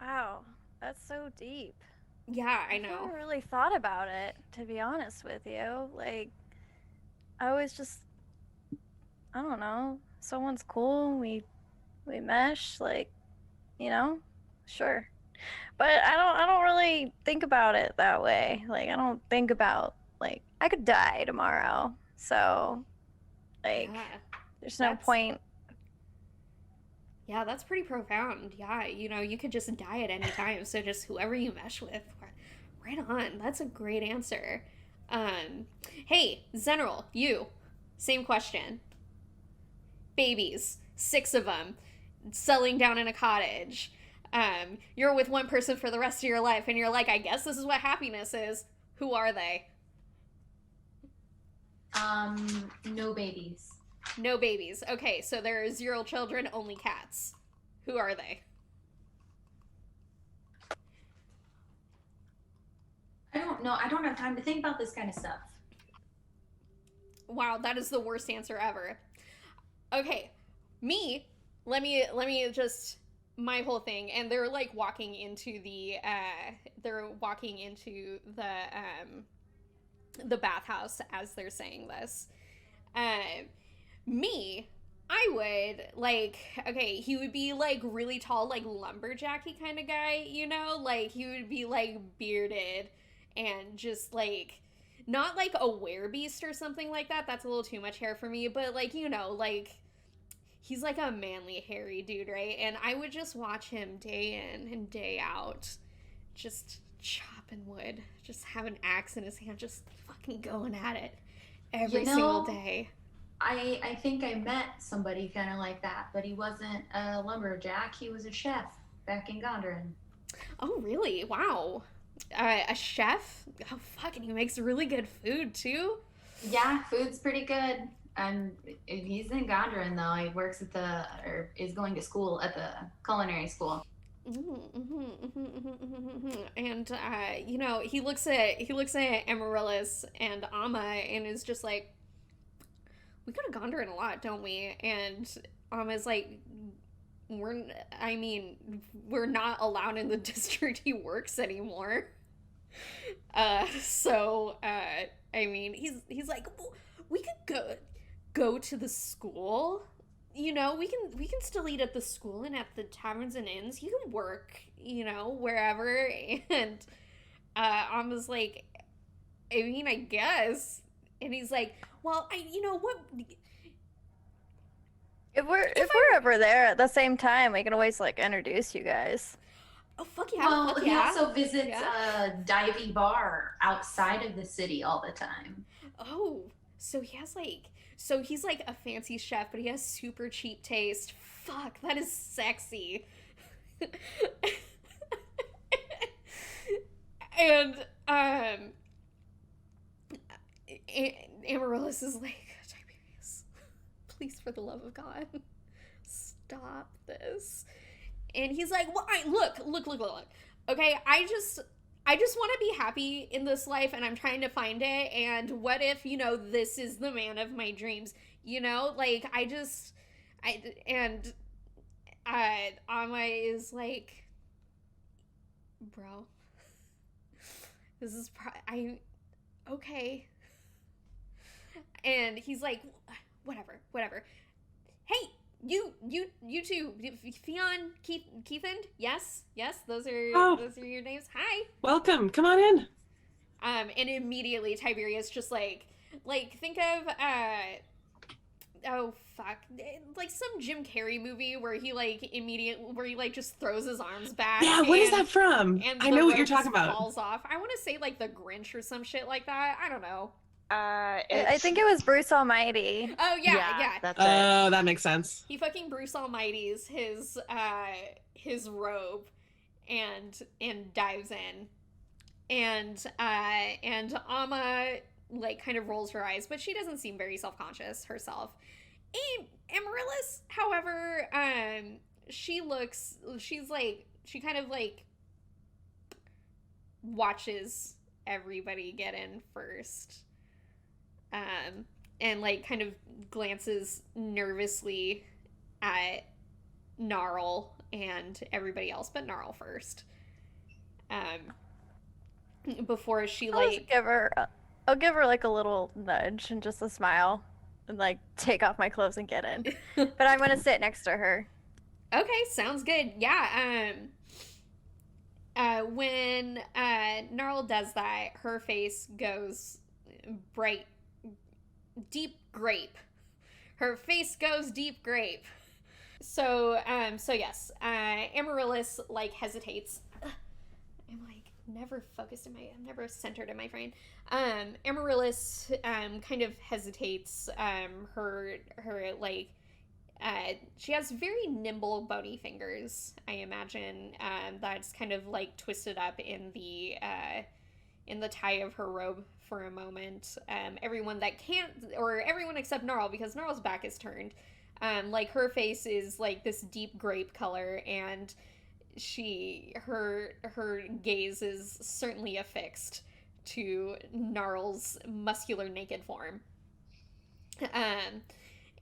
Wow, that's so deep. Yeah, I I know. never really thought about it, to be honest with you. Like, I always just, I don't know, someone's cool, we mesh, like, you know, sure. But I don't really think about it that way. Like, I don't think about, like, I could die tomorrow. So, like, Yeah. there's no That's- point. Yeah, that's pretty profound. Yeah, you know, you could just die at any time. So just whoever you mesh with, right on. That's a great answer. Hey, Zeneral, you, same question. Babies, 6 of them, settling down in a cottage. You're with one person for the rest of your life, and you're like, I guess this is what happiness is. Who are they? No babies. No babies. Okay, so there are 0 children, only cats. Who are they? I don't know. I don't have time to think about this kind of stuff. Wow, that is the worst answer ever. Okay, let me just, my whole thing, and they're like walking into the bathhouse as they're saying this. I would, like, okay, he would be, like, really tall, like, lumberjacky kind of guy, you know? Like, he would be, like, bearded and just, like, not, like, a werebeast or something like that. That's a little too much hair for me. But, like, you know, like, he's, like, a manly, hairy dude, right? And I would just watch him day in and day out, just chopping wood, just have an axe in his hand, just fucking going at it every single day. I think I met somebody kind of like that, but he wasn't a lumberjack. He was a chef back in Gondrin. Oh, really? Wow. A chef? Oh, fuck, and he makes really good food, too? Yeah, food's pretty good. And he's in Gondrin, though. He works at or is going to school at the culinary school. And, you know, he looks at Amaryllis and Amma and is just like, we go to Gondrin a lot, don't we? And Amma's like, we're not allowed in the district he works anymore. So I mean, he's like, we could go to the school. You know, we can still eat at the school and at the taverns and inns. You can work, you know, wherever. And Amma's like, I mean, I guess. And he's like, well, you know what? If we're ever there at the same time, we can always like introduce you guys. Oh, fuck yeah. Well, fuck he yeah. also visits a divey bar outside of the city all the time. Oh, so he's like a fancy chef, but he has super cheap taste. Fuck, that is sexy. And Amaryllis is like, Tiberius, please, for the love of God, stop this. And he's like, well, look. Okay, I just want to be happy in this life, and I'm trying to find it. And what if, you know, this is the man of my dreams? You know, like, Amma is like, bro, this is okay. And he's like, whatever. Hey, you two, Fionn, Keithan, yes, those are your names. Hi. Welcome. Come on in. And immediately Tiberius just like think of oh fuck, like some Jim Carrey movie where he like just throws his arms back. Yeah, what is that from? And I know what you're talking about. Falls off. I want to say like The Grinch or some shit like that. I don't know. I think it was Bruce Almighty. Oh yeah. That's it. Oh, that makes sense. He fucking Bruce Almighty's his robe and dives in. And Amma like kind of rolls her eyes, but she doesn't seem very self-conscious herself. Amaryllis, however, she kind of like watches everybody get in first. And like kind of glances nervously at Gnarl and everybody else, but Gnarl first. Before she like I'll give her like a little nudge and just a smile and like take off my clothes and get in. But I'm gonna sit next to her. Okay, sounds good. Yeah. When Gnarl does that, her face goes bright, deep grape. Her face goes deep grape. So yes, Amaryllis like hesitates. I'm like never centered in my brain. Amaryllis kind of hesitates. Her like she has very nimble bony fingers, I imagine. That's kind of like twisted up in the tie of her robe for a moment. Everyone except Gnarl, because Gnarl's back is turned. Like her face is like this deep grape color, and her gaze is certainly affixed to Gnarl's muscular naked form.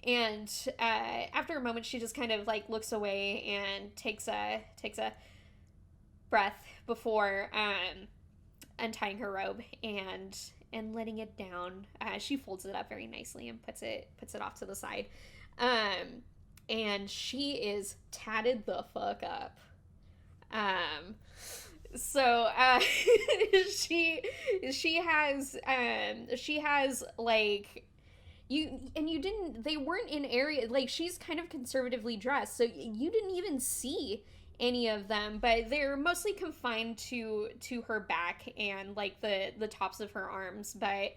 And after a moment, she just kind of like looks away and takes a breath before untying her robe and letting it down. She folds it up very nicely and puts it off to the side. And she is tatted the fuck up. So she has like they weren't in area, like she's kind of conservatively dressed, so you didn't even see any of them, but they're mostly confined to her back and like the tops of her arms. But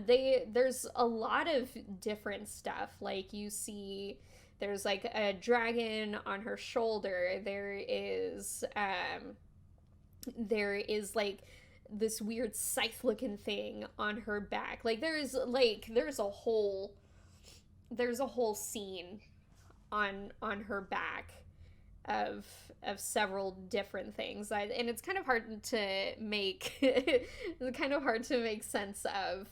there's a lot of different stuff. Like you see there's like a dragon on her shoulder. There is like this weird scythe looking thing on her back. Like there's a whole scene on her back of several different things, and it's kind of hard to make sense of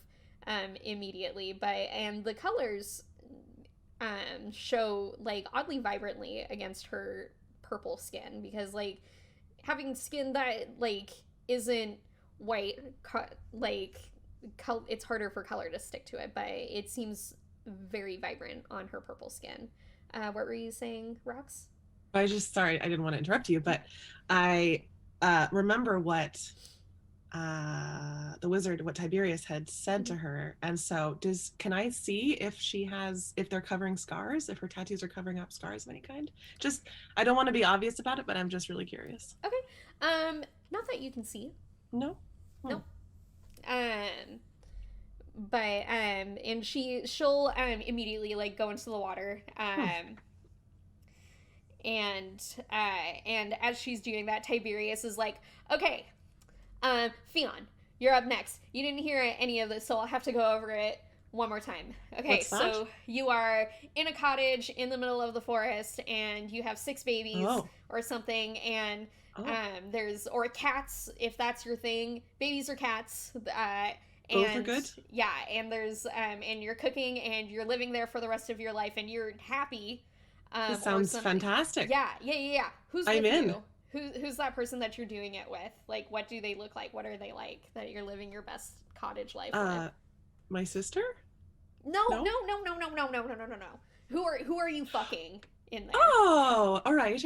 immediately. And the colors show like oddly vibrantly against her purple skin, because like having skin that like isn't white, it's harder for color to stick to it, but it seems very vibrant on her purple skin. What were you saying, Rox? I just, sorry, I didn't want to interrupt you, but I remember what the wizard, what Tiberius had said to her, and so can I see if they're covering scars, if her tattoos are covering up scars of any kind? Just, I don't want to be obvious about it, but I'm just really curious. Okay. Not that you can see. No. Nope. But and she'll immediately like go into the water. And as she's doing that, Tiberius is like, okay, Fionn, you're up next. You didn't hear any of this, so I'll have to go over it one more time. Okay, so you are in a cottage in the middle of the forest, and you have 6 babies or something, and there's, or cats, if that's your thing. Babies or cats. Both are good. Yeah, and there's and you're cooking, and you're living there for the rest of your life, and you're happy. This sounds fantastic. Yeah. Who's I'm with in. you? Who's that person that you're doing it with? Like, what do they look like? What are they like that you're living your best cottage life with? My sister? No. Who are you fucking in there? Oh, all right.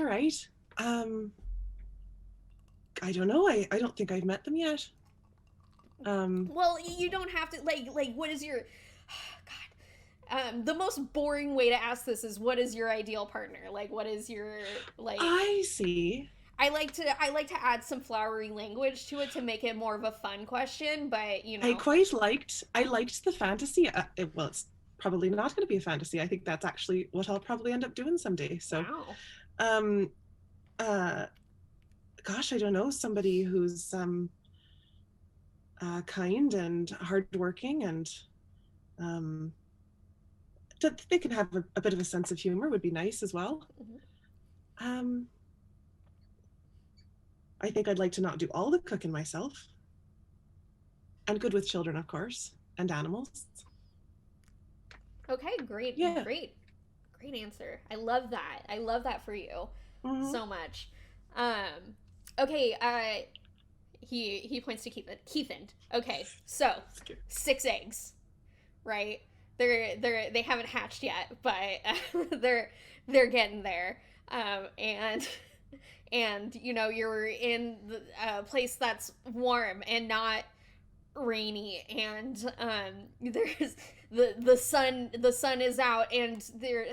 I don't know. I don't think I've met them yet. Well, you don't have to, like, what is your, God, the most boring way to ask this is, what is your ideal partner? Like, what is your, like... I see. I like to add some flowery language to it to make it more of a fun question, but, you know. I liked the fantasy. Well, it's probably not going to be a fantasy. I think that's actually what I'll probably end up doing someday. So, wow. Gosh, I don't know, somebody who's kind and hardworking, and that they can have a bit of a sense of humor would be nice as well. Mm-hmm. I think I'd like to not do all the cooking myself. And good with children, of course, and animals. Okay, great. Yeah. Great answer. I love that. I love that for you so much. Okay, he points to Keithan. Okay, so 6 eggs, right? They haven't hatched yet, but they're getting there. And you know, you're in a place that's warm and not rainy, and there's the sun is out, and there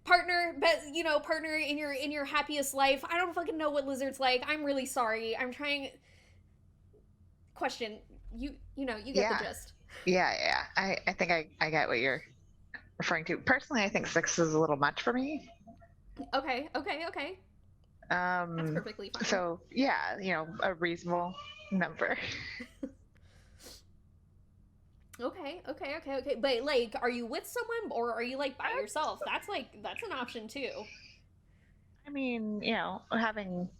partner, but you know, partner in your happiest life. I don't fucking know what lizard's like. I'm really sorry. I'm trying. Question. You know, you get the gist. Yeah. I think I get what you're referring to. Personally, I think 6 is a little much for me. Okay. That's perfectly fine. So yeah, you know, a reasonable number. Okay. But like, are you with someone, or are you like by yourself? That's an option too. I mean, you know, having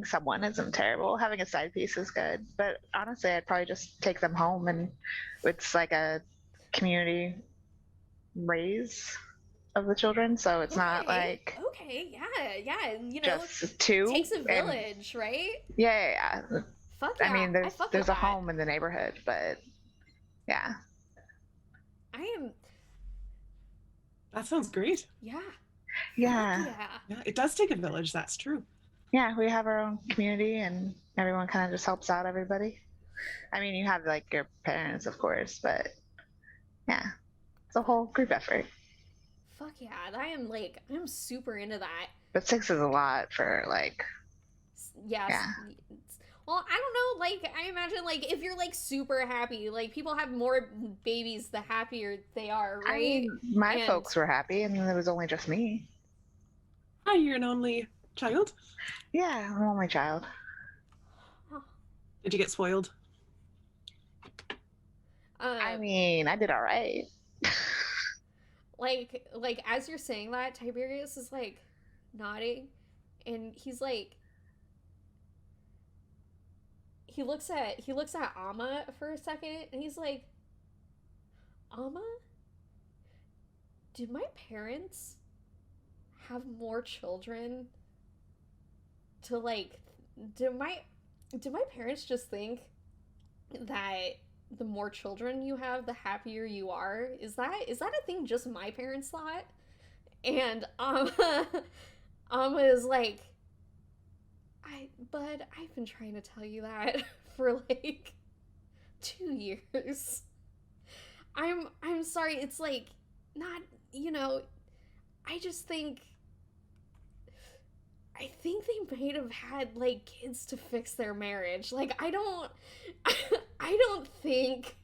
someone isn't terrible. Having a side piece is good. But honestly, I'd probably just take them home, and it's like a community raise of the children, so it's not like yeah, you know, just 2. Takes a village, right? Yeah. Fuck yeah. I mean, there's a home in the neighborhood, but yeah. That sounds great. Yeah, it does take a village, that's true. Yeah, we have our own community, and everyone kind of just helps out everybody. I mean, you have like your parents, of course, but yeah, it's a whole group effort. Fuck yeah, I'm super into that. But 6 is a lot for like. Yes. Yeah. Well, I don't know, like, I imagine, like, if you're, like, super happy, like, people have more babies the happier they are, right? I mean, my folks were happy, and it was only just me. Hi, you're an only child? Yeah, I'm an only child. Huh. Did you get spoiled? I mean, I did all right. Like, as you're saying that, Tiberius is, like, nodding, and he's, like, he looks at Amma for a second, and he's like, Amma? Did my parents have more children to, like, did my parents just think that the more children you have, the happier you are? Is that a thing just my parents thought? And Amma is like, Bud, I've been trying to tell you that for like 2 years. I'm sorry, it's like not, you know, I think they might have had like kids to fix their marriage. Like I don't think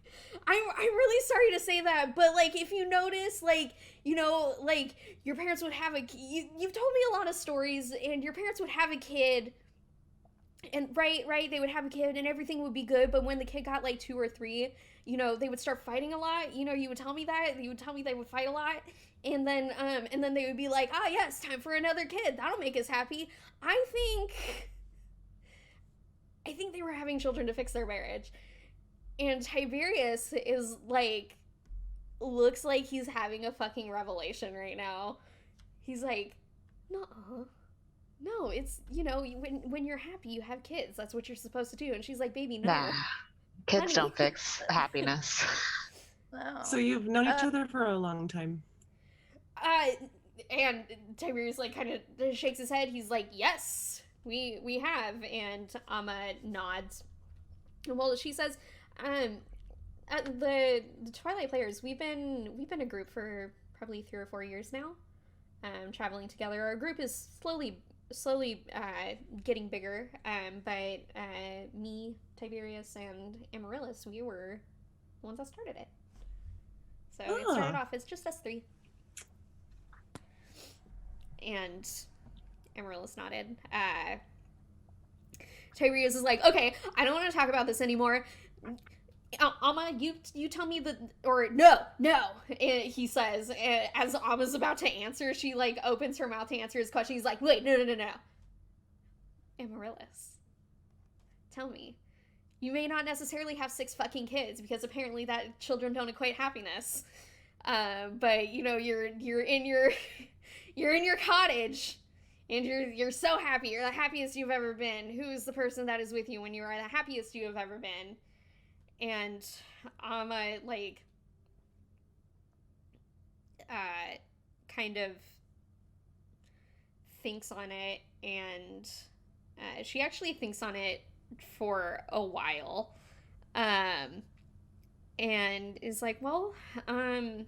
I'm really sorry to say that, but like if you notice, like, you know, like your parents would have you've told me a lot of stories, and your parents would have a kid, and right, they would have a kid and everything would be good, but when the kid got like 2 or 3, you know, they would start fighting a lot. You know, you would tell me they would fight a lot, and then they would be like, yes, time for another kid, that'll make us happy. I think they were having children to fix their marriage. And Tiberius is like, looks like he's having a fucking revelation right now. He's like, nuh-uh. No, it's, you know, when you're happy, you have kids. That's what you're supposed to do. And she's like, baby, no. Nah, kids Honey. don't fix happiness. Wow. So you've known each other for a long time. And Tiberius like kind of shakes his head. He's like, yes, we have. And Amma nods. Well, she says, the Twilight Players, we've been a group for probably 3 or 4 years now, traveling together. Our group is slowly getting bigger, but me, Tiberius, and Amaryllis, we were the ones that started it. So it started off as just us 3. And Amaryllis nodded. Tiberius is like, okay, I don't want to talk about this anymore. Amma, you tell me or no, he says, as Amma's about to answer, she like opens her mouth to answer his question. He's like, wait, no. Amaryllis, tell me, you may not necessarily have 6 fucking kids, because apparently that children don't equate happiness. But you know, you're in your cottage, and you're so happy. You're the happiest you've ever been. Who is the person that is with you when you are the happiest you have ever been? And Amma, like, kind of thinks on it, and she actually thinks on it for a while, and is like, well, I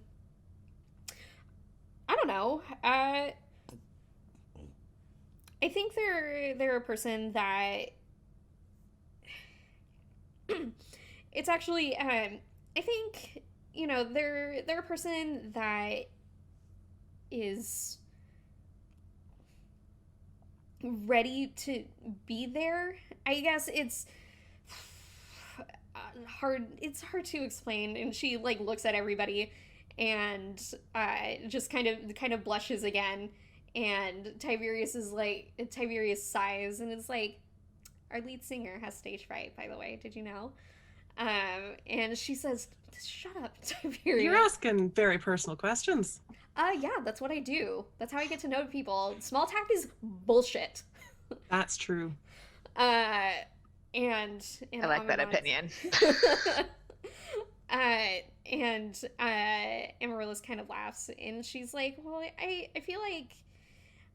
don't know, I think they're a person that it's actually, I think, you know, they're a person that is ready to be there. I guess it's hard to explain. And she like looks at everybody and just kind of blushes again. And Tiberius sighs and is like, our lead singer has stage fright, by the way. Did you know? And she says, shut up, Tiberius. You're asking very personal questions. Yeah, that's what I do. That's how I get to know people. Small talk is bullshit. That's true. And I like that opinion. And Amaryllis kind of laughs, and she's like, well, I feel like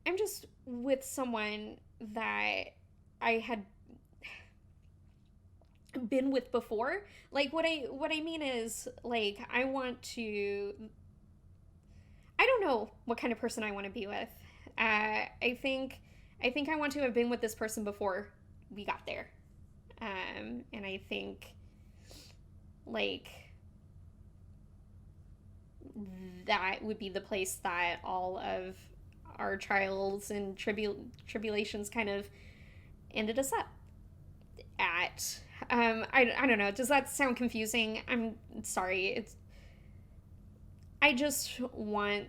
I'm just with someone that I had been with before. Like, what I mean is, like, I don't know what kind of person I want to be with. I think I want to have been with this person before we got there. And I think, like, that would be the place that all of our trials and tribulations kind of ended us up at. I don't know. Does that sound confusing? I'm sorry. I just want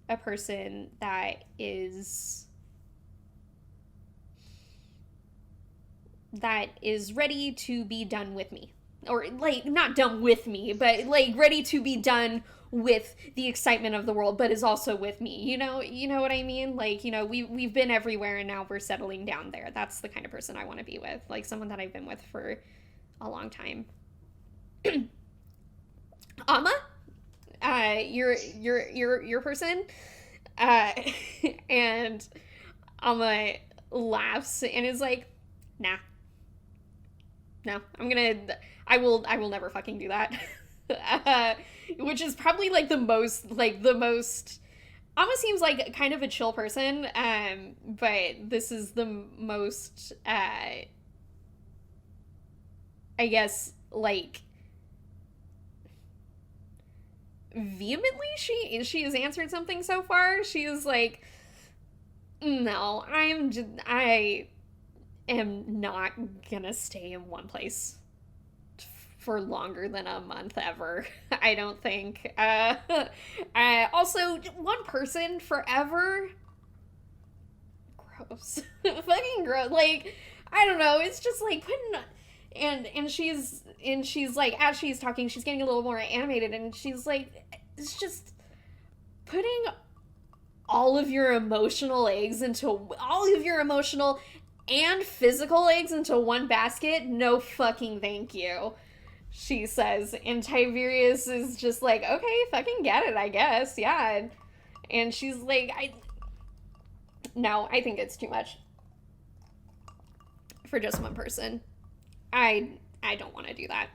a person that is ready to be done with me. Or, like, not done with me, but, like, ready to be done with the excitement of the world, but is also with me. You know what I mean? Like, you know, we've been everywhere, and now we're settling down there. That's the kind of person I want to be with. Like, someone that I've been with for a long time. Amma? Your person? And Amma laughs and is like, nah. No, I will never fucking do that. Which is probably like the most, Amma seems like kind of a chill person, but this is the most, I guess, like, vehemently she has answered something so far. She is like, no, I am not gonna stay in one place for longer than a month ever. I don't think. Also, one person forever? Gross. Fucking gross. Like, I don't know. It's just like putting... And she's like, as she's talking, she's getting a little more animated, and she's like, it's just putting all of your emotional and physical eggs into one basket? No fucking thank you, she says. And Tiberius is just like, okay, fucking get it, I guess, yeah. And she's like, No, I think it's too much for just one person. I don't want to do that.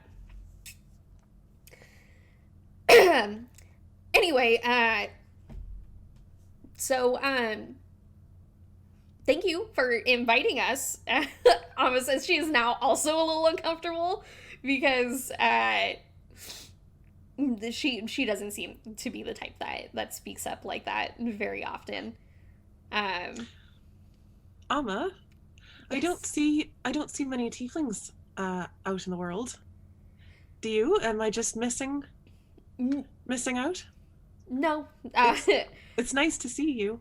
Anyway, so thank you for inviting us. Amma says she is now also a little uncomfortable because she doesn't seem to be the type that speaks up like that very often. Amma, I Yes. don't see many tieflings out in the world. Do you? Am I just missing out? No. It's nice to see you.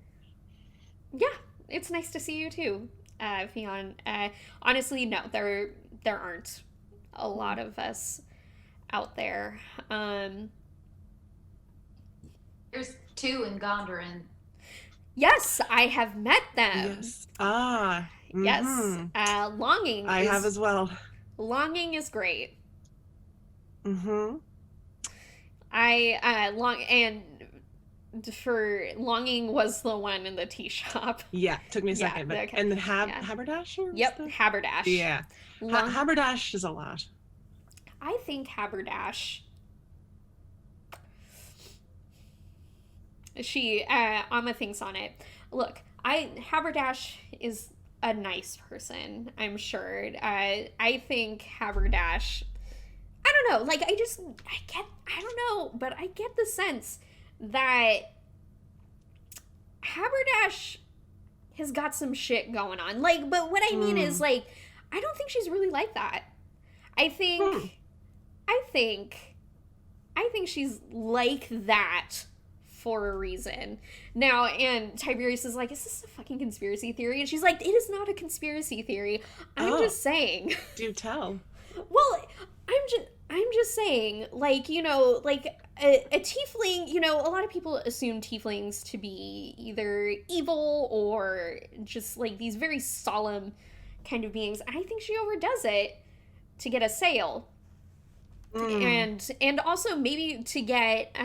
Yeah, it's nice to see you too, Fionn. Honestly, no, there aren't a lot of us out there. There's 2 in Gondoran. Yes, I have met them. Yes. Ah. Yes. Mhm. Longing. I have as well. Longing is great. Mm-hmm. For Longing was the one in the tea shop. Yeah, took me a Yeah, second. But, okay. and then Yeah. Haberdasher? was Yep, the- Haberdash. Yeah. Long- Haberdash is a lot. I think Haberdash. Amma thinks on it. Look, Haberdash is a nice person, I'm sure. I think Haberdash, I don't know, like, I don't know, but I get the sense that Haberdash has got some shit going on. Like, but what I mean is, like, I don't think she's really like that. I think she's like that for a reason. Now, and Tiberius is like, is this a fucking conspiracy theory? And she's like, it is not a conspiracy theory. I'm just saying. Do tell. Well, I'm just saying, like, you know, like a tiefling, you know, a lot of people assume tieflings to be either evil or just like these very solemn kind of beings. I think she overdoes it to get a sale. And also maybe to get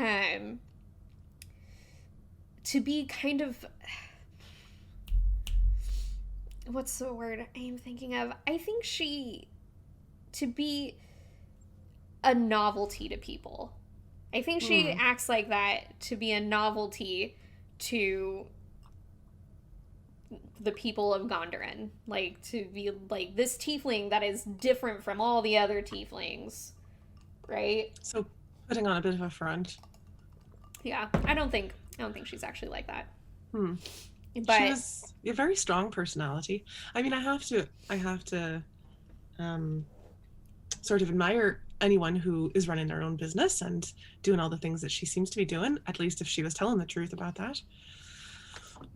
to be kind of, what's the word I am thinking of? I think to be a novelty to people. I think she acts like that to be a novelty to the people of Gondoran. Like, to be like this tiefling that is different from all the other tieflings. Right? So putting on a bit of a front. Yeah. I don't think she's actually like that. But She has a very strong personality. I mean, I have to sort of admire anyone who is running their own business and doing all the things that she seems to be doing, at least if she was telling the truth about that.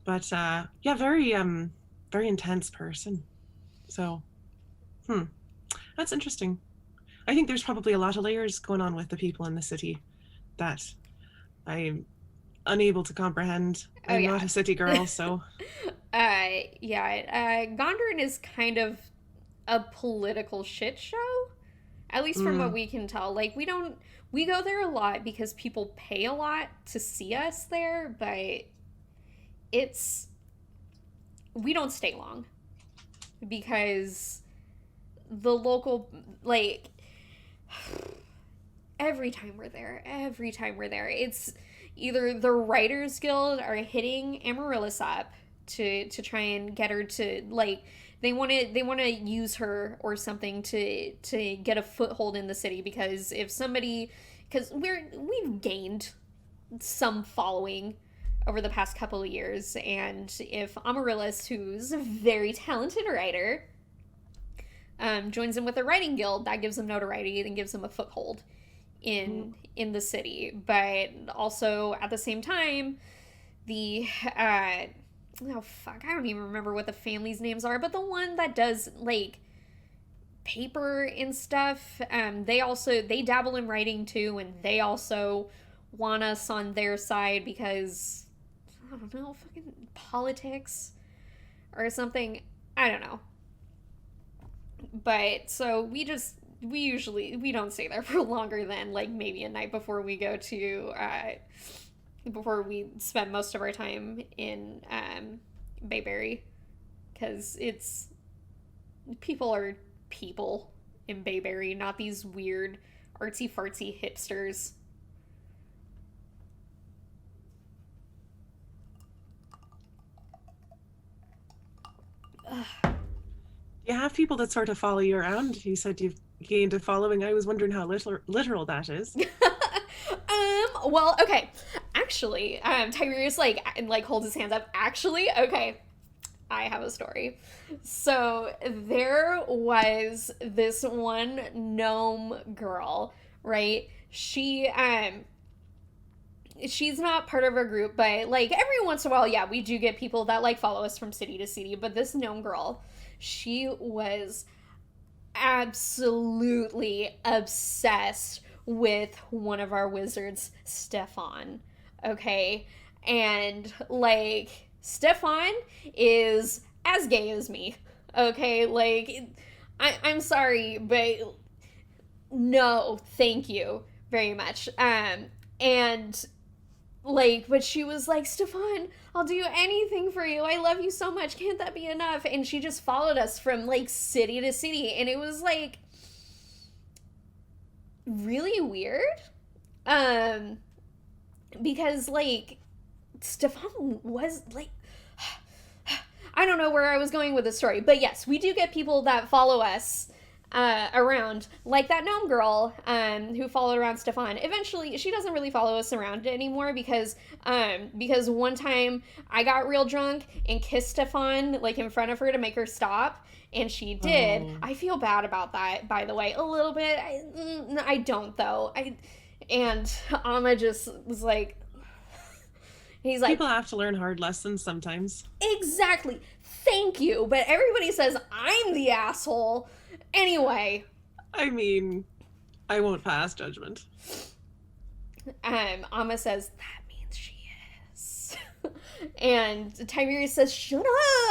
But yeah, very intense person. So that's interesting. I think there's probably a lot of layers going on with the people in the city that I'm unable to comprehend. I'm not a city girl, so Gondoran is kind of a political shit show, at least from what we can tell. Like, we go there a lot because people pay a lot to see us there, but we don't stay long because the local, like, every time we're there, it's either the Writers Guild are hitting Amaryllis up to try and get her to, like, they want to use her or something to get a foothold in the city, because we've gained some following over the past couple of years, and if Amaryllis, who's a very talented writer, joins in with the writing guild, that gives them notoriety and gives them a foothold in the city. But also at the same time, the I don't even remember what the family's names are, but the one that does, like, paper and stuff, they dabble in writing too, and they also want us on their side because, I don't know, fucking politics or something. I don't know. But so we don't stay there for longer than, like, maybe a night before we go to before we spend most of our time in Bayberry, because people are people in Bayberry, not these weird artsy fartsy hipsters. You have people that sort of follow you around. You said you've gained a following. I was wondering how literal that is. Well, okay. Actually, Tiberius like holds his hands up. Actually, okay. I have a story. So there was this one gnome girl, right? She's not part of our group, but like every once in a while, yeah, we do get people that like follow us from city to city. But this gnome girl, she was absolutely obsessed with one of our wizards, Stefan. Okay? And like Stefan is as gay as me. Okay? Like I'm sorry, but no, thank you very much. And like, but she was like, Stefan, I'll do anything for you. I love you so much. Can't that be enough? And she just followed us from like city to city. And it was like really weird. Because like Stefan was like, I don't know where I was going with this story, but yes, we do get people that follow us around, like that gnome girl who followed around Stefan. Eventually, she doesn't really follow us around anymore because one time I got real drunk and kissed Stefan like in front of her to make her stop, and she did. Oh. I feel bad about that, by the way, a little bit. I don't though. And Amma just was like, he's like, people have to learn hard lessons sometimes. Exactly. Thank you. But everybody says I'm the asshole. Anyway. I mean, I won't pass judgment. Amma says, that means she is. And Tiberius says, shut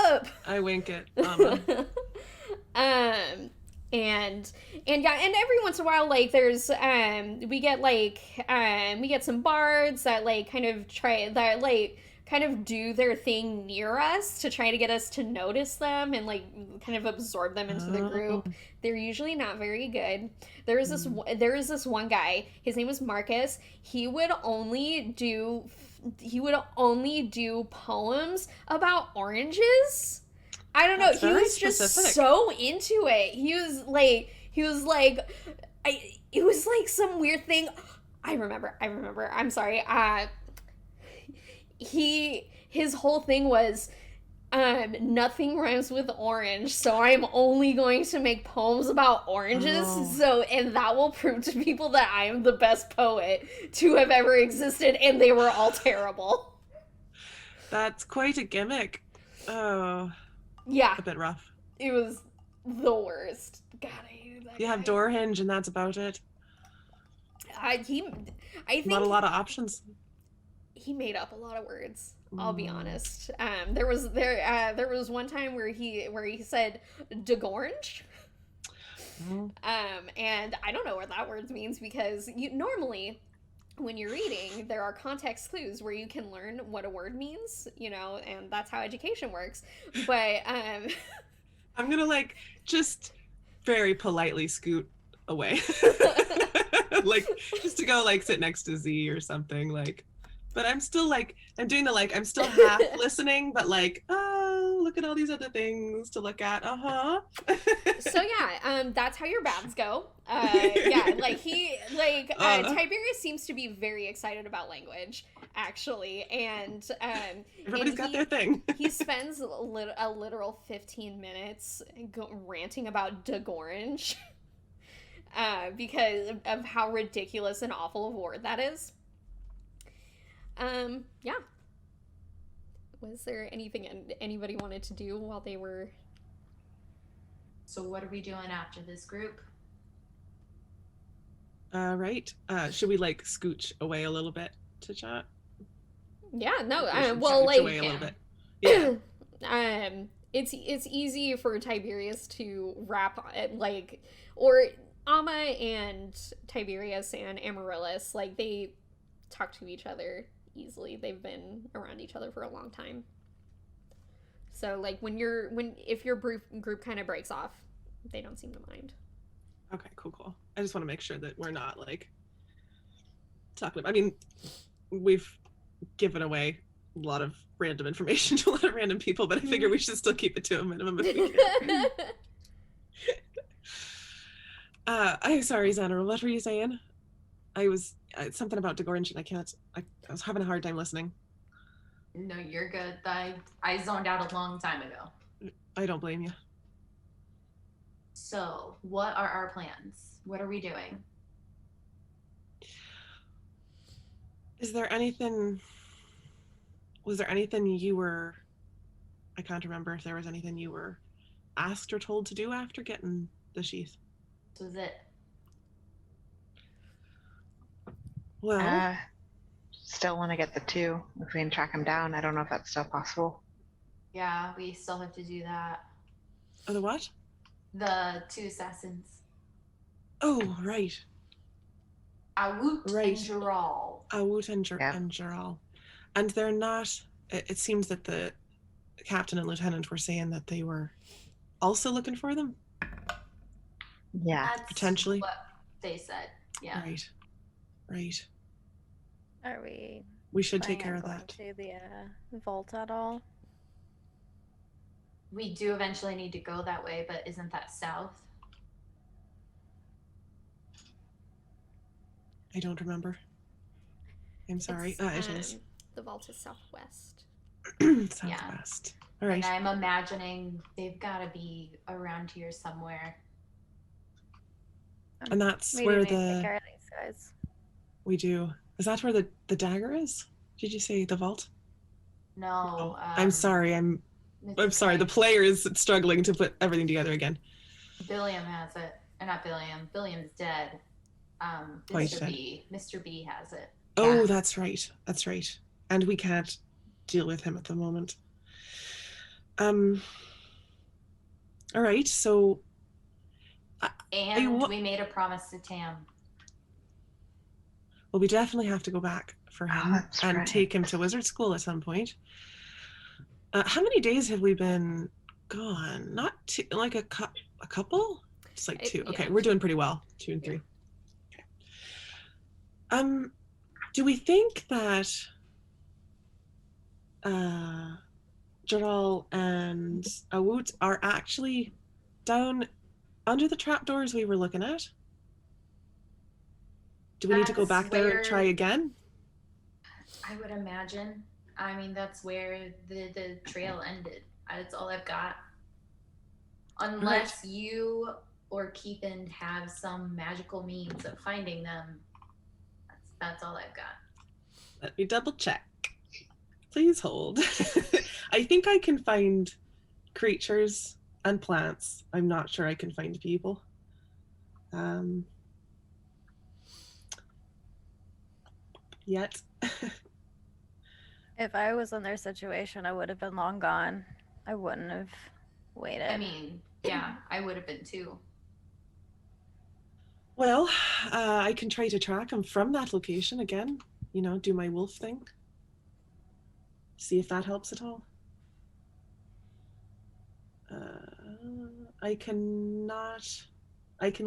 up. I wink at Amma. And yeah, and every once in a while, like there's we get some bards that like kind of do their thing near us to try to get us to notice them and like kind of absorb them into the group. They're usually not very good. There is this one guy, his name was Marcus. He would only do poems about oranges. I don't know. He was just so into it. It was like some weird thing. I remember. I'm sorry. His whole thing was, nothing rhymes with orange, so I'm only going to make poems about oranges. And that will prove to people that I am the best poet to have ever existed, and they were all terrible. That's quite a gimmick. Oh. Yeah. A bit rough. It was the worst. God, I hated that guy. Have door hinge and that's about it. I think not a lot of options. He made up a lot of words. I'll be honest. There was one time where he said degorge. And I don't know what that word means because normally when you're reading, there are context clues where you can learn what a word means, and that's how education works. But I'm gonna like just very politely scoot away, like just to go like sit next to Z or something, like. But I'm still like, I'm doing the like, I'm still half listening, but like, oh, look at all these other things to look at. So yeah, that's how your baths go. Yeah, like Tiberius seems to be very excited about language, actually, and everybody's got their thing. He spends a literal 15 minutes ranting about degorge, because of how ridiculous and awful of a word that is. Yeah. Was there anything anybody wanted to do while they were... So what are we doing after this group? Right. Should we like scooch away a little bit to chat? Yeah, no, away a little bit. Yeah. It's easy for Tiberius to rap or Amma and Tiberius and Amaryllis, like they talk to each other easily. They've been around each other for a long time. So like if your group kind of breaks off, they don't seem to mind. Okay, cool. I just want to make sure that we're not like talking about. I mean, we've given away a lot of random information to a lot of random people, but I figure we should still keep it to a minimum if we can. I'm sorry, Xana, what were you saying? I was something about Degorinch, and I was having a hard time listening. No, you're good. I zoned out a long time ago. I don't blame you. So, what are our plans? What are we doing? Was there anything you were, I can't remember if there was anything you were asked or told to do after getting the sheath. This was it. Well, Still want to get the 2 if we can track them down. I don't know if that's still possible. Yeah, we still have to do that. the what? The 2 assassins. Oh, right. Awoot Right. and Jaral. Awut and Jaral. And they're not, it seems that the captain and lieutenant were saying that they were also looking for them. Yeah. That's Potentially. what they said. Yeah. Right. Are we We should take planning care of on that. going to the vault at all? We do eventually need to go that way, but isn't that south? I don't remember. I'm sorry. It's, It is. the vault is southwest. Southwest. All right. And I'm imagining they've got to be around here somewhere. And that's We where do need to take care of these guys. we do. Is that where the dagger is? Did you say the vault? No. I'm sorry. I'm sorry. The Mr. player is struggling to put everything together again. Billiam has it. Or not Billiam. Billiam's dead. Quite Mr. dead. B. Mr. B has it. Oh, Yeah. that's right. And we can't deal with him at the moment. All right. So And we made a promise to Tam. well, we definitely have to go back for him that's and right. take him to wizard school at some point. How many days have we been gone? Not two, like a couple? It's like 2. Okay, yeah. we're doing pretty well. 2 and 3. Okay. Do we think that Jaral and Awut are actually down under the trapdoors we were looking at? Do we need to go That's back there and where- try again? I would imagine. I mean, that's where the trail ended. That's all I've got. Unless you or Keepin have some magical means of finding them. That's all I've got. Let me double check. Please hold. I think I can find creatures and plants. I'm not sure I can find people. Yet. If I was in their situation, I would have been long gone. I wouldn't have waited. I mean, yeah, I would have been too. Well, I can try to track him from that location again. You know, do my wolf thing. See if that helps at all. I can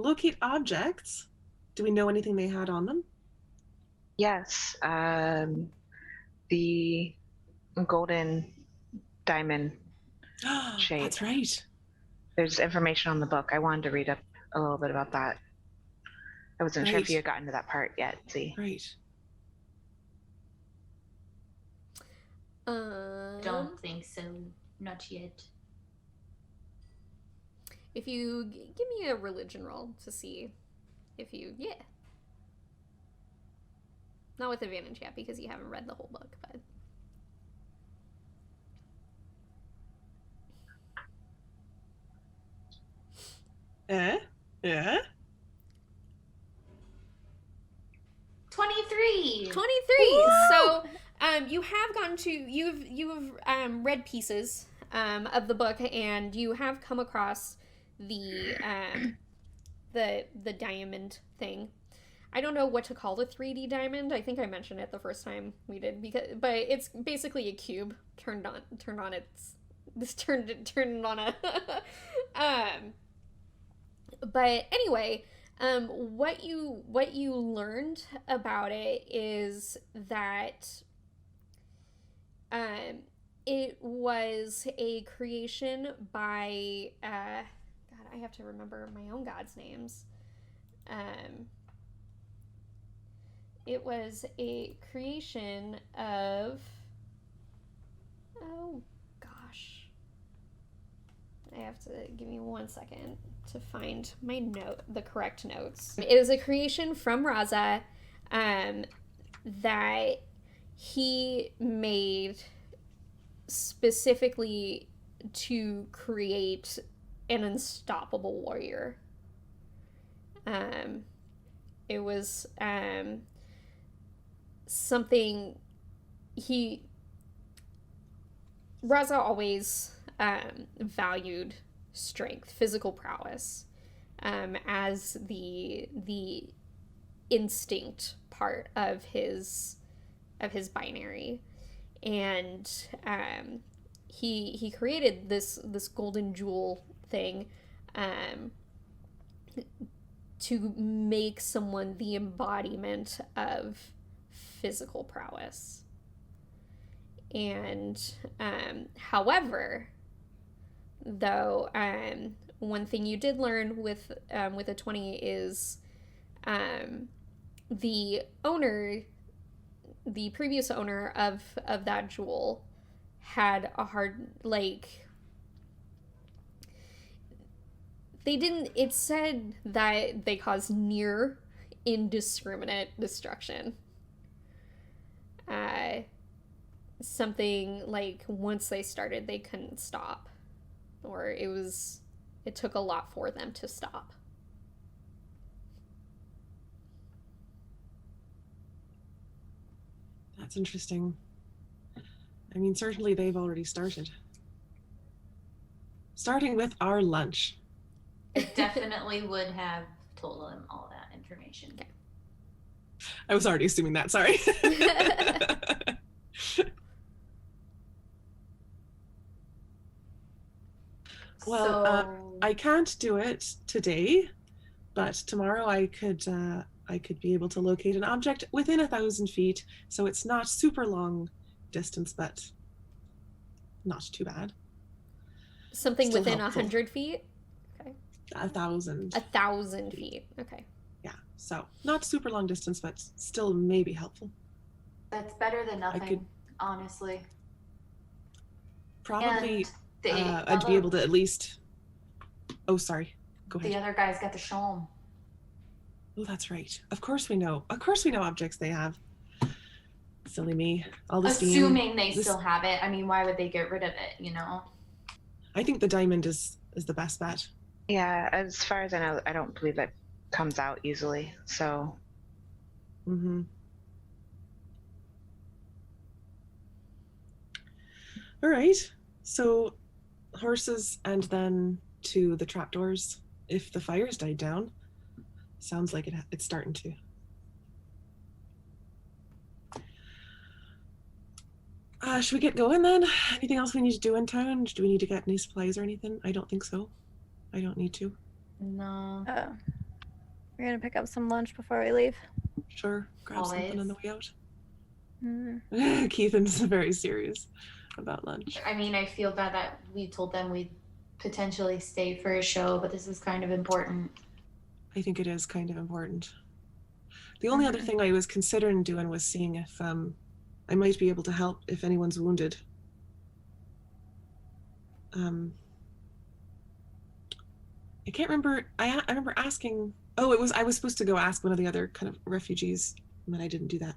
locate objects. Do we know anything they had on them? Yes. The golden diamond shape. That's right. There's information on the book. I wanted to read up a little bit about that. I wasn't sure if Right. you had gotten to that part yet. See. Right. Don't think so. Not yet. If you give me a religion roll to see if you, not with advantage yet because you haven't read the whole book, but Yeah. 23! 23. So you have gone to you've read pieces of the book, and you have come across the diamond thing. I don't know what to call the 3D diamond. I think I mentioned it the first time we did, but it's basically a cube turned on its this turned on a but anyway, what you learned about it is that it was a creation by God, I have to remember my own gods' names. It was a creation of, oh gosh, I have to give me 1 second to find the correct notes. It is a creation from Raza that he made specifically to create an unstoppable warrior. It was something Raza always valued strength, physical prowess, as the instinct part of his binary, and he created this golden jewel thing to make someone the embodiment of physical prowess. And however, though, one thing you did learn with a 20 is the previous owner of that jewel had a hard, it said that they caused near indiscriminate destruction. Something like once they started, they couldn't stop, or it took a lot for them to stop. That's interesting. I mean, certainly they've already started. Starting with our lunch. I definitely would have told them all that information. Okay. I was already assuming that, sorry. Well, I can't do it today, but tomorrow I could be able to locate an object within 1,000 feet, so it's not super long distance, but not too bad. Something Still within helpful. 100 feet? Okay. 1,000. 1,000 feet. Okay. Yeah, so not super long distance, but still maybe helpful. That's better than nothing, honestly. Probably And I'd be able to at least... Oh, sorry. Go ahead. the other guys got to show them. Oh, that's right. Of course we know. Of course we know objects they have. Silly me. All the steam. Assuming they still have it. I mean, why would they get rid of it, you know? I think the diamond is the best bet. Yeah, as far as I know, I don't believe it comes out easily. So, Mm-hmm. All right. So horses and then to the trapdoors if the fire's died down. Sounds like it's starting to. Should we get going then? Anything else we need to do in town? Do we need to get any supplies or anything? I don't think so. I don't need to. No. We're gonna pick up some lunch before we leave. Sure. Grab something on the way out. Mm. Keithan's very serious about lunch. I mean, I feel bad that we told them we'd potentially stay for a show, but this is kind of important. I think it is kind of important. The only other thing I was considering doing was seeing if I might be able to help if anyone's wounded. I can't remember. I remember asking. Oh, I was supposed to go ask one of the other kind of refugees, and I didn't do that.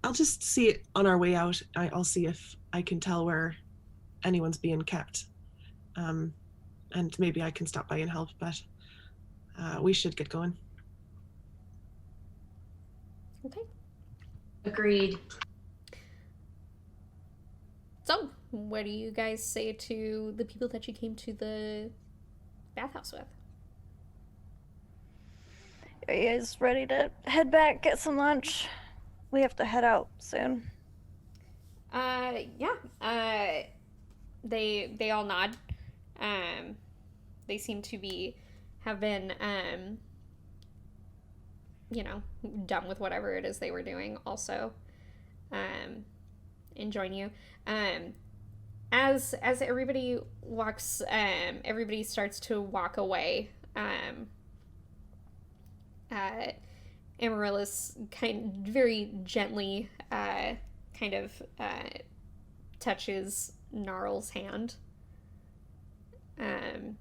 I'll just see it on our way out. I'll see if I can tell where anyone's being kept, and maybe I can stop by and help. But we should get going. Okay. Agreed. So, what do you guys say to the people that you came to the bathhouse with? Are you guys ready to head back, get some lunch? We have to head out soon. Yeah. they all nod. They seem to have been done with whatever it is they were doing also, and join you. As everybody walks, everybody starts to walk away. Amaryllis very gently touches Gnarl's hand. And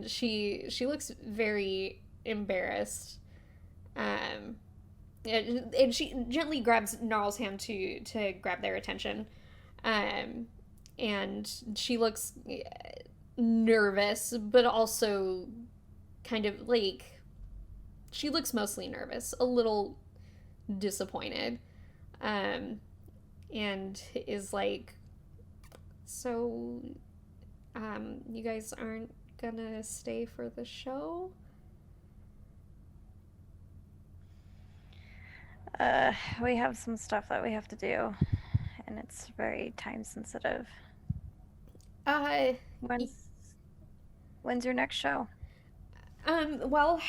she looks very embarrassed. And she gently grabs Gnarl's hand to grab their attention. And she looks nervous, but also kind of like, she looks mostly nervous, a little disappointed, and is like, so, you guys aren't gonna stay for the show? We have some stuff that we have to do, and it's very time sensitive. When's your next show? Well,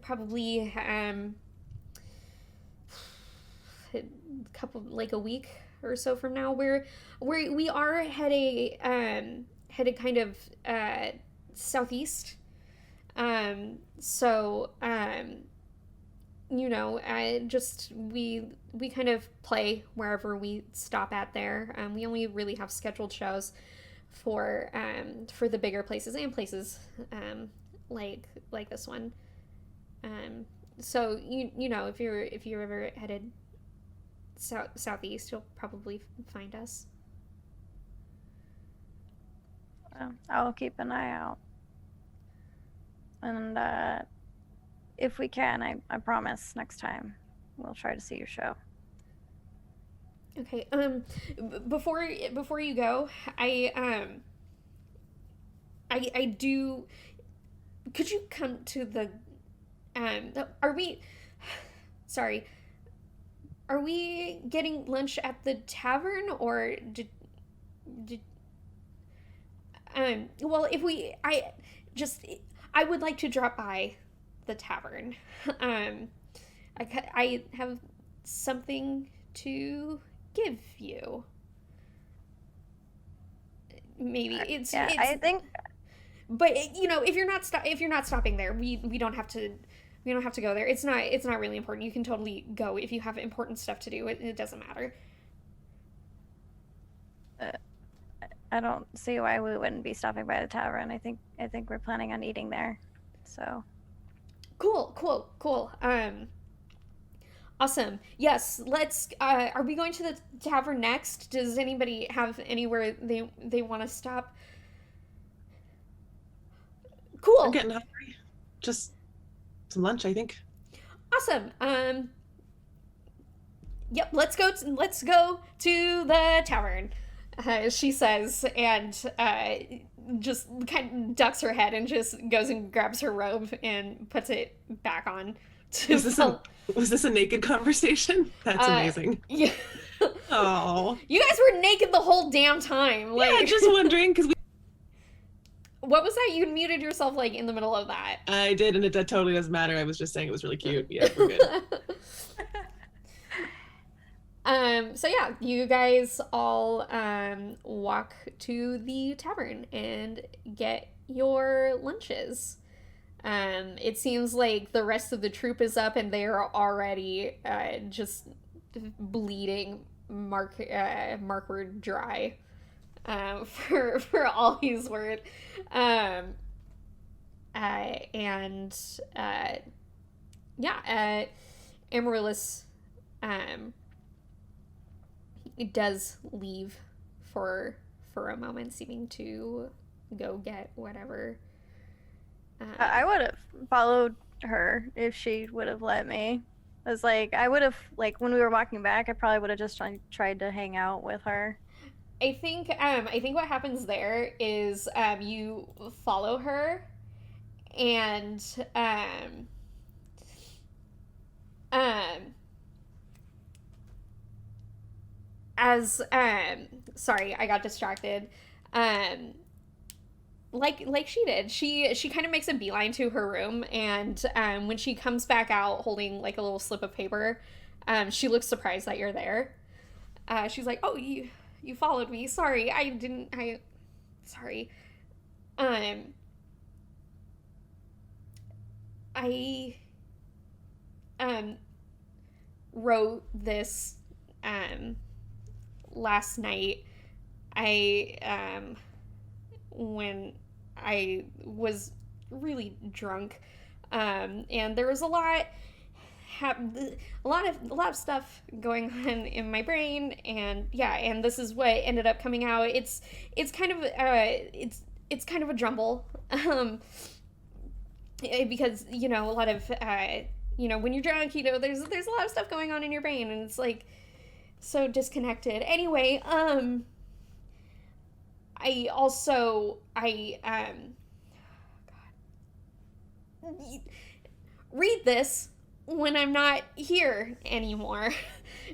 probably, a couple, like a week or so from now. We are headed kind of, southeast. So, we kind of play wherever we stop at there. We only really have scheduled shows for the bigger places and places like this one. So if you're ever headed southeast, you'll probably find us. I'll keep an eye out, and if we can, I promise next time we'll try to see your show. Okay. Before you go, I do. Could you come to the? Are we? Sorry. Are we getting lunch at the tavern, or did? Well, I would like to drop by the tavern. I have something to give you. Maybe it's I think, but if you're not stopping there, we don't have to go there. It's not really important. You can totally go if you have important stuff to do. It doesn't matter. I don't see why we wouldn't be stopping by the tavern. I think we're planning on eating there. So cool. Awesome. Yes, let's are we going to the tavern next? Does anybody have anywhere they want to stop? Cool. I'm getting hungry. Just some lunch, I think. Awesome. Yep, let's go to the tavern. She says, and just kind of ducks her head and just goes and grabs her robe and puts it back on. Was this a naked conversation? That's amazing. Yeah. Oh. You guys were naked the whole damn time. Yeah, just wondering, because What was that? You muted yourself in the middle of that. I did, and that totally doesn't matter. I was just saying it was really cute. Yeah, we're good. So yeah, you guys all walk to the tavern and get your lunches. It seems like the rest of the troop is up and they are already just bleeding Markward dry, for all he's worth. Amaryllis it does leave for a moment, seeming to go get whatever. I would have followed her if she would have let me. I was I would have, when we were walking back, I probably would have just tried to hang out with her. I think what happens there is you follow her, and as sorry, I got distracted. Like she did, she kind of makes a beeline to her room, and when she comes back out holding like a little slip of paper, she looks surprised that you're there. She's like, "Oh, you followed me. Sorry, sorry. I wrote this last night. When I was really drunk, and there was a lot of stuff going on in my brain, and and this is what ended up coming out. It's kind of it's kind of a jumble, because a lot of when you're drunk, there's a lot of stuff going on in your brain, and it's like so disconnected. Anyway, read this when I'm not here anymore,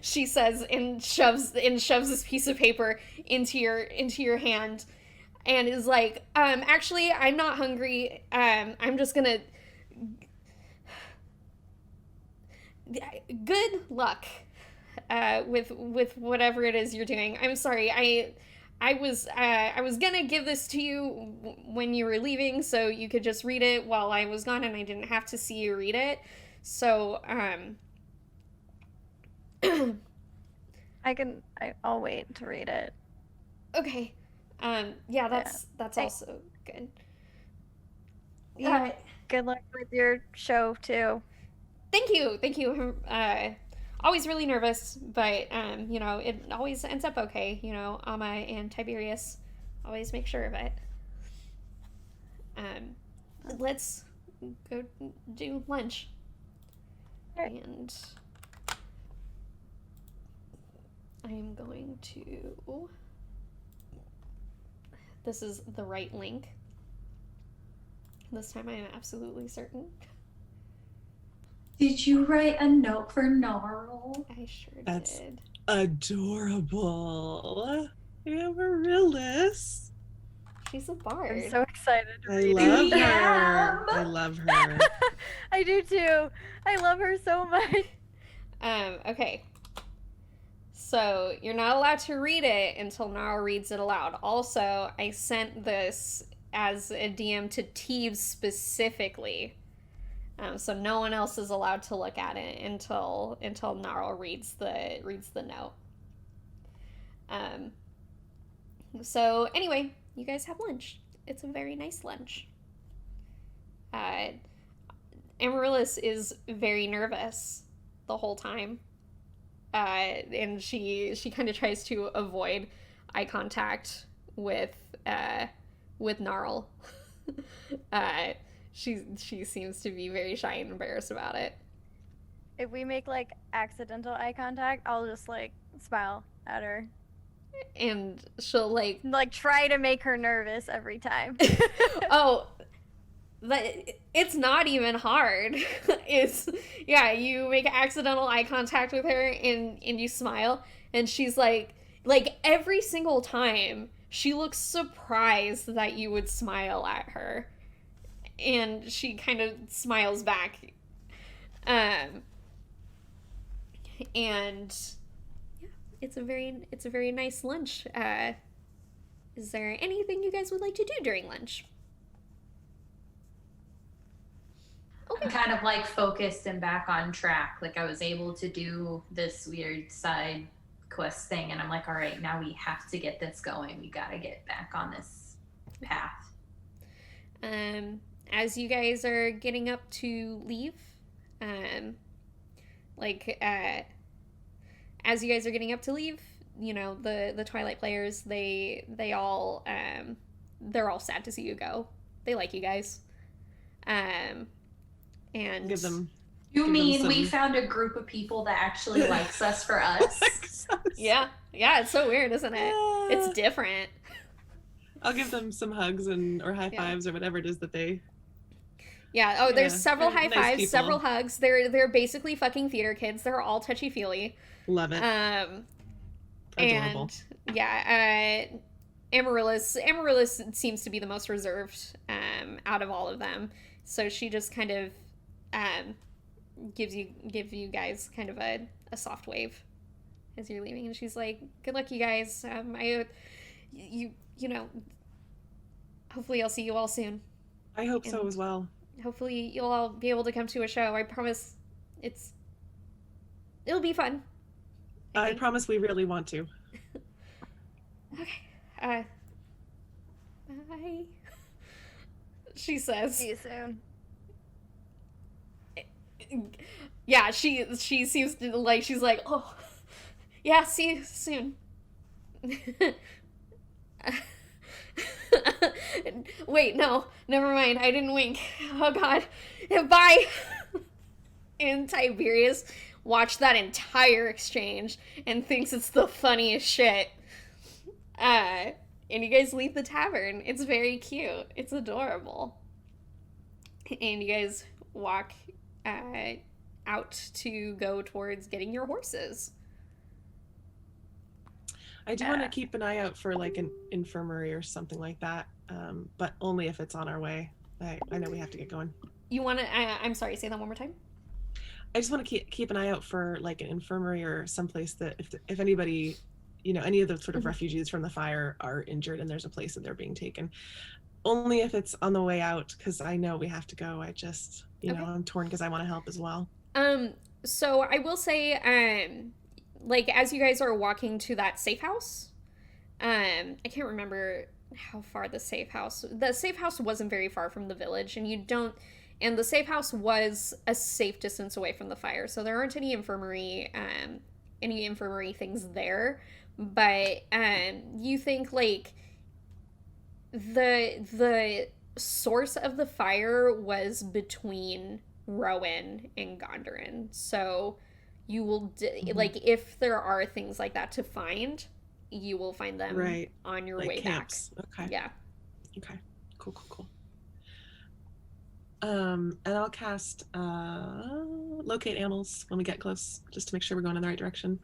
she says, and shoves this piece of paper into your hand, and is like, actually, I'm not hungry. I'm just gonna. Good luck, with whatever it is you're doing. I'm sorry. I was gonna give this to you when you were leaving, so you could just read it while I was gone, and I didn't have to see you read it. So, I'll wait to read it. Okay. That's also good. Yeah. Good luck with your show too. Thank you. Always really nervous, but it always ends up okay. Amma and Tiberius always make sure of it. Let's go do lunch. Right. And I am going to. This is the right link. This time I am absolutely certain. Did you write a note for Gnarl? I sure That's did. Adorable. Amaryllis. She's a bard. I'm so excited to I read love it. her. I love her. I do too. I love her so much. Okay. So you're not allowed to read it until Gnarl reads it aloud. Also, I sent this as a DM to Teeves specifically. So no one else is allowed to look at it until Gnarl reads the note. So anyway, you guys have lunch. It's a very nice lunch. Amaryllis is very nervous the whole time, and she kind of tries to avoid eye contact with Gnarl. She seems to be very shy and embarrassed about it. If we make like accidental eye contact, I'll just like smile at her. And she'll like try to make her nervous every time. Oh, it's not even hard. You make accidental eye contact with her and you smile, and she's like every single time she looks surprised that you would smile at her. And she kind of smiles back. And yeah, it's a very nice lunch. Is there anything you guys would like to do during lunch? I'm kind of like focused and back on track. Like I was able to do this weird side quest thing, and I'm like, all right, now we have to get this going. We gotta get back on this path. As you guys are getting up to leave, as you guys are getting up to leave, the Twilight players, they're all sad to see you go. They like you guys. And Give them. You mean we found a group of people that actually likes us for us? Yeah, it's so weird, isn't it? It's different. I'll give them some hugs or high fives or whatever it is that they. Yeah. Oh, there's several high nice fives, people. several hugs. They're basically fucking theater kids. They're all touchy feely. Love it. adorable. And yeah, Amaryllis seems to be the most reserved out of all of them. So she just kind of gives you guys kind of a soft wave as you're leaving, and she's like, "Good luck, you guys. You know, hopefully I'll see you all soon. I hope so as well. Hopefully you'll all be able to come to a show. I promise it'll be fun. I promise we really want to. Okay. Bye." She says. See you soon. Yeah, she seems to like, she's like, "Oh, yeah, see you soon." Wait, no, never mind. I didn't wink. Oh God, bye. And Tiberius watched that entire exchange and thinks it's the funniest shit. And you guys leave the tavern. It's very cute. It's adorable. And you guys walk out to go towards getting your horses. I do want to keep an eye out for like an infirmary or something like that, but only if it's on our way. I know we have to get going. You want to? I'm sorry. Say that one more time. I just want to keep an eye out for like an infirmary or someplace that if anybody, any of the sort of refugees from the fire are injured and there's a place that they're being taken. Only if it's on the way out, because I know we have to go. I just, I'm torn because I want to help as well. So I will say, like, as you guys are walking to that safe house, I can't remember how far the safe house wasn't very far from the village, and the safe house was a safe distance away from the fire, so there aren't any infirmary things there, but you think like the source of the fire was between Rowan and Gondoran, so you will like, if there are things like that to find, you will find them on your way camps. back. Okay. Yeah. Okay. Cool. And I'll cast locate animals when we get close, just to make sure we're going in the right direction.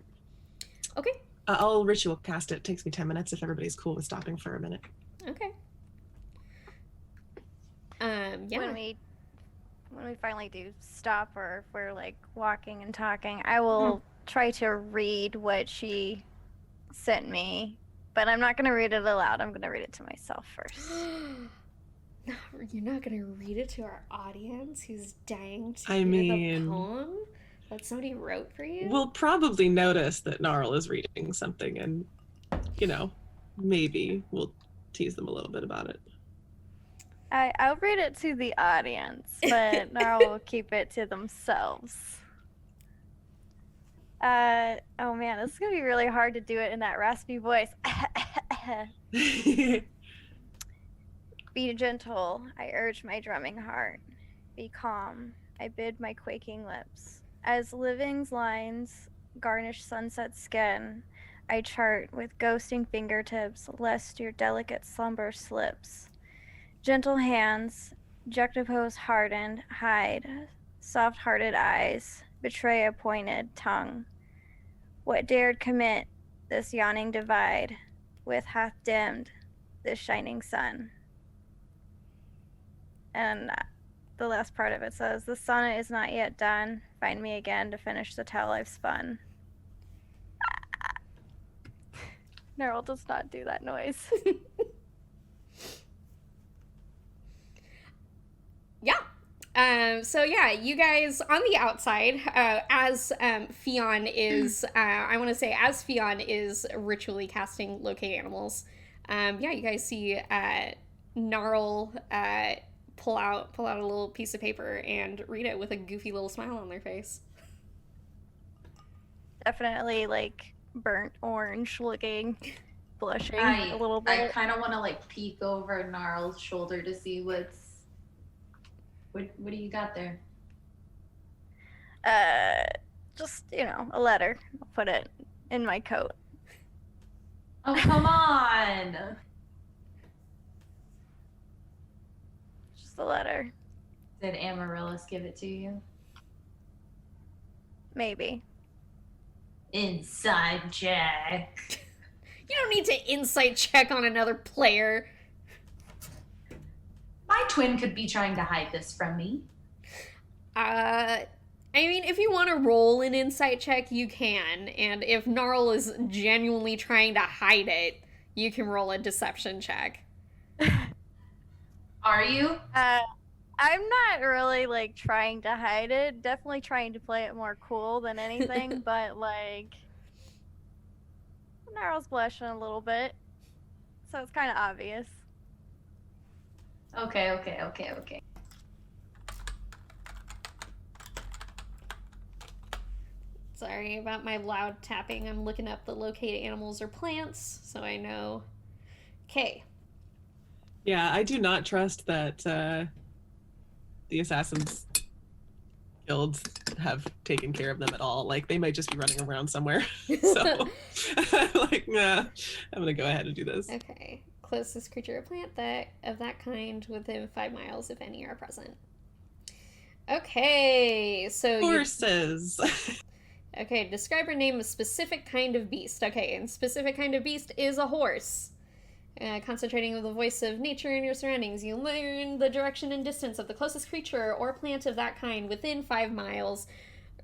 Okay. I'll ritual cast it. It takes me 10 minutes if everybody's cool with stopping for a minute. Okay. Yeah. When we finally do stop, or if we're like walking and talking, I will try to read what she sent me, but I'm not going to read it aloud. I'm going to read it to myself first. No, you're not going to read it to our audience who's dying to hear the poem that somebody wrote for you? We'll probably notice that Gnarl is reading something, and, maybe we'll tease them a little bit about it. I'll read it to the audience, but Gnarl will keep it to themselves. Oh man, this is gonna be really hard to do it in that raspy voice. Be gentle, I urge my drumming heart. Be calm, I bid my quaking lips. As living's lines garnish sunset skin, I chart with ghosting fingertips, lest your delicate slumber slips. Gentle hands, juxtapose hardened, hide, soft-hearted eyes, betray a pointed tongue. What dared commit this yawning divide, with hath dimmed this shining sun? And the last part of it says, the sonnet is not yet done, find me again to finish the tale I've spun. Gnarl does not do that noise. Yeah. So yeah, you guys on the outside, as Fionn is, as Fionn is ritually casting locate animals, you guys see Gnarl pull out a little piece of paper and read it with a goofy little smile on their face. Definitely like burnt orange looking, blushing a little bit. I kind of want to like peek over Gnarl's shoulder to see what do you got there? Just, a letter. I'll put it in my coat. Oh, come on. Just a letter. Did Amaryllis give it to you? Maybe. Inside check. You don't need to insight check on another player. My twin could be trying to hide this from me. I mean, if you want to roll an insight check, you can. And if Gnarl is genuinely trying to hide it, you can roll a deception check. Are you? I'm not really like trying to hide it. Definitely trying to play it more cool than anything, but like Gnarl's blushing a little bit. So it's kind of obvious. Okay. Sorry about my loud tapping. I'm looking up the locate animals or plants, so I know. Okay. Yeah, I do not trust that the Assassin's Guilds have taken care of them at all. Like, they might just be running around somewhere. So, like, nah, I'm gonna go ahead and do this. Okay. Closest creature or plant of that kind within 5 miles, if any, are present. Okay, so Horses. Okay, describe or name a specific kind of beast. Okay, and specific kind of beast is a horse. Concentrating on the voice of nature in your surroundings, you learn the direction and distance of the closest creature or plant of that kind within 5 miles,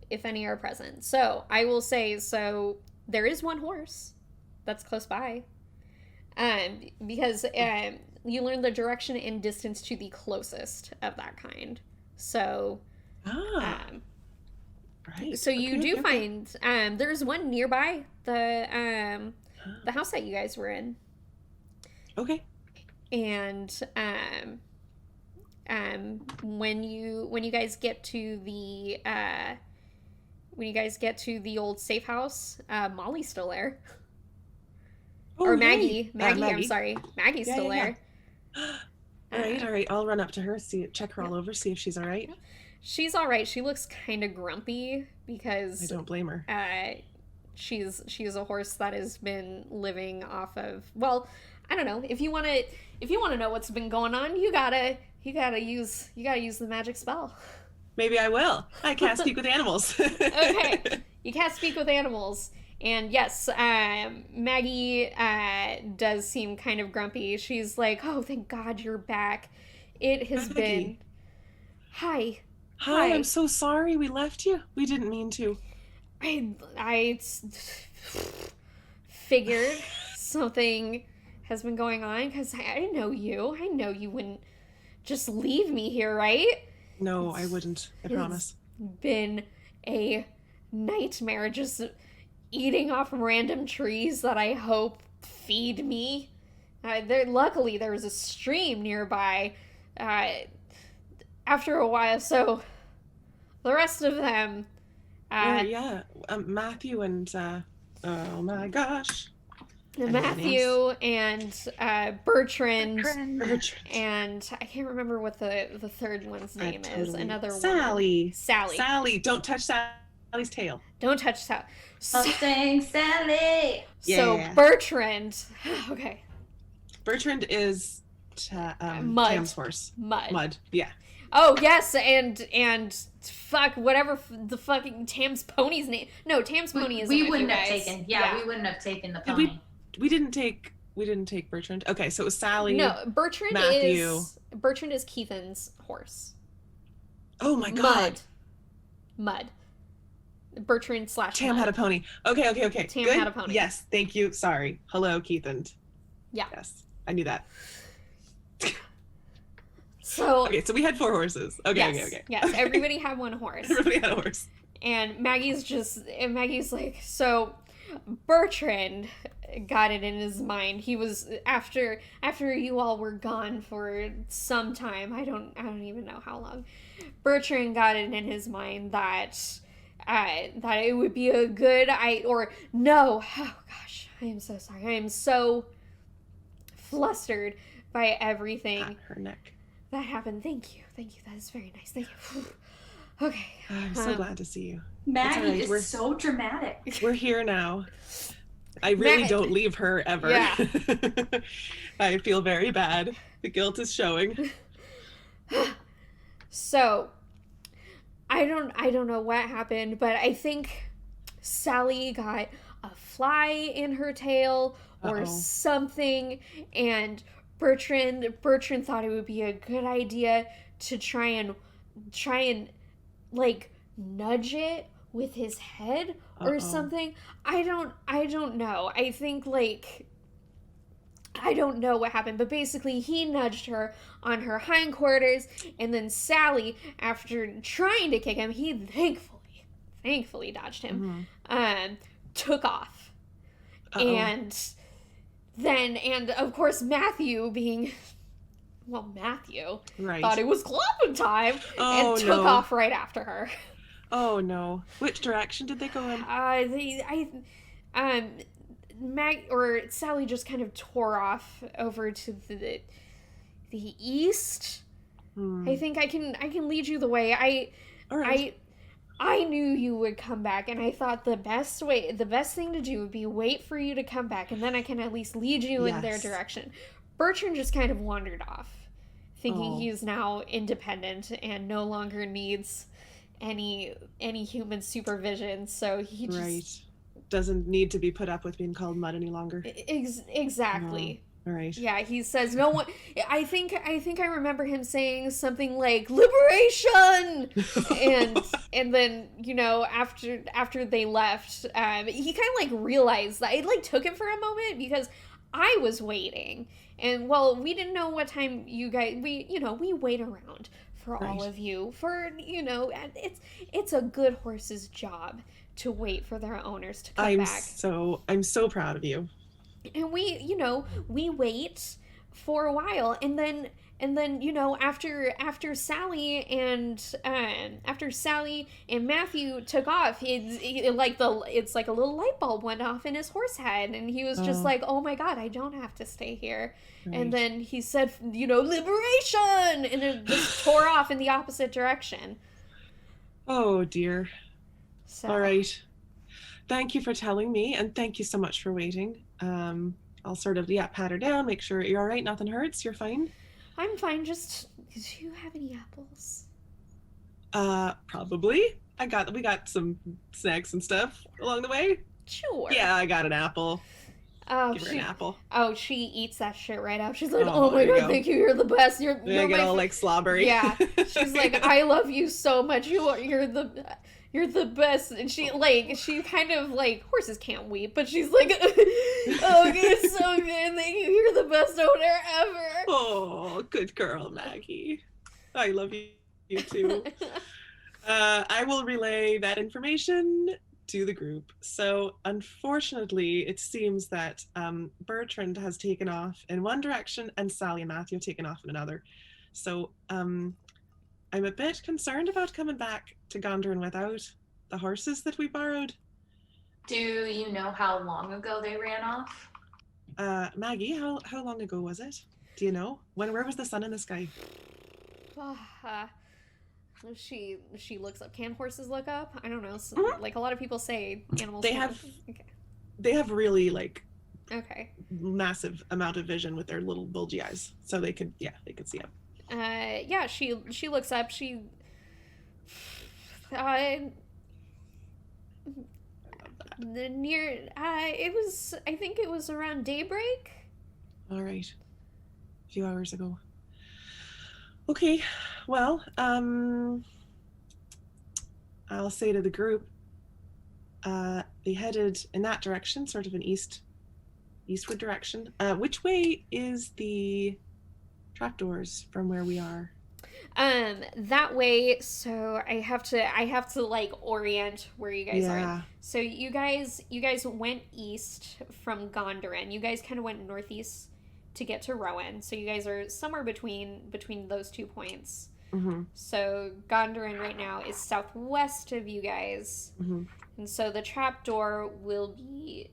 if any are present. So, I will say, so there is one horse that's close by. Because you learn the direction and distance to the closest of that kind. So, right. So you do find there's one nearby the house that you guys were in. Okay. And when you guys get to the old safe house, Molly's still there. Oh, or yay. Maggie, Maggie. I'm sorry. Maggie's still there. All right. I'll run up to her, check her all over, see if she's all right. She's all right. She looks kind of grumpy because I don't blame her. She's a horse that has been living off of, well, I don't know. If you want to know what's been going on, you gotta use the magic spell. Maybe I will. I can't speak with animals. Okay, you can't speak with animals. And yes, Maggie does seem kind of grumpy. She's like, "Oh, thank God you're back. It has been." Hi. Hi, I'm so sorry we left you. We didn't mean to. I figured something has been going on because I know you. I know you wouldn't just leave me here, right? No, I wouldn't. I promise. Been a nightmare just eating off random trees that I hope feed me. Luckily, there was a stream nearby after a while, so the rest of them... Matthew and... oh my gosh. Matthew and Bertrand. And I can't remember what the third one's name is. Another Sally. One. Sally. Don't touch Sally's tail. Don't touch Sally. Mustang Sally. So Bertrand. Okay. Bertrand is Mud. Tam's horse. Mud. Yeah. Oh yes, and fuck whatever the fucking Tam's pony's name. No, Tam's pony is. We wouldn't have taken. Yeah, we wouldn't have taken the pony. We didn't take Bertrand. Okay, so it was Sally. No, Bertrand Matthew. is Keithan's horse. Oh my God. Mud. Bertrand / Tam Mud. had a pony. Okay. Tam Good. had a pony. Yes, thank you. Sorry. Hello, Keithan. Yeah. Yes, I knew that. So okay, so we had 4 horses. Okay. Yes, everybody had one horse. Everybody had a horse. And Maggie's like, so Bertrand got it in his mind. He was after you all were gone for some time. I don't even know how long. Bertrand got it in his mind that it would be a good oh gosh, I am so sorry. I am so flustered by everything. Pat her neck. That happened. Thank you. That is very nice. Thank you. Okay. I'm so glad to see you. Maggie is so dramatic. We're here now. I really don't leave her ever. Yeah. I feel very bad. The guilt is showing. So, I don't know what happened, but I think Sally got a fly in her tail or something, and Bertrand thought it would be a good idea to try and like nudge it with his head or something. I don't know. I think like I don't know what happened, but basically he nudged her on her hindquarters, and then Sally, after trying to kick him, he thankfully dodged him, took off. And of course Matthew being, well, Matthew thought it was clubbing time and took off right after her. Oh no. Which direction did they go in? Sally just kind of tore off over to the east. I think I can lead you the way. I knew you would come back, and I thought the best thing to do would be wait for you to come back, and then I can at least lead you in their direction. Bertrand just kind of wandered off, thinking he's now independent and no longer needs any human supervision, so he just doesn't need to be put up with being called mud any longer. Exactly. All right. Yeah, he says no one. I think I remember him saying something like liberation, and then after they left, he kind of like realized that it like took him for a moment because I was waiting, and we didn't know what time you guys we wait around for all of you for it's a good horse's job to wait for their owners to come back. I'm so proud of you. And we wait for a while, and then after Sally and Matthew took off, it's like a little light bulb went off in his horse head, and he was just like, oh my god, I don't have to stay here. And then he said, liberation, and it just tore off in the opposite direction. Oh dear. So. All right. Thank you for telling me, and thank you so much for waiting. I'll sort of pat her down, make sure you're all right, nothing hurts, you're fine. I'm fine. Just, do you have any apples? Probably. We got some snacks and stuff along the way. Sure. Yeah, I got an apple. Oh, Give her an apple. Oh, she eats that shit right out. She's like, oh my god, thank you, you're the best. You're get all like slobbery. Yeah. She's like, I love you so much. You're the best. And she kind of like, horses can't weep, but she's like, oh, it's so good. Thank you. You're the best owner ever. Oh, good girl, Maggie. I love you too. I will relay that information to the group. So unfortunately, it seems that Bertrand has taken off in one direction and Sally and Matthew have taken off in another. So I'm a bit concerned about coming back to Gondren without the horses that we borrowed. Do you know how long ago they ran off? Maggie, how long ago was it? Do you know? Where was the sun in the sky? She looks up. Can horses look up? I don't know. Like a lot of people say animals. They have really like okay massive amount of vision with their little bulgy eyes, so they could see up. She looks up. She I think it was around daybreak. All right, a few hours ago. Okay, well, I'll say to the group, they headed in that direction, sort of an eastward direction. Which way is the trapdoors from where we are? That way. So I have to like orient where you guys are. So you guys went east from Gondren. You guys kind of went northeast to get to Rowan. So you guys are somewhere between those 2 points. Mm-hmm. So Gondren right now is southwest of you guys. Mm-hmm. And so the trapdoor will be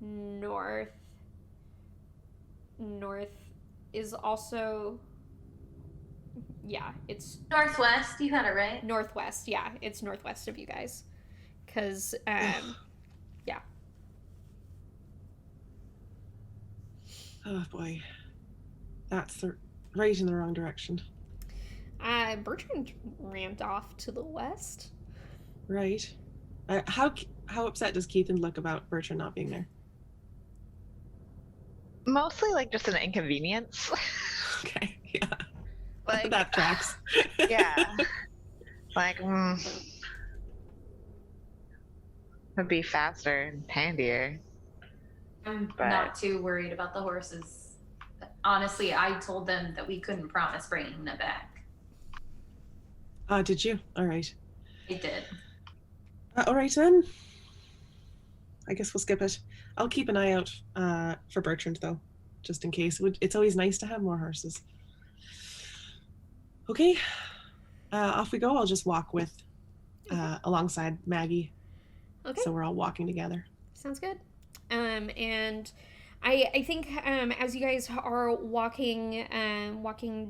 north is also it's northwest. You got it right. Northwest, yeah, it's northwest of you guys, because Oh boy, that's right in the wrong direction. Bertrand ramped off to the west. Right. How upset does Keithan look about Bertrand not being there? Mostly like just an inconvenience. Okay, yeah, Like, that tracks. yeah. Like, it'd be faster and handier. I'm But- not too worried about the horses. Honestly, I told them that we couldn't promise bringing them back. Did you? All right. I did. All right then. I guess we'll skip it. I'll keep an eye out for Bertrand though, just in case. It's always nice to have more horses. Okay, off we go. I'll just walk with alongside Maggie, Okay. so we're all walking together. Sounds good. And I think as you guys are walking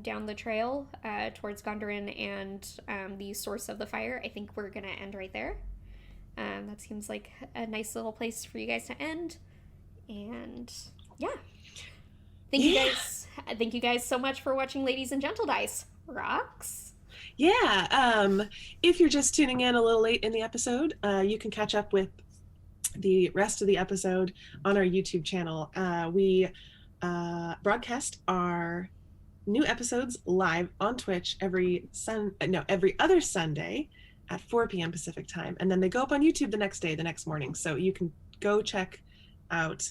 down the trail towards Gondorin and the source of the fire, I think we're gonna end right there. That seems like a nice little place for you guys to end. And yeah. Thank you guys so much for watching Ladies and Gentledice. Rocks. Yeah. If you're just tuning in a little late in the episode, you can catch up with the rest of the episode on our YouTube channel. We broadcast our new episodes live on Twitch every other Sunday at 4 p.m. Pacific time, and then they go up on YouTube the next morning. So you can go check out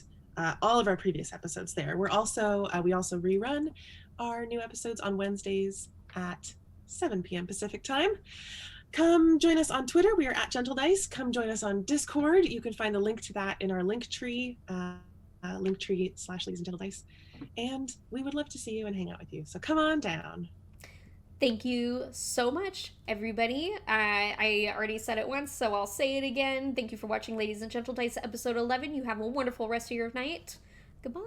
all of our previous episodes there. We also rerun our new episodes on Wednesdays at 7 p.m. Pacific time. Come join us on Twitter. We are at Gentledice. Come join us on Discord. You can find the link to that in our Linktree, Linktree/Ladies and Gentledice. And we would love to see you and hang out with you. So come on down. Thank you so much, everybody. I already said it once, so I'll say it again. Thank you for watching Ladies and Gentledice episode 11. You have a wonderful rest of your night. Goodbye.